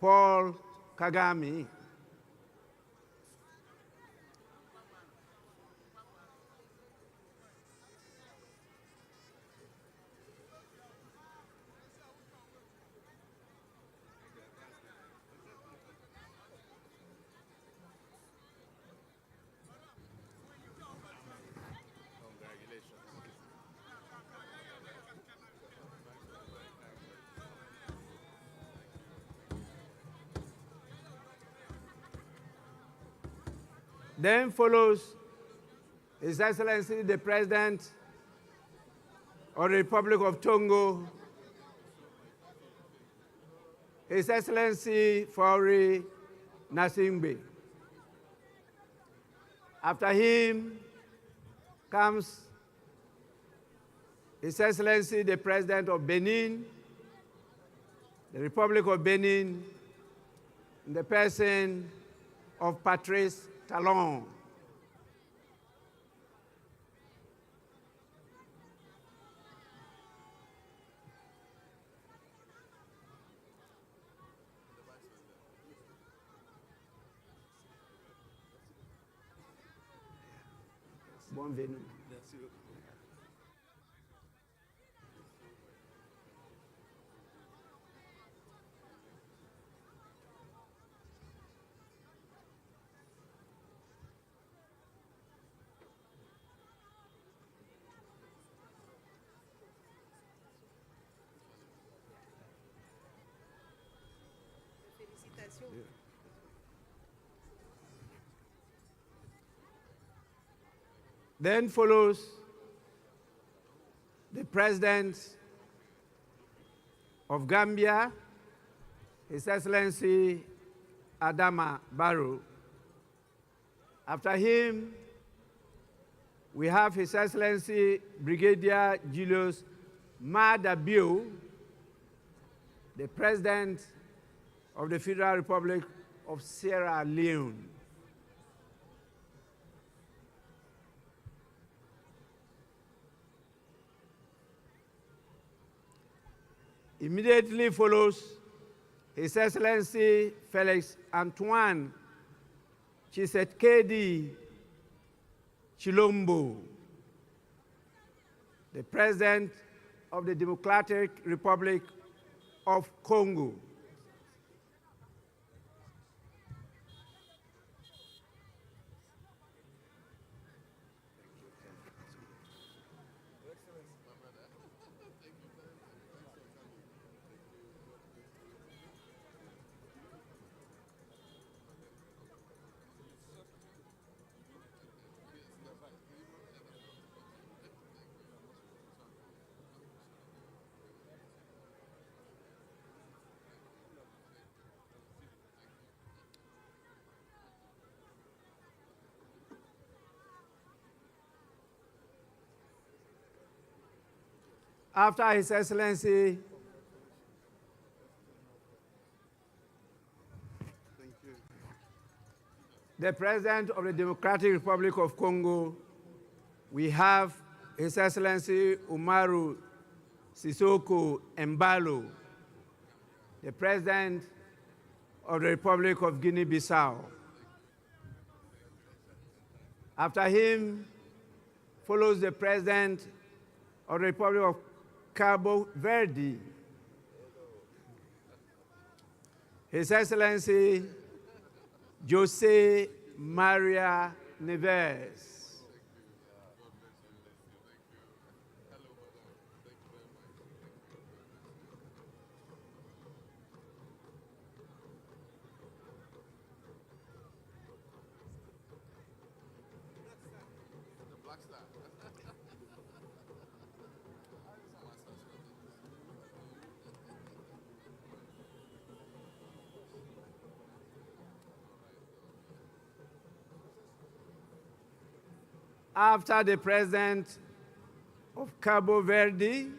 Paul Kagame. Then follows His Excellency, the President of the Republic of Togo, His Excellency Faure Gnassingbé. After him comes His Excellency, the President of Benin, the Republic of Benin, in the person of Patrice Talon. Bienvenue. Then follows the President of Gambia, His Excellency Adama Barrow. After him, we have His Excellency Brigadier Julius Maada Bio, the President of the Federal Republic of Sierra Leone. Immediately follows His Excellency Felix Antoine Tshisekedi Chilombo, the President of the Democratic Republic of Congo. After His Excellency the President of the Democratic Republic of Congo, we have His Excellency Umaru Sisoko Embalo, the President of the Republic of Guinea-Bissau. After him follows the President of the Republic of Cabo Verde, His Excellency Jose Maria Neves. After the President of Cabo Verde,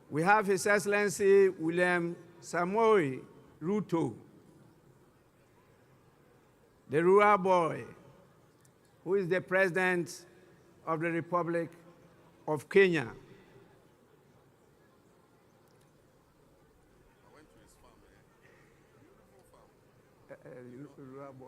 we have His Excellency William Samoei Ruto, the rural boy, who is the President of the Republic of Kenya. Rural boy.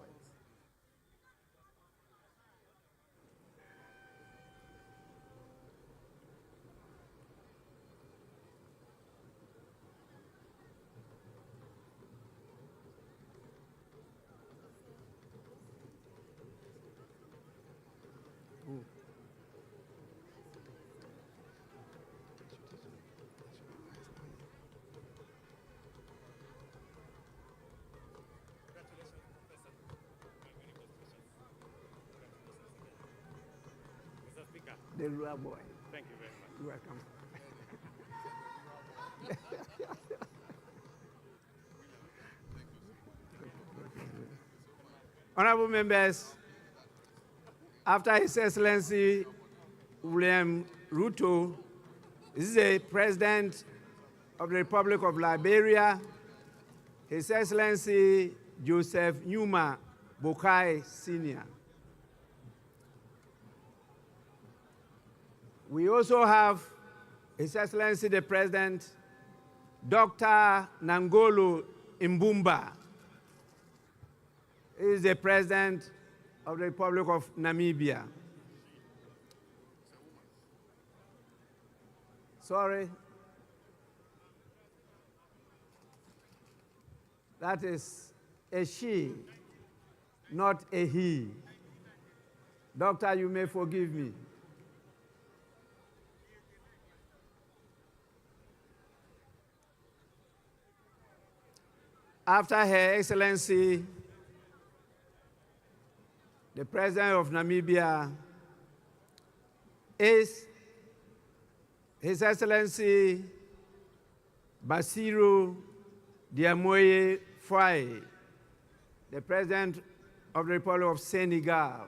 The rural boy. Thank you very much. You're welcome. Honorable members, after His Excellency William Ruto, this is the President of the Republic of Liberia, His Excellency Joseph Numa Boakai Sr. We also have His Excellency the President, Dr. Nangolo Mbumba. He is the President of the Republic of Namibia. Sorry. That is a she, not a he. Doctor, you may forgive me. After Her Excellency, the President of Namibia, is His Excellency Bassirou Diomaye Faye, the President of the Republic of Senegal.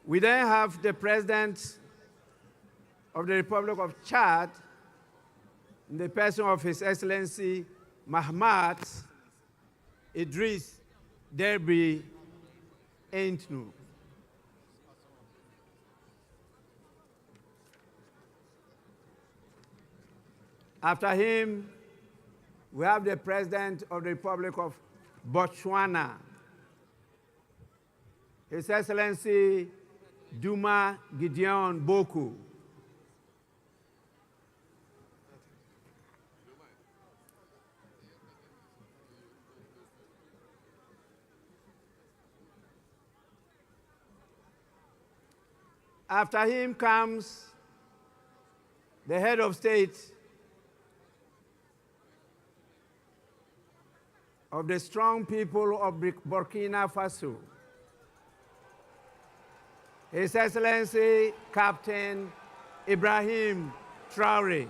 We then have the President of the Republic of Chad, in the person of His Excellency Mahama Idris Deby Itno. After him, we have the President of the Republic of Botswana, His Excellency Duma Gideon Boku. After him comes the head of state of the strong people of Burkina Faso, His Excellency Captain Ibrahim Traore,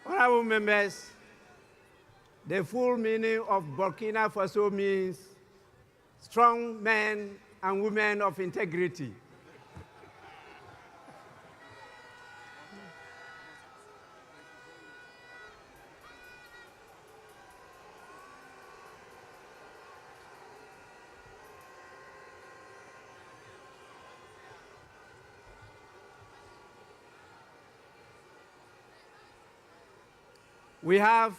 Honorable members, the full meaning of Burkina Faso means strong men and women of integrity. We have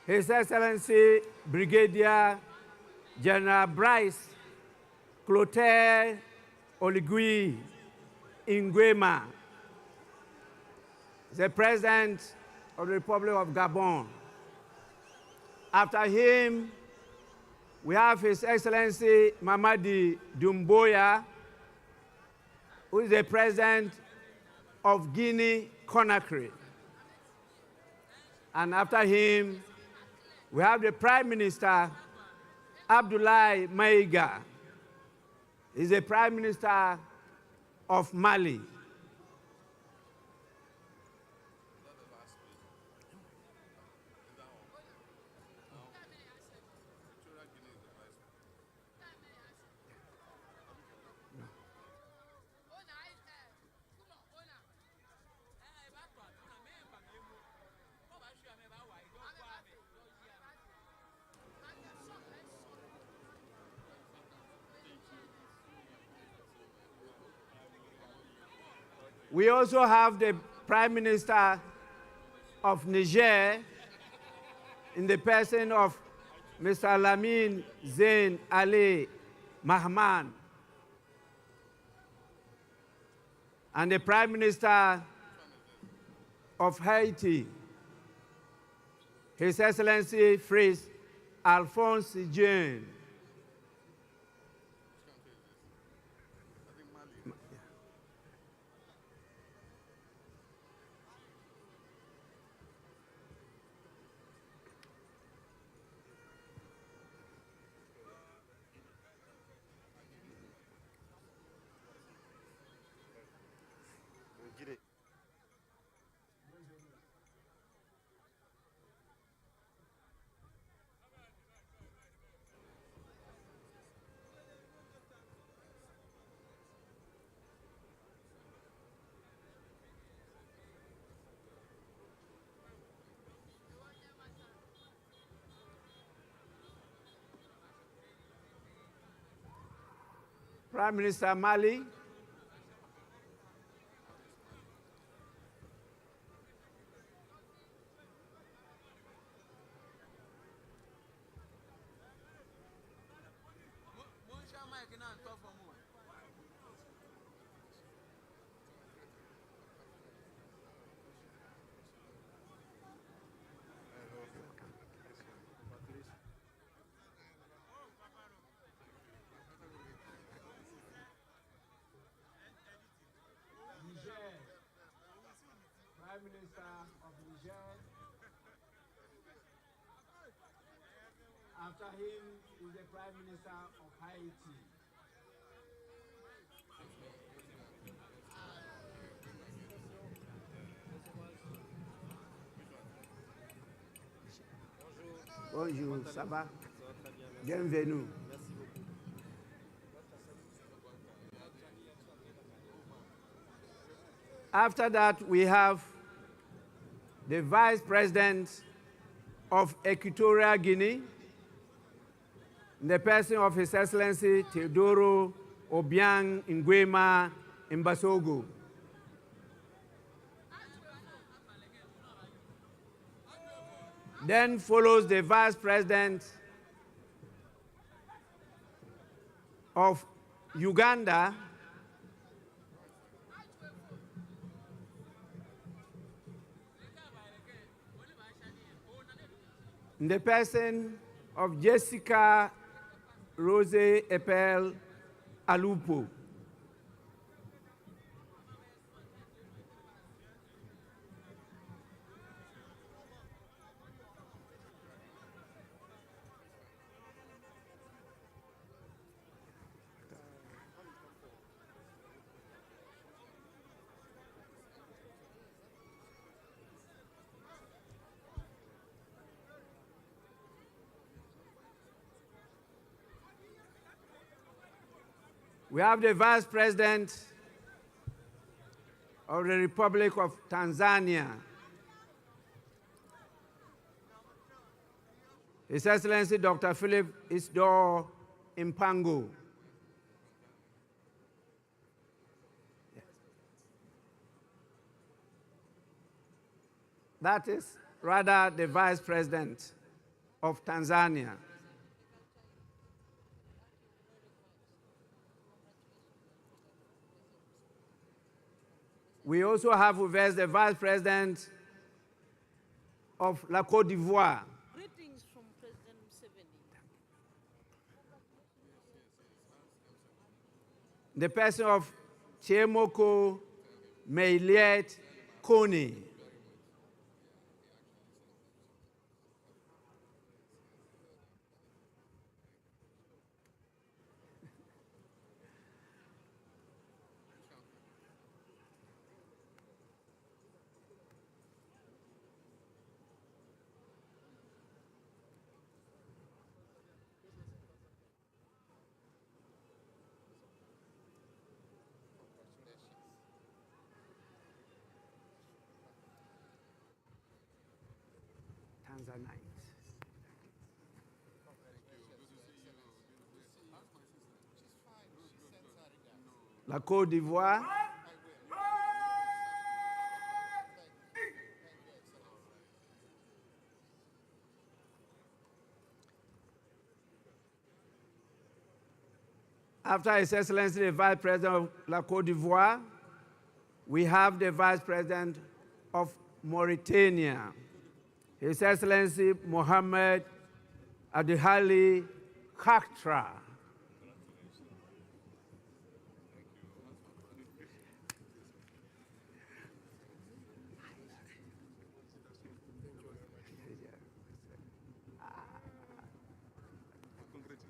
His Excellency Brigadier General Bryce Clotaire Oligui Nguema, the President of the Republic of Gabon. After him, we have His Excellency Mamadi Doumbouya, who is the President of Guinea-Conakry. And after him, we have the Prime Minister, Abdoulaye Maïga. He's the Prime Minister of Mali. We also have the Prime Minister of Niger in the person of Mr. Lamine Zain Ali Mahman, and the Prime Minister of Haiti, His Excellency Fritz Alphonse Jean. Prime Minister Mali, Prime Minister of Niger. After him is the Prime Minister of Haiti. Bonjour, ça va? Bienvenue. After that, we have the Vice President of Equatorial Guinea, in the person of His Excellency Teodoro Obiang Nguema Mbasogo. Then follows the Vice President of Uganda, in the person of Jessica Rose Epel Alupo. We have the Vice President of the Republic of Tanzania, His Excellency Dr. Philip Isdor Mpango. That is rather the Vice President of Tanzania. We also have with us the Vice President of La Côte d'Ivoire. Greetings from President Museveni. The person of Chiemoko Meiliet Kone. La Côte d'Ivoire. After His Excellency the Vice President of La Côte d'Ivoire, we have the Vice President of Mauritania, His Excellency Mohamed Adihali Khatra.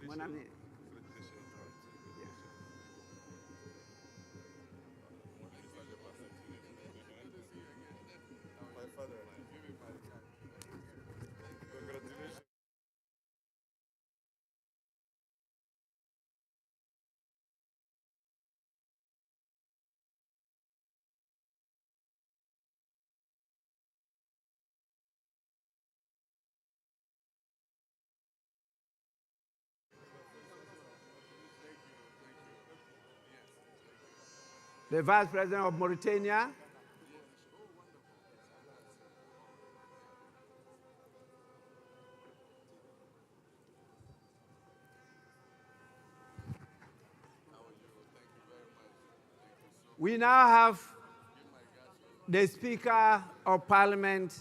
Mon ami. The Vice President of Mauritania, we now have the Speaker of Parliament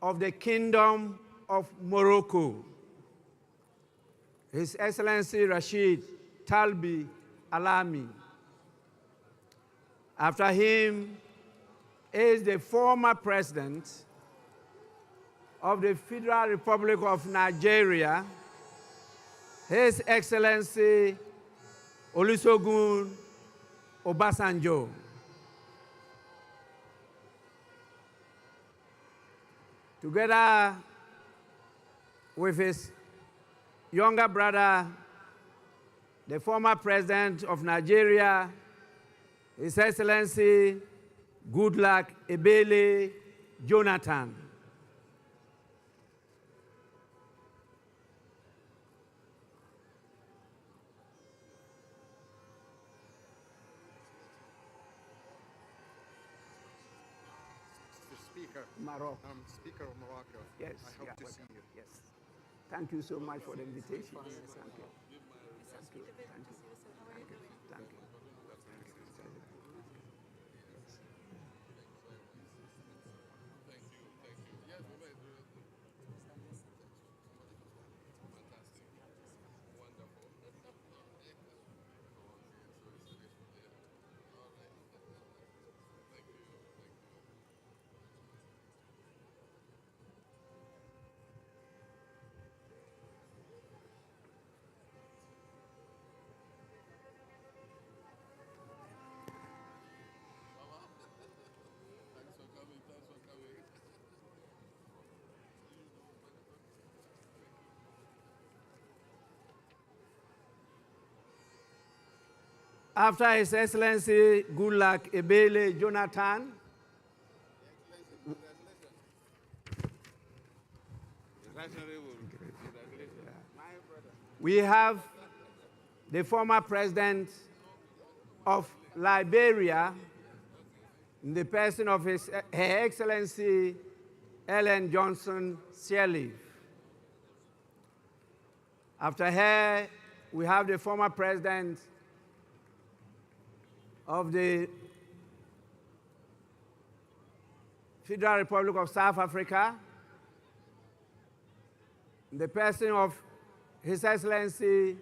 of the Kingdom of Morocco, His Excellency Rashid Talbi Alami. After him is the former president of the Federal Republic of Nigeria, His Excellency Olusegun Obasanjo. Together with his younger brother, the former president of Nigeria, His Excellency Goodluck Ebele Jonathan. Speaker. Morocco. Speaker of Morocco. Yes. I hope to see you. Yes. Thank you so much for the invitation. Thank you. Thank you. Thank you. Thank you. Thank you. After His Excellency Goodluck Ebele Jonathan, we have the former president of Liberia, in the person of Her Excellency Ellen Johnson Sirleaf. After her, we have the former president of the Federal Republic of South Africa, in the person of His Excellency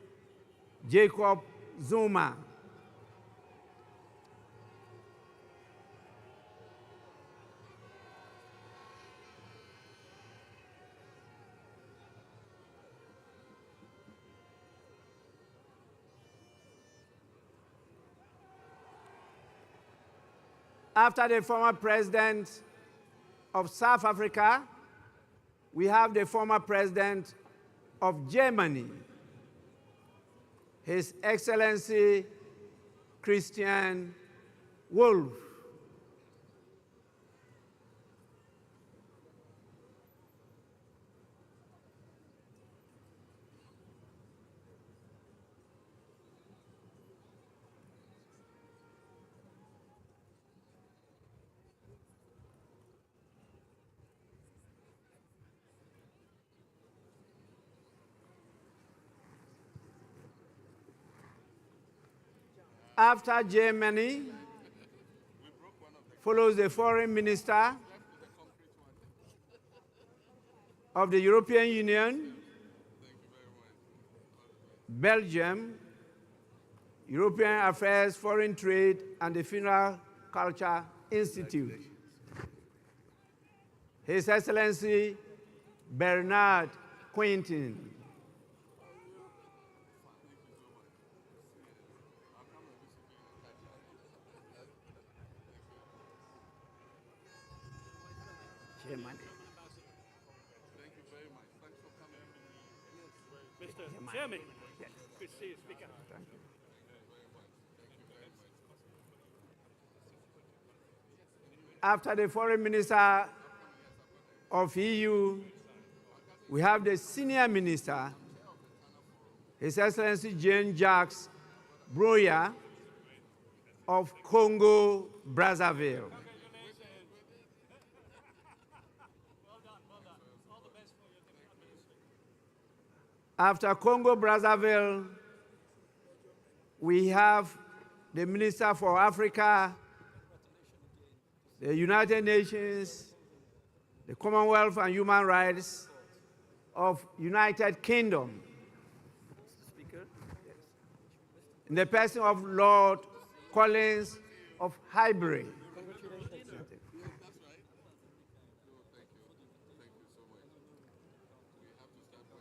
Jacob Zuma. After the former president of South Africa, we have the former president of Germany, His Excellency Christian Wolff. After Germany, follows the foreign minister of the European Union, Belgium, European Affairs, Foreign Trade, and the Funeral Culture Institute. His Excellency Bernard Quintin. Germany. Mr. Chairman, yes. Good to see you, Speaker. Thank you. After the foreign minister of EU, we have the senior minister, His Excellency Jean-Jacques Broya of Congo, Brazzaville. After Congo, Brazzaville, we have the Minister for Africa, the United Nations, the Commonwealth and Human Rights of United Kingdom. Speaker? Yes. In the person of Lord Collins of Highbury.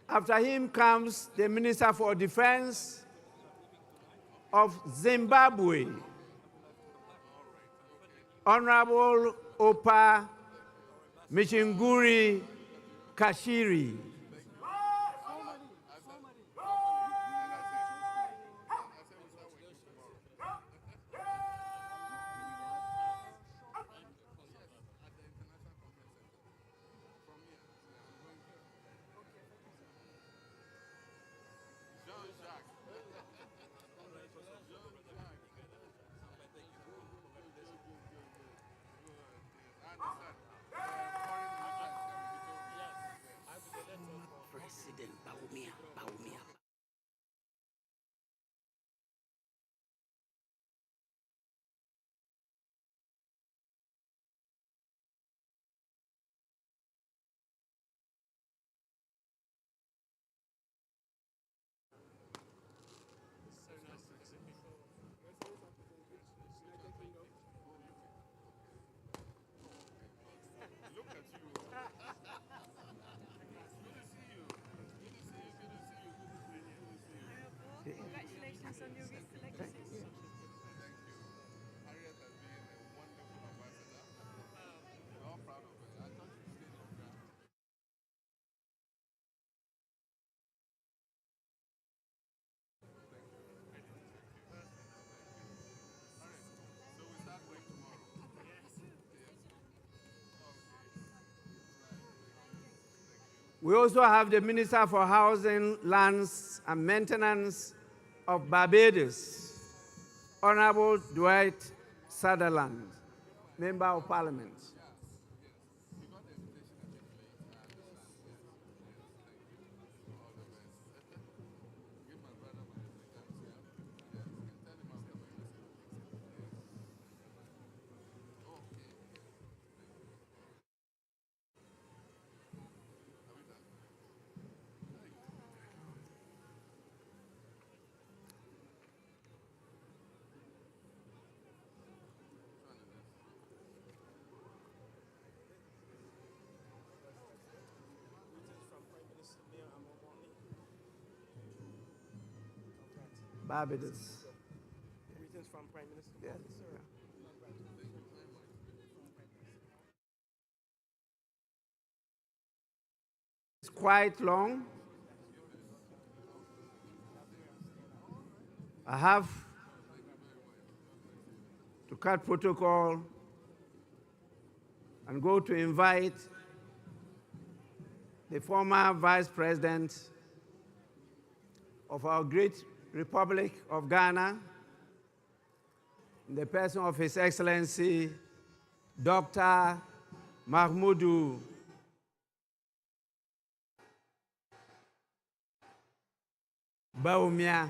After him comes the Minister for Defense of Zimbabwe, Honorable Opa Michinguri Kashiri. We also have the Minister for Housing, Lands and Maintenance of Barbados, Honorable Dwight Sutherland, Member of Parliament. Barbados. Greetings from Prime Minister. Yes. It's quite long. I have to cut protocol and go to invite the former Vice President of our great Republic of Ghana, in the person of His Excellency, Dr. Mahmoudou Baumia.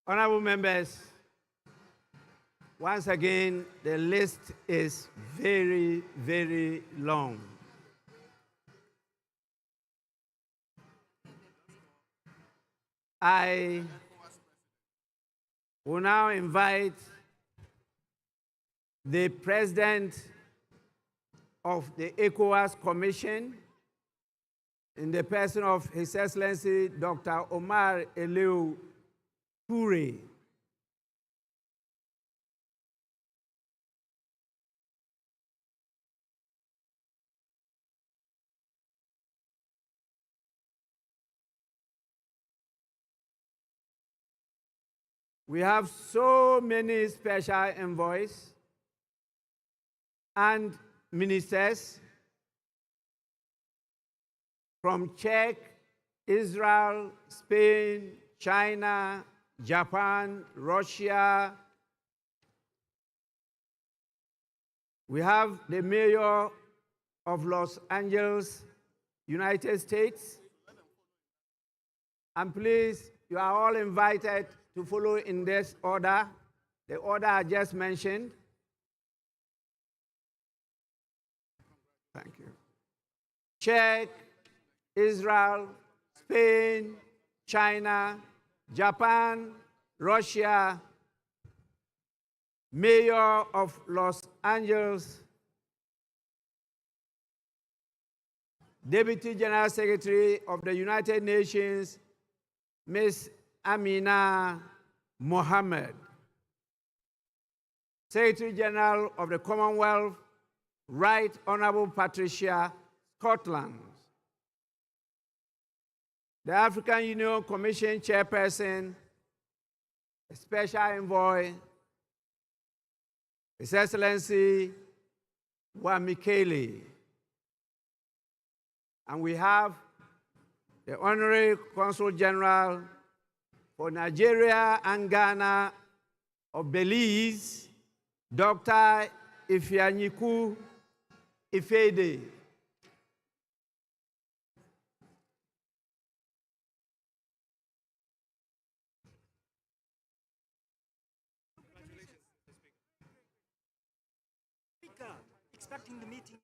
Honorable members, once again, the list is very, very long. I will now invite the President of the ECOWAS Commission, in the person of His Excellency Dr. Omar Eliu Toure. We have so many special envoys and ministers from Czech, Israel, Spain, China, Japan, Russia. We have the mayor of Los Angeles, United States. And please, you are all invited to follow in this order, the order I just mentioned. Thank you. Czech, Israel, Spain, China, Japan, Russia, Mayor of Los Angeles, Deputy General Secretary of the United Nations, Ms. Amina Mohammed, Secretary General of the Commonwealth, Right Honorable Patricia Scotland, the African Union Commission Chairperson, Special Envoy, His Excellency Wamikele. And we have the Honorary Consul General for Nigeria and Ghana of Belize, Dr. Ifeanyiku Ifede. Speaker, expecting the meeting.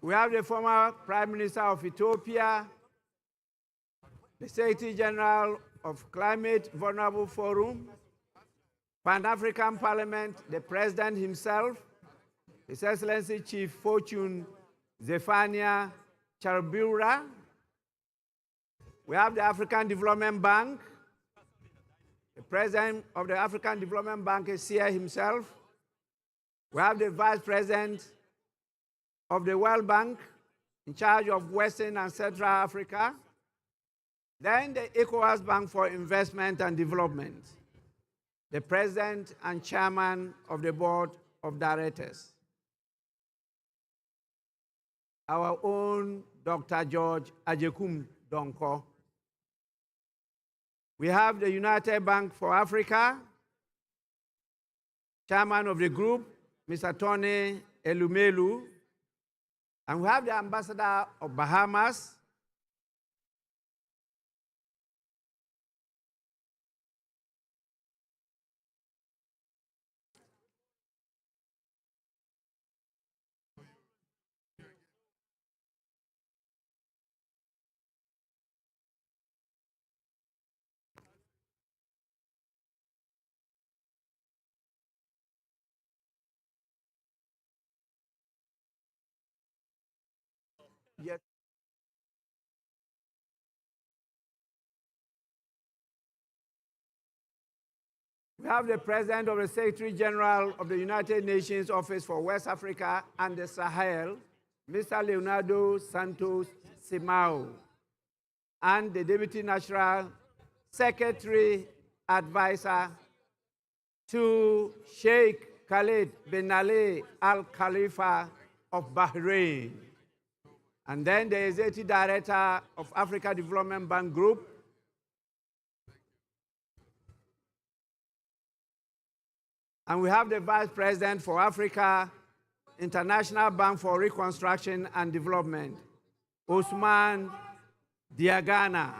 We have the former Prime Minister of Ethiopia, the Secretary General of Climate Vulnerable Forum, Pan-African Parliament, the President himself, His Excellency Chief Fortune Zephania Charbura. We have the African Development Bank. The President of the African Development Bank is here himself. We have the Vice President of the World Bank in charge of Western and Central Africa. Then the ECOWAS Bank for Investment and Development. The President and Chairman of the Board of Directors. Our own Dr. George Ajekum Donko. We have the United Bank for Africa, Chairman of the group, Mr. Tony Elumelu, and we have the Ambassador of Bahamas, yes. We have the President of the Secretary General of the United Nations Office for West Africa and the Sahel, Mr. Leonardo Santos Simao, and the Deputy National Secretary Advisor to Sheikh Khalid bin Ali Al Khalifa of Bahrain. And then the Executive Director of Africa Development Bank Group, and we have the Vice President for Africa International Bank for Reconstruction and Development, Usman Diagana.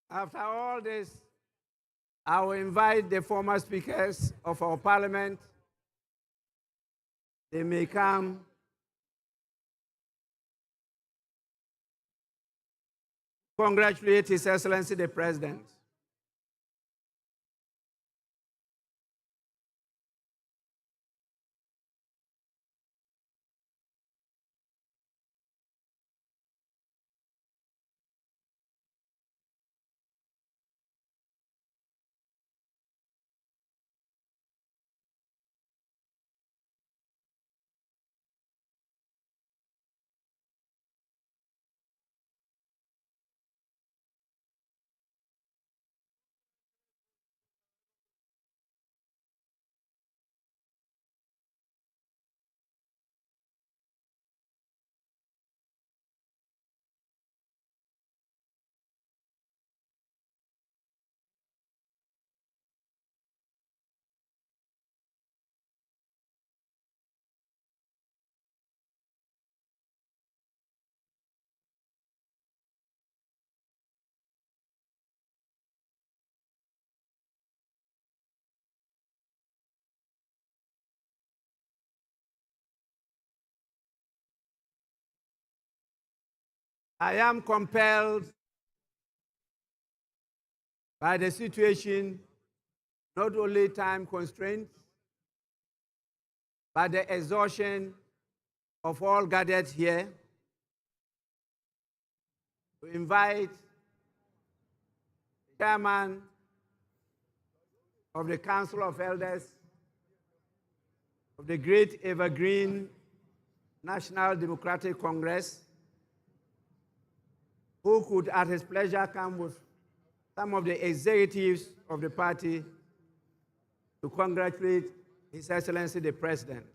After all this, I will invite the former speakers of our parliament. They may come. Congratulate His Excellency the President. I am compelled by the situation, not only time constraints, but the exhaustion of all gathered here, to invite the chairman of the Council of Elders of the Great Evergreen National Democratic Congress, who could at his pleasure come with some of the executives of the party to congratulate His Excellency the President.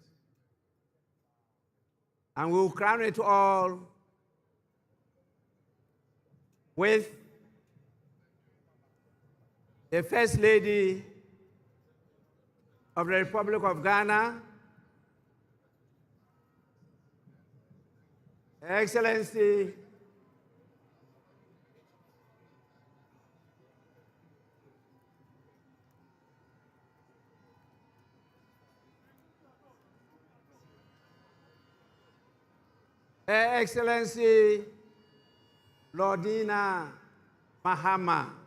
And we will crown it all with the First Lady of the Republic of Ghana, Her Excellency Her Excellency Lordina Mahama.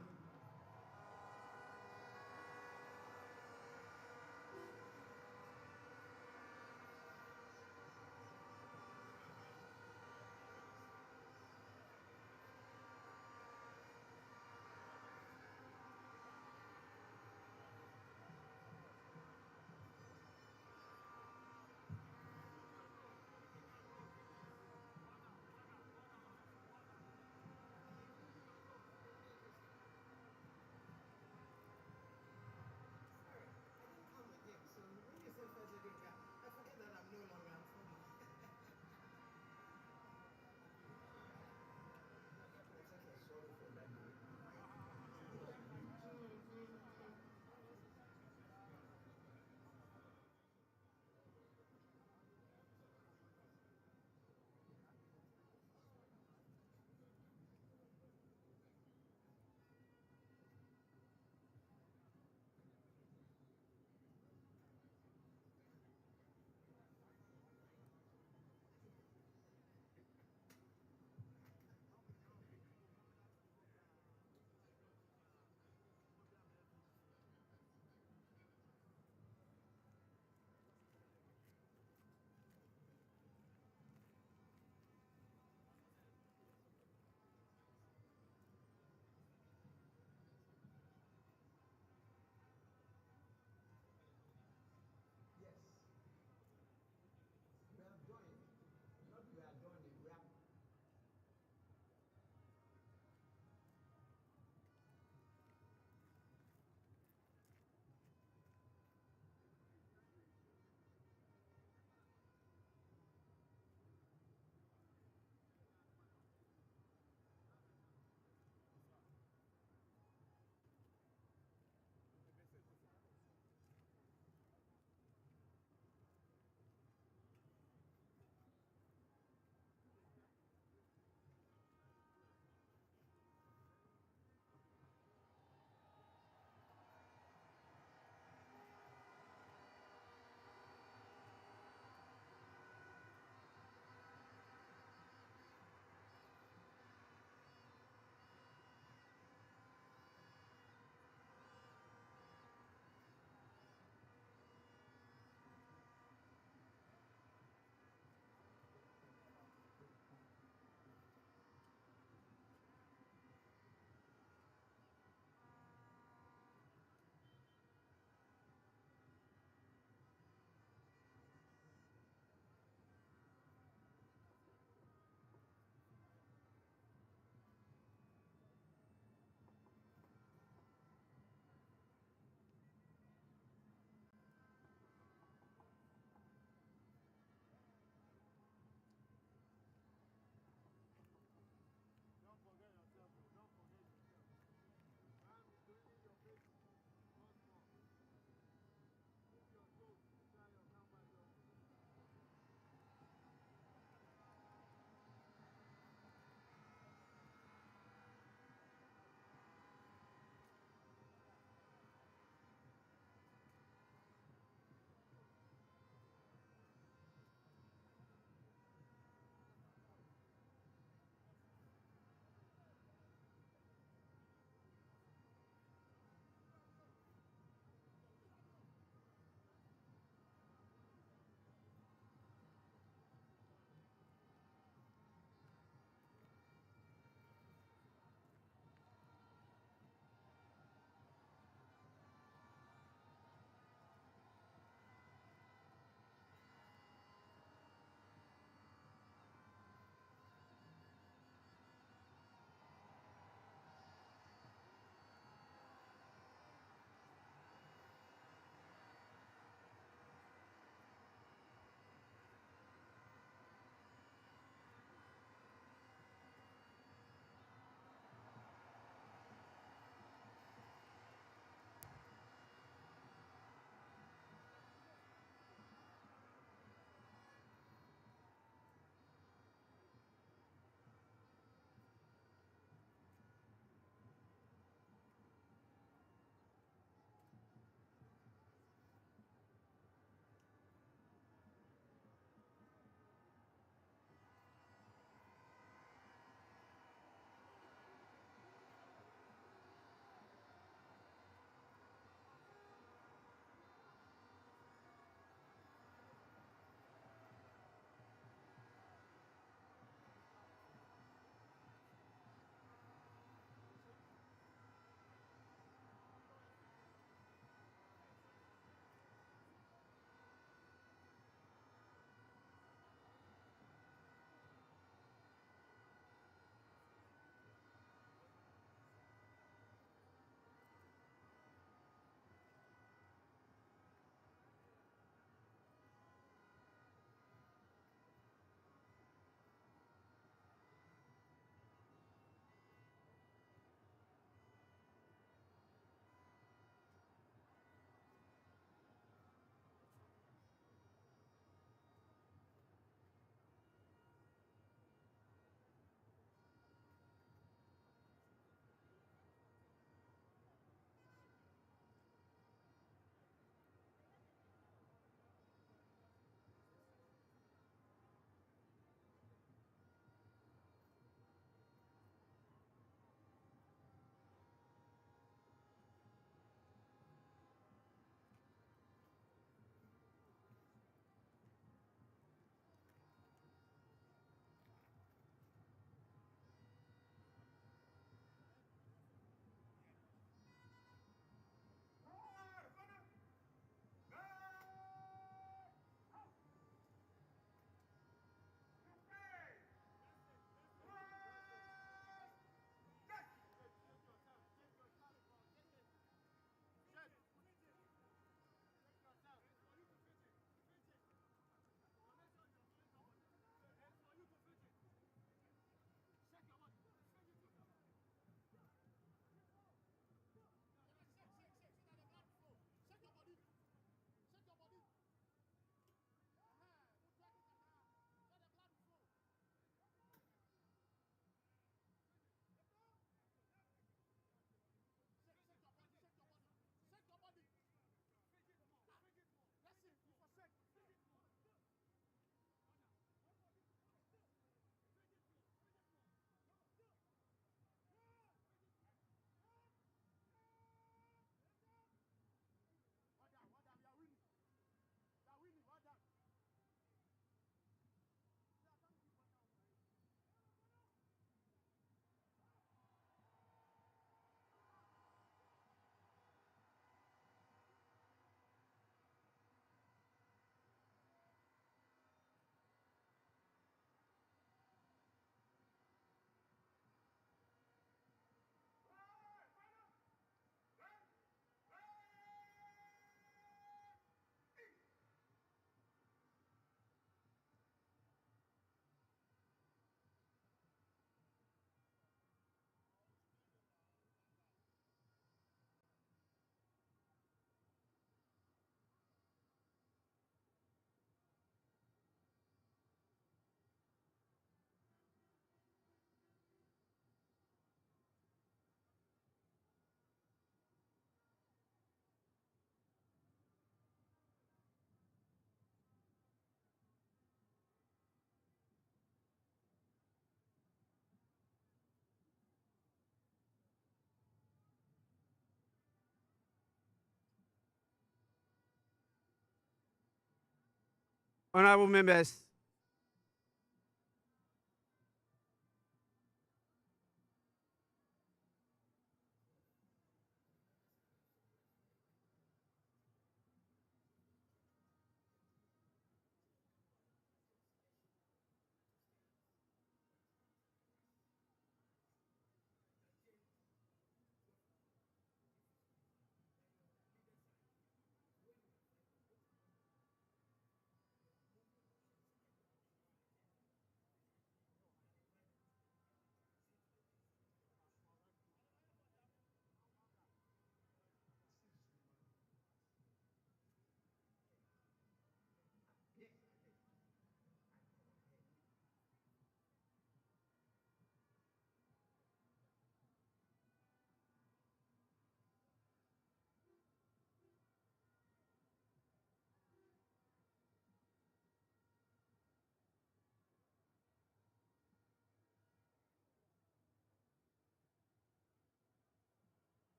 Honorable members,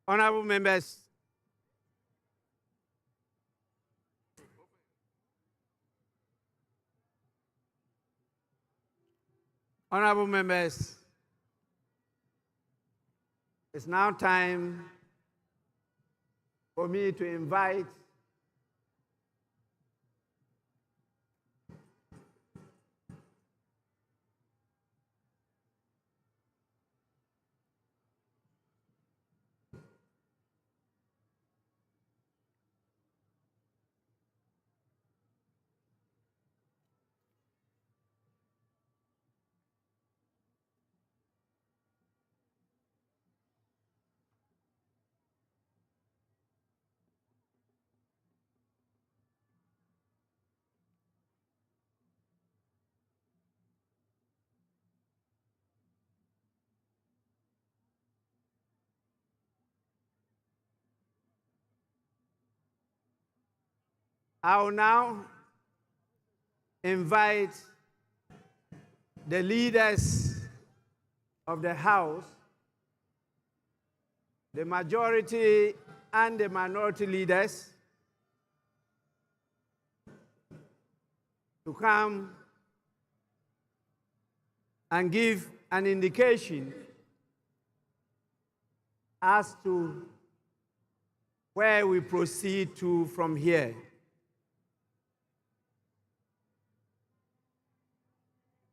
honorable members, honorable members, it's now time for me to invite I will now invite the leaders of the House, the majority and the minority leaders, to come and give an indication as to where we proceed to from here.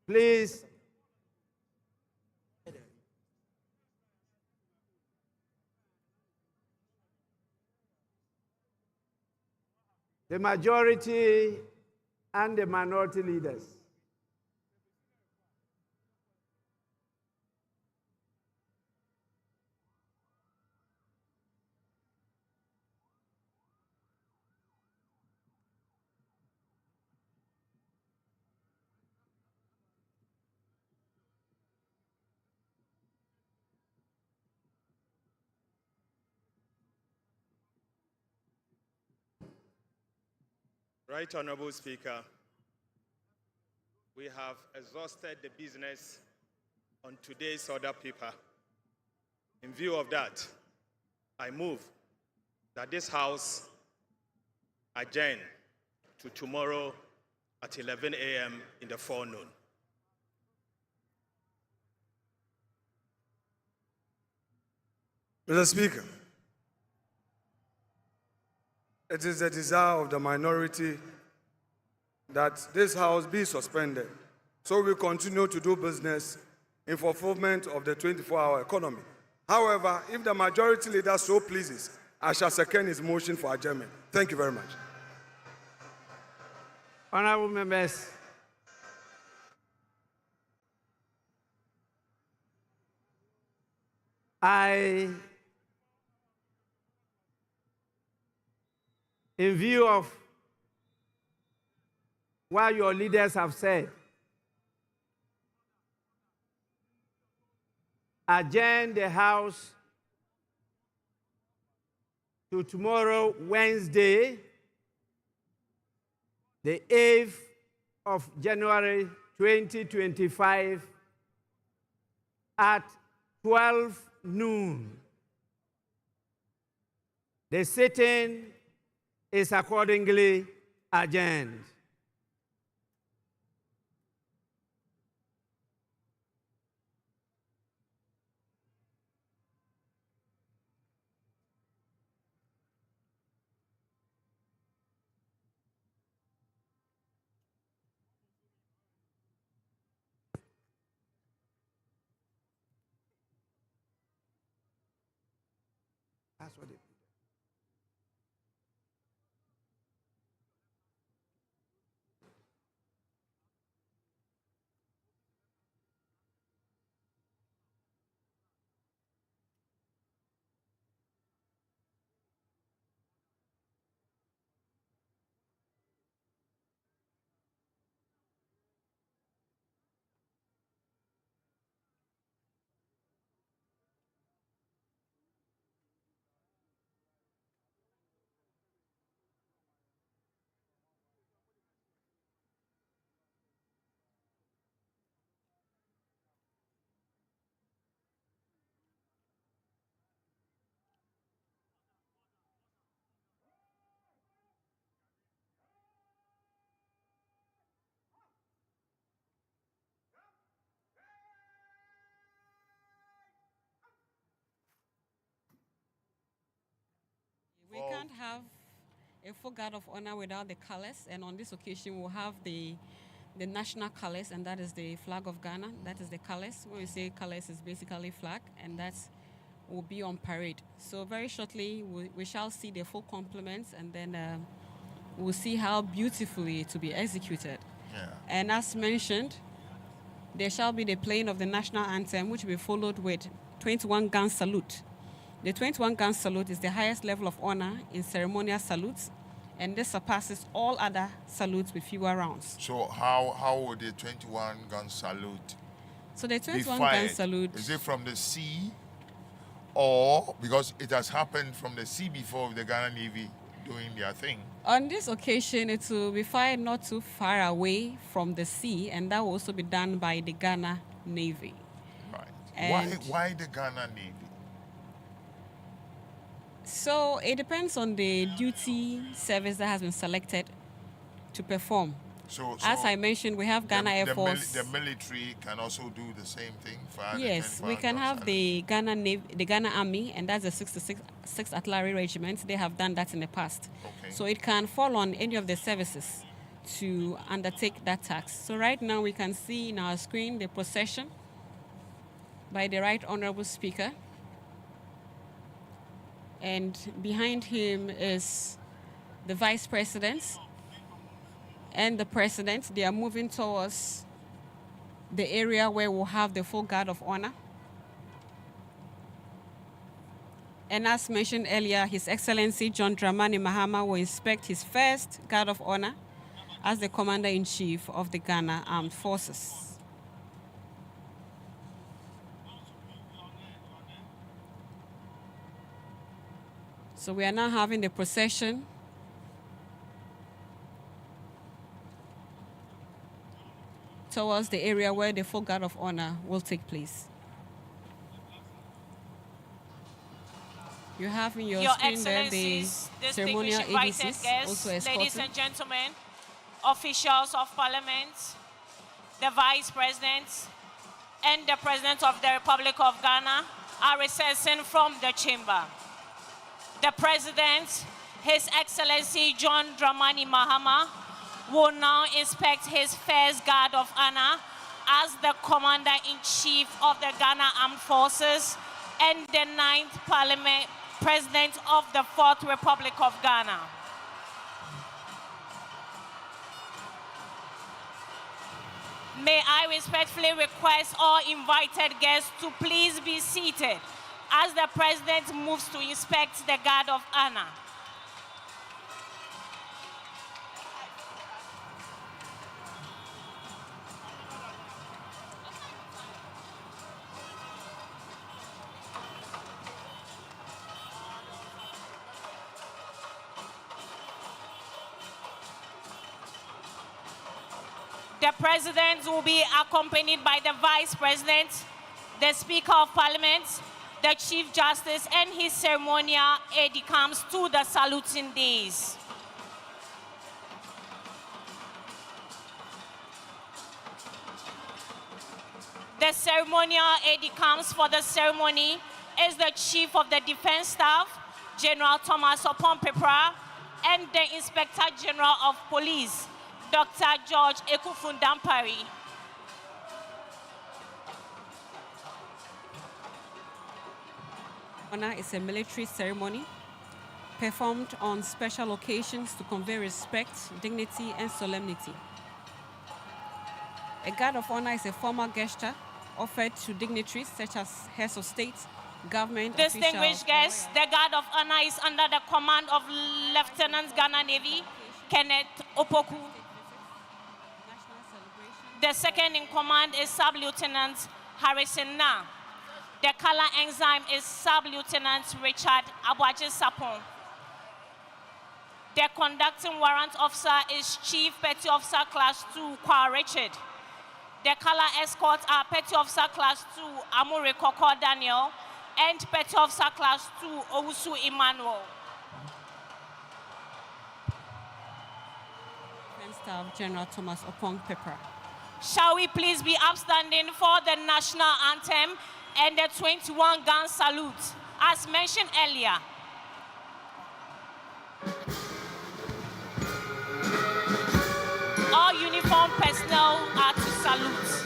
Please, the majority and the minority leaders. Right Honorable Speaker, we have exhausted the business on today's order paper. In view of that, I move that this House adjourn to tomorrow at 11 a.m. in the forenoon. Mr. Speaker, it is the desire of the minority that this House be suspended so we continue to do business in fulfillment of the 24-hour economy. However, if the majority leader so pleases, I shall second his motion for adjournment. Thank you very much. Honorable members, in view of what your leaders have said, adjourn the House to tomorrow, Wednesday, the 8th of January 2025 at 12 noon. The sitting is accordingly adjourned. That's what it is. We can't have a full guard of honor without the colors, and on this occasion we'll have the national colors, and that is the flag of Ghana. That is the colors. When we say colors, it's basically flag, and that will be on parade. So very shortly we shall see the full complements, and then we'll see how beautifully it will be executed. Yeah. And as mentioned, there shall be the playing of the national anthem, which will be followed with 21 gun salute. The 21 gun salute is the highest level of honor in ceremonial salutes, and this surpasses all other salutes with fewer rounds. So how would the 21 gun salute So the 21 be gun fired? salute, Is it from the sea, or because it has happened from the sea before with the Ghana Navy doing their thing? on this occasion, it will be fired not too far away from the sea, and that will also be done by the Ghana Navy. Right. And Why the Ghana Navy? So it depends on the duty service that has been selected to perform. So as I mentioned, we have Ghana Air Force. The military can also do the same thing. Fire Yes, we can have the Ghana Navy, the Ghana Army, and that's the 66th Artillery Regiment. They have done that in the past. Okay. So it can fall on any of the services to undertake that task. So right now we can see in our screen the procession by the Right Honorable Speaker. And behind him is the Vice President and the President. They are moving towards the area where we'll have the full guard of honor. And as mentioned earlier, His Excellency John Dramani Mahama will inspect his first guard of honor as the Commander-in-Chief of the Ghana Armed Forces. So we are now having the procession towards the area where the full guard of honor will take place. You have in your screen there the ceremonial distinguished invited ADCs guests, also ladies escorted. and gentlemen, officials of Parliament, the Vice President, and the President of the Republic of Ghana are recessing from the chamber. The President, His Excellency John Dramani Mahama, will now inspect his first guard of honor as the Commander-in-Chief of the Ghana Armed Forces and the 9th President of the 4th Republic of Ghana. May I respectfully request all invited guests to please be seated as the President moves to inspect the guard of honor. The President will be accompanied by the Vice President, the Speaker of Parliament, the Chief Justice, and his ceremonial aide-de-camp to the saluting days. The ceremonial aide-de-camp for the ceremony is the Chief of the Defense Staff, General Thomas Opon-Pepra, and the Inspector General of Police, Dr. George Ekufundampari. Honor is a military ceremony performed on special occasions to convey respect, dignity, and solemnity. A guard of honor is a formal gesture offered to dignitaries such as heads of state, government, Distinguished guests, the guard of honor is under the command of Lieutenant Ghana Navy, Kenneth Opoku. The second in command is Sub-Lieutenant Harrison Na. The color ensign is Sub-Lieutenant Richard Abwaji Sapon. The conducting warrant officer is Chief Petty Officer Class 2, Kwa Richard. The color escorts are Petty Officer Class 2, Amure Koko Daniel, and Petty Officer Class 2, Owusu Emmanuel. Defense Staff General Thomas Opon-Pepra. Shall we please be upstanding for the national anthem and the 21-gun salute, as mentioned earlier. All uniformed personnel are to salute.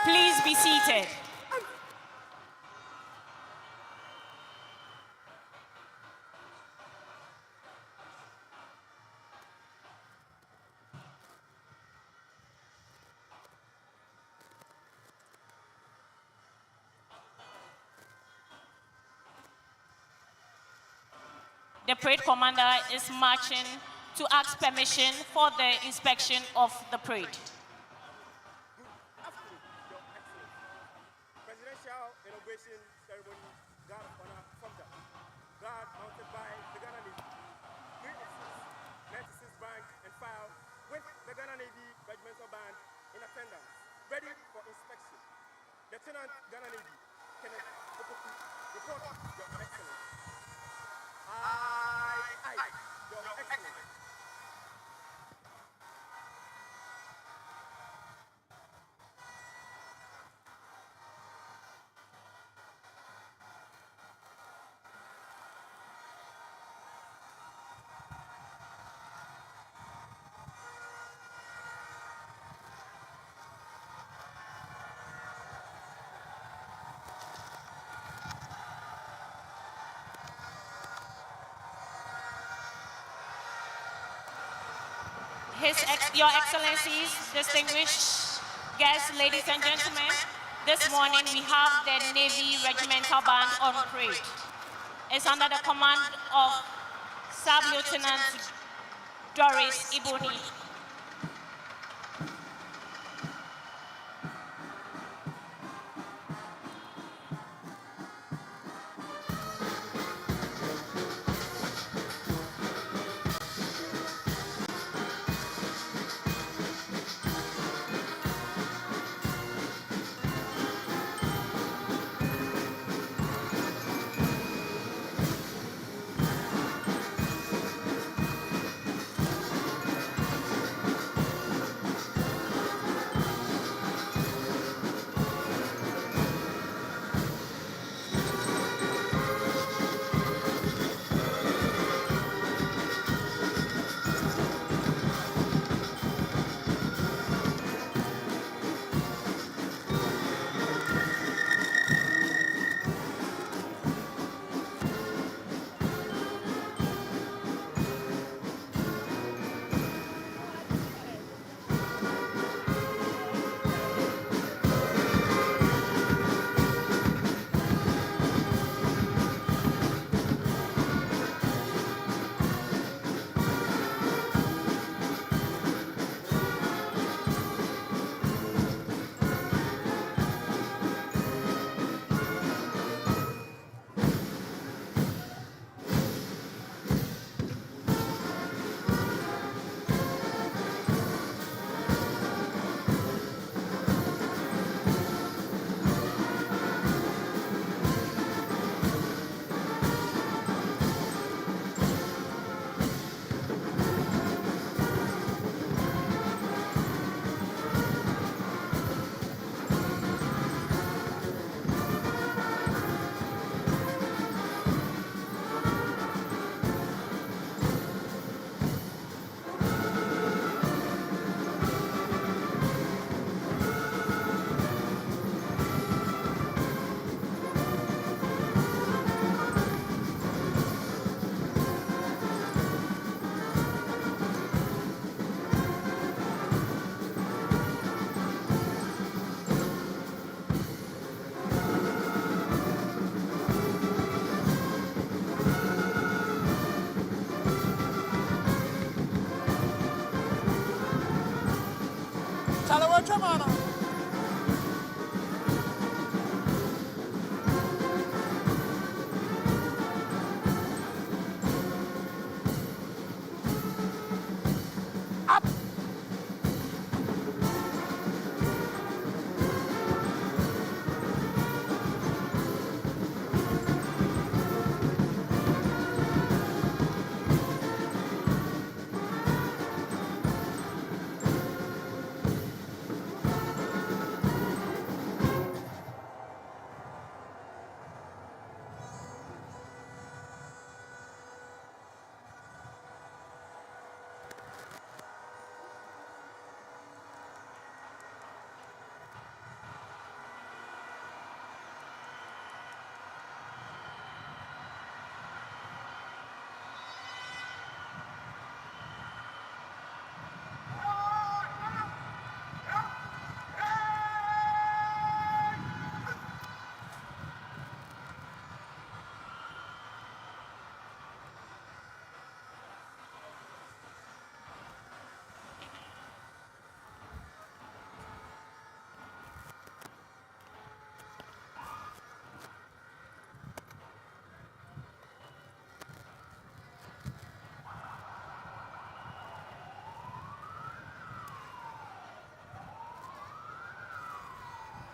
Please be seated. The parade commander is marching to ask permission for the inspection of the parade. Presidential Inauguration Ceremony, Guard of Honor, Sumter. Guard mounted by the Ghana Navy. 3 officers, 96 rank and file with the Ghana Navy Regimental Band in attendance, ready for inspection. Lieutenant Ghana Navy, Kenneth Opoku, report Your Excellency. Aye, Your Excellency. Your Excellencies, distinguished guests, ladies and gentlemen, this morning we have the Navy Regimental Band on parade. It's under the command of Sub-Lieutenant Doris Iboni.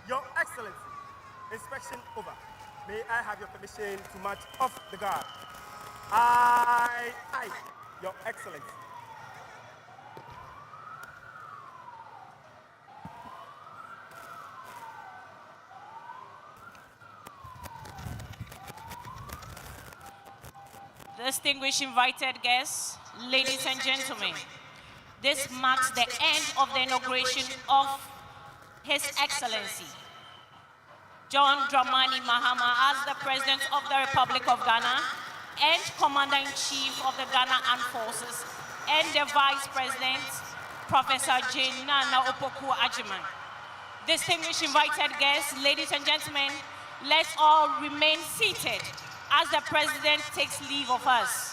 Your Excellency, inspection over. May I have your permission to march off the guard? Aye, Your Excellency. Distinguished invited guests, ladies and gentlemen, this marks the end of the inauguration of His Excellency John Dramani Mahama as the President of the Republic of Ghana and Commander-in-Chief of the Ghana Armed Forces, and the Vice President, Professor Jane Nana Opoku-Agyeman. Distinguished invited guests, ladies and gentlemen, let's all remain seated as the President takes leave of us.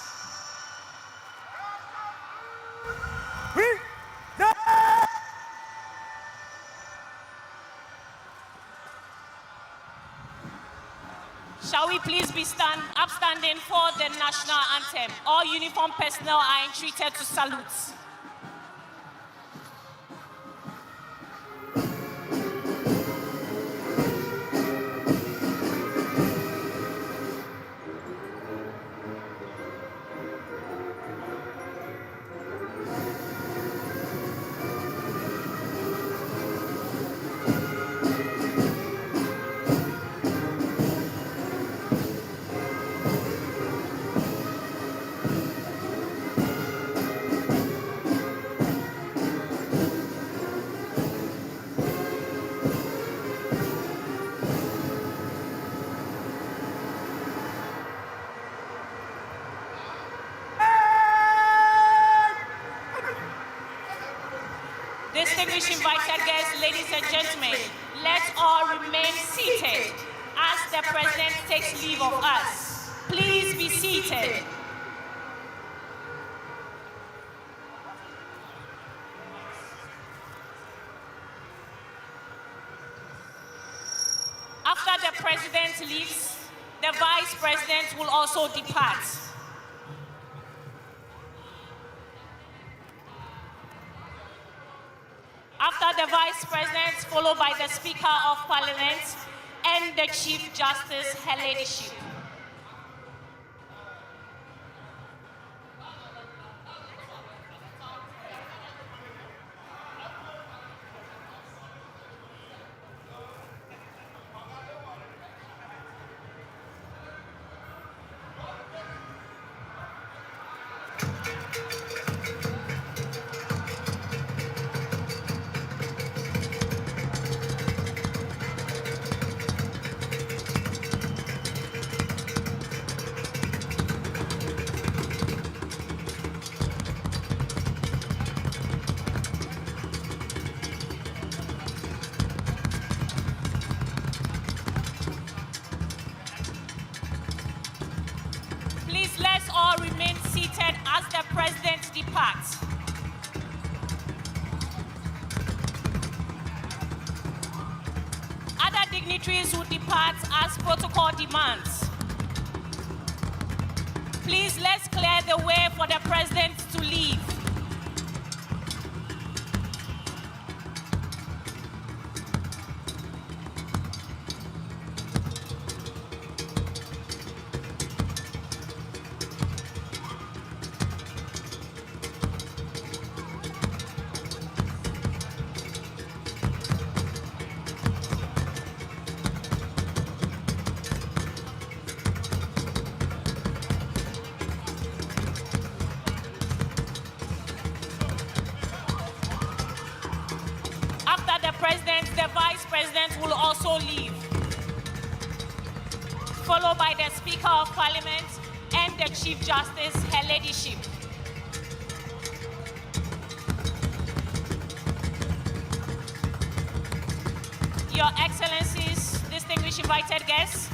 Shall we please be upstanding for the national anthem? All uniformed personnel are entreated to salute. Distinguished invited guests, ladies and gentlemen, let's all remain seated as the President takes leave of us. Please be seated. After the President leaves, the Vice President will also depart. After the Vice President, followed by the Speaker of Parliament and the Chief Justice, Her Ladyship. Let's all remain seated as the President departs. dignitaries who depart as protocol demands. Please, let's clear the way for the president to leave. The Vice President will also leave, followed by the Speaker of Parliament and the Chief Justice, Her Ladyship. Your Excellencies, distinguished invited guests,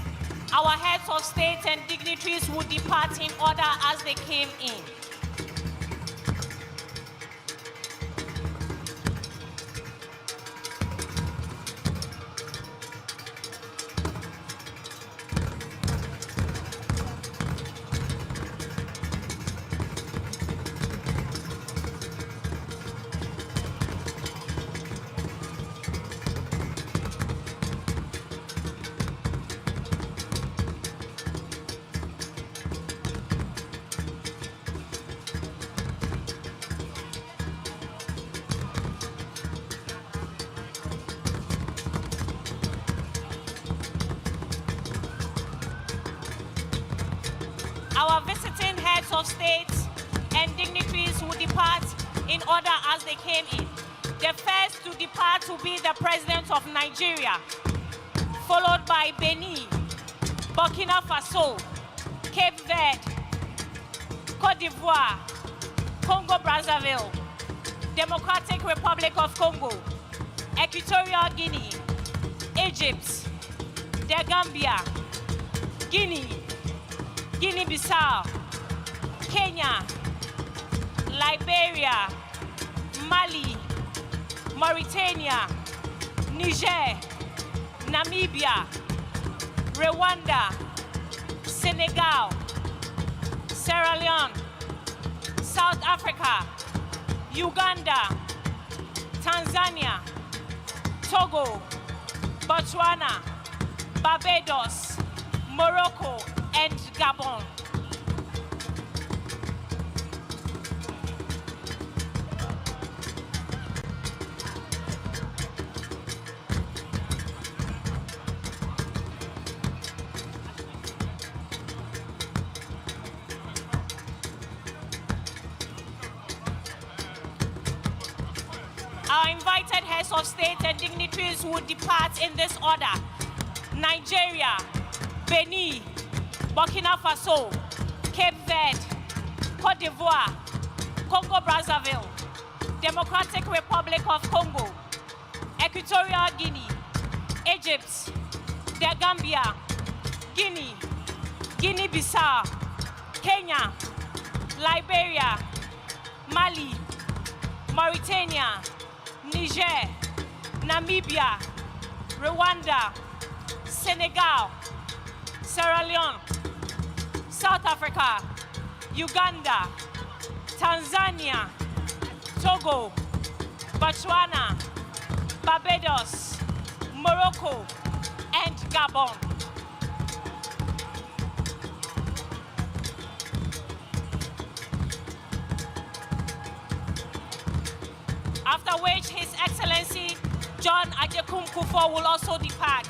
our heads of state and dignitaries will depart in order as they came in. Our visiting heads of state and dignitaries will depart in order as they came in. The first to depart will be the President of Nigeria, followed by Benin, Burkina Faso, Cape Verde, Cote d'Ivoire, Congo-Brazzaville, Democratic Republic of Congo, Equatorial Guinea, Egypt, the Gambia, Guinea, Guinea-Bissau, Kenya, Liberia, Mali, Mauritania, Niger, Namibia, Rwanda, Senegal, Sierra Leone, South Africa, Uganda, Tanzania, Togo, Botswana, Barbados, Morocco, and Gabon. Our invited heads of state and dignitaries will depart in this order: Nigeria, Benin, Burkina Faso, Cape Verde, Cote d'Ivoire, Congo-Brazzaville, Democratic Republic of Congo, Equatorial Guinea, Egypt, the Gambia, Guinea, Guinea-Bissau, Kenya, Liberia, Mali, Mauritania, Niger, Namibia, Rwanda, Senegal, Sierra Leone, South Africa, Uganda, Tanzania, Togo, Botswana, Barbados, Morocco, and Gabon. After which His Excellency John Agyekum Kufuor will also depart,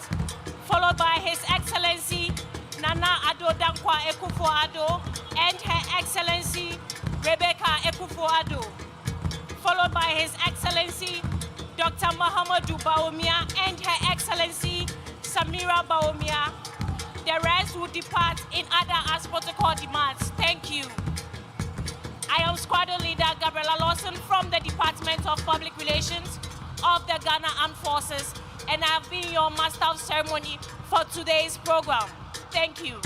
followed by His Excellency Nana Addo Dankwa Akufo-Addo and Her Excellency Rebecca Akufo-Addo, followed by His Excellency Dr. Mahamudu Bawumia and Her Excellency Samira Bawumia. The rest will depart in order as protocol demands. Thank you. I am Squadron Leader Gabriela Lawson from the Department of Public Relations of the Ghana Armed Forces, and I have been your Master of Ceremony for today's program. Thank you.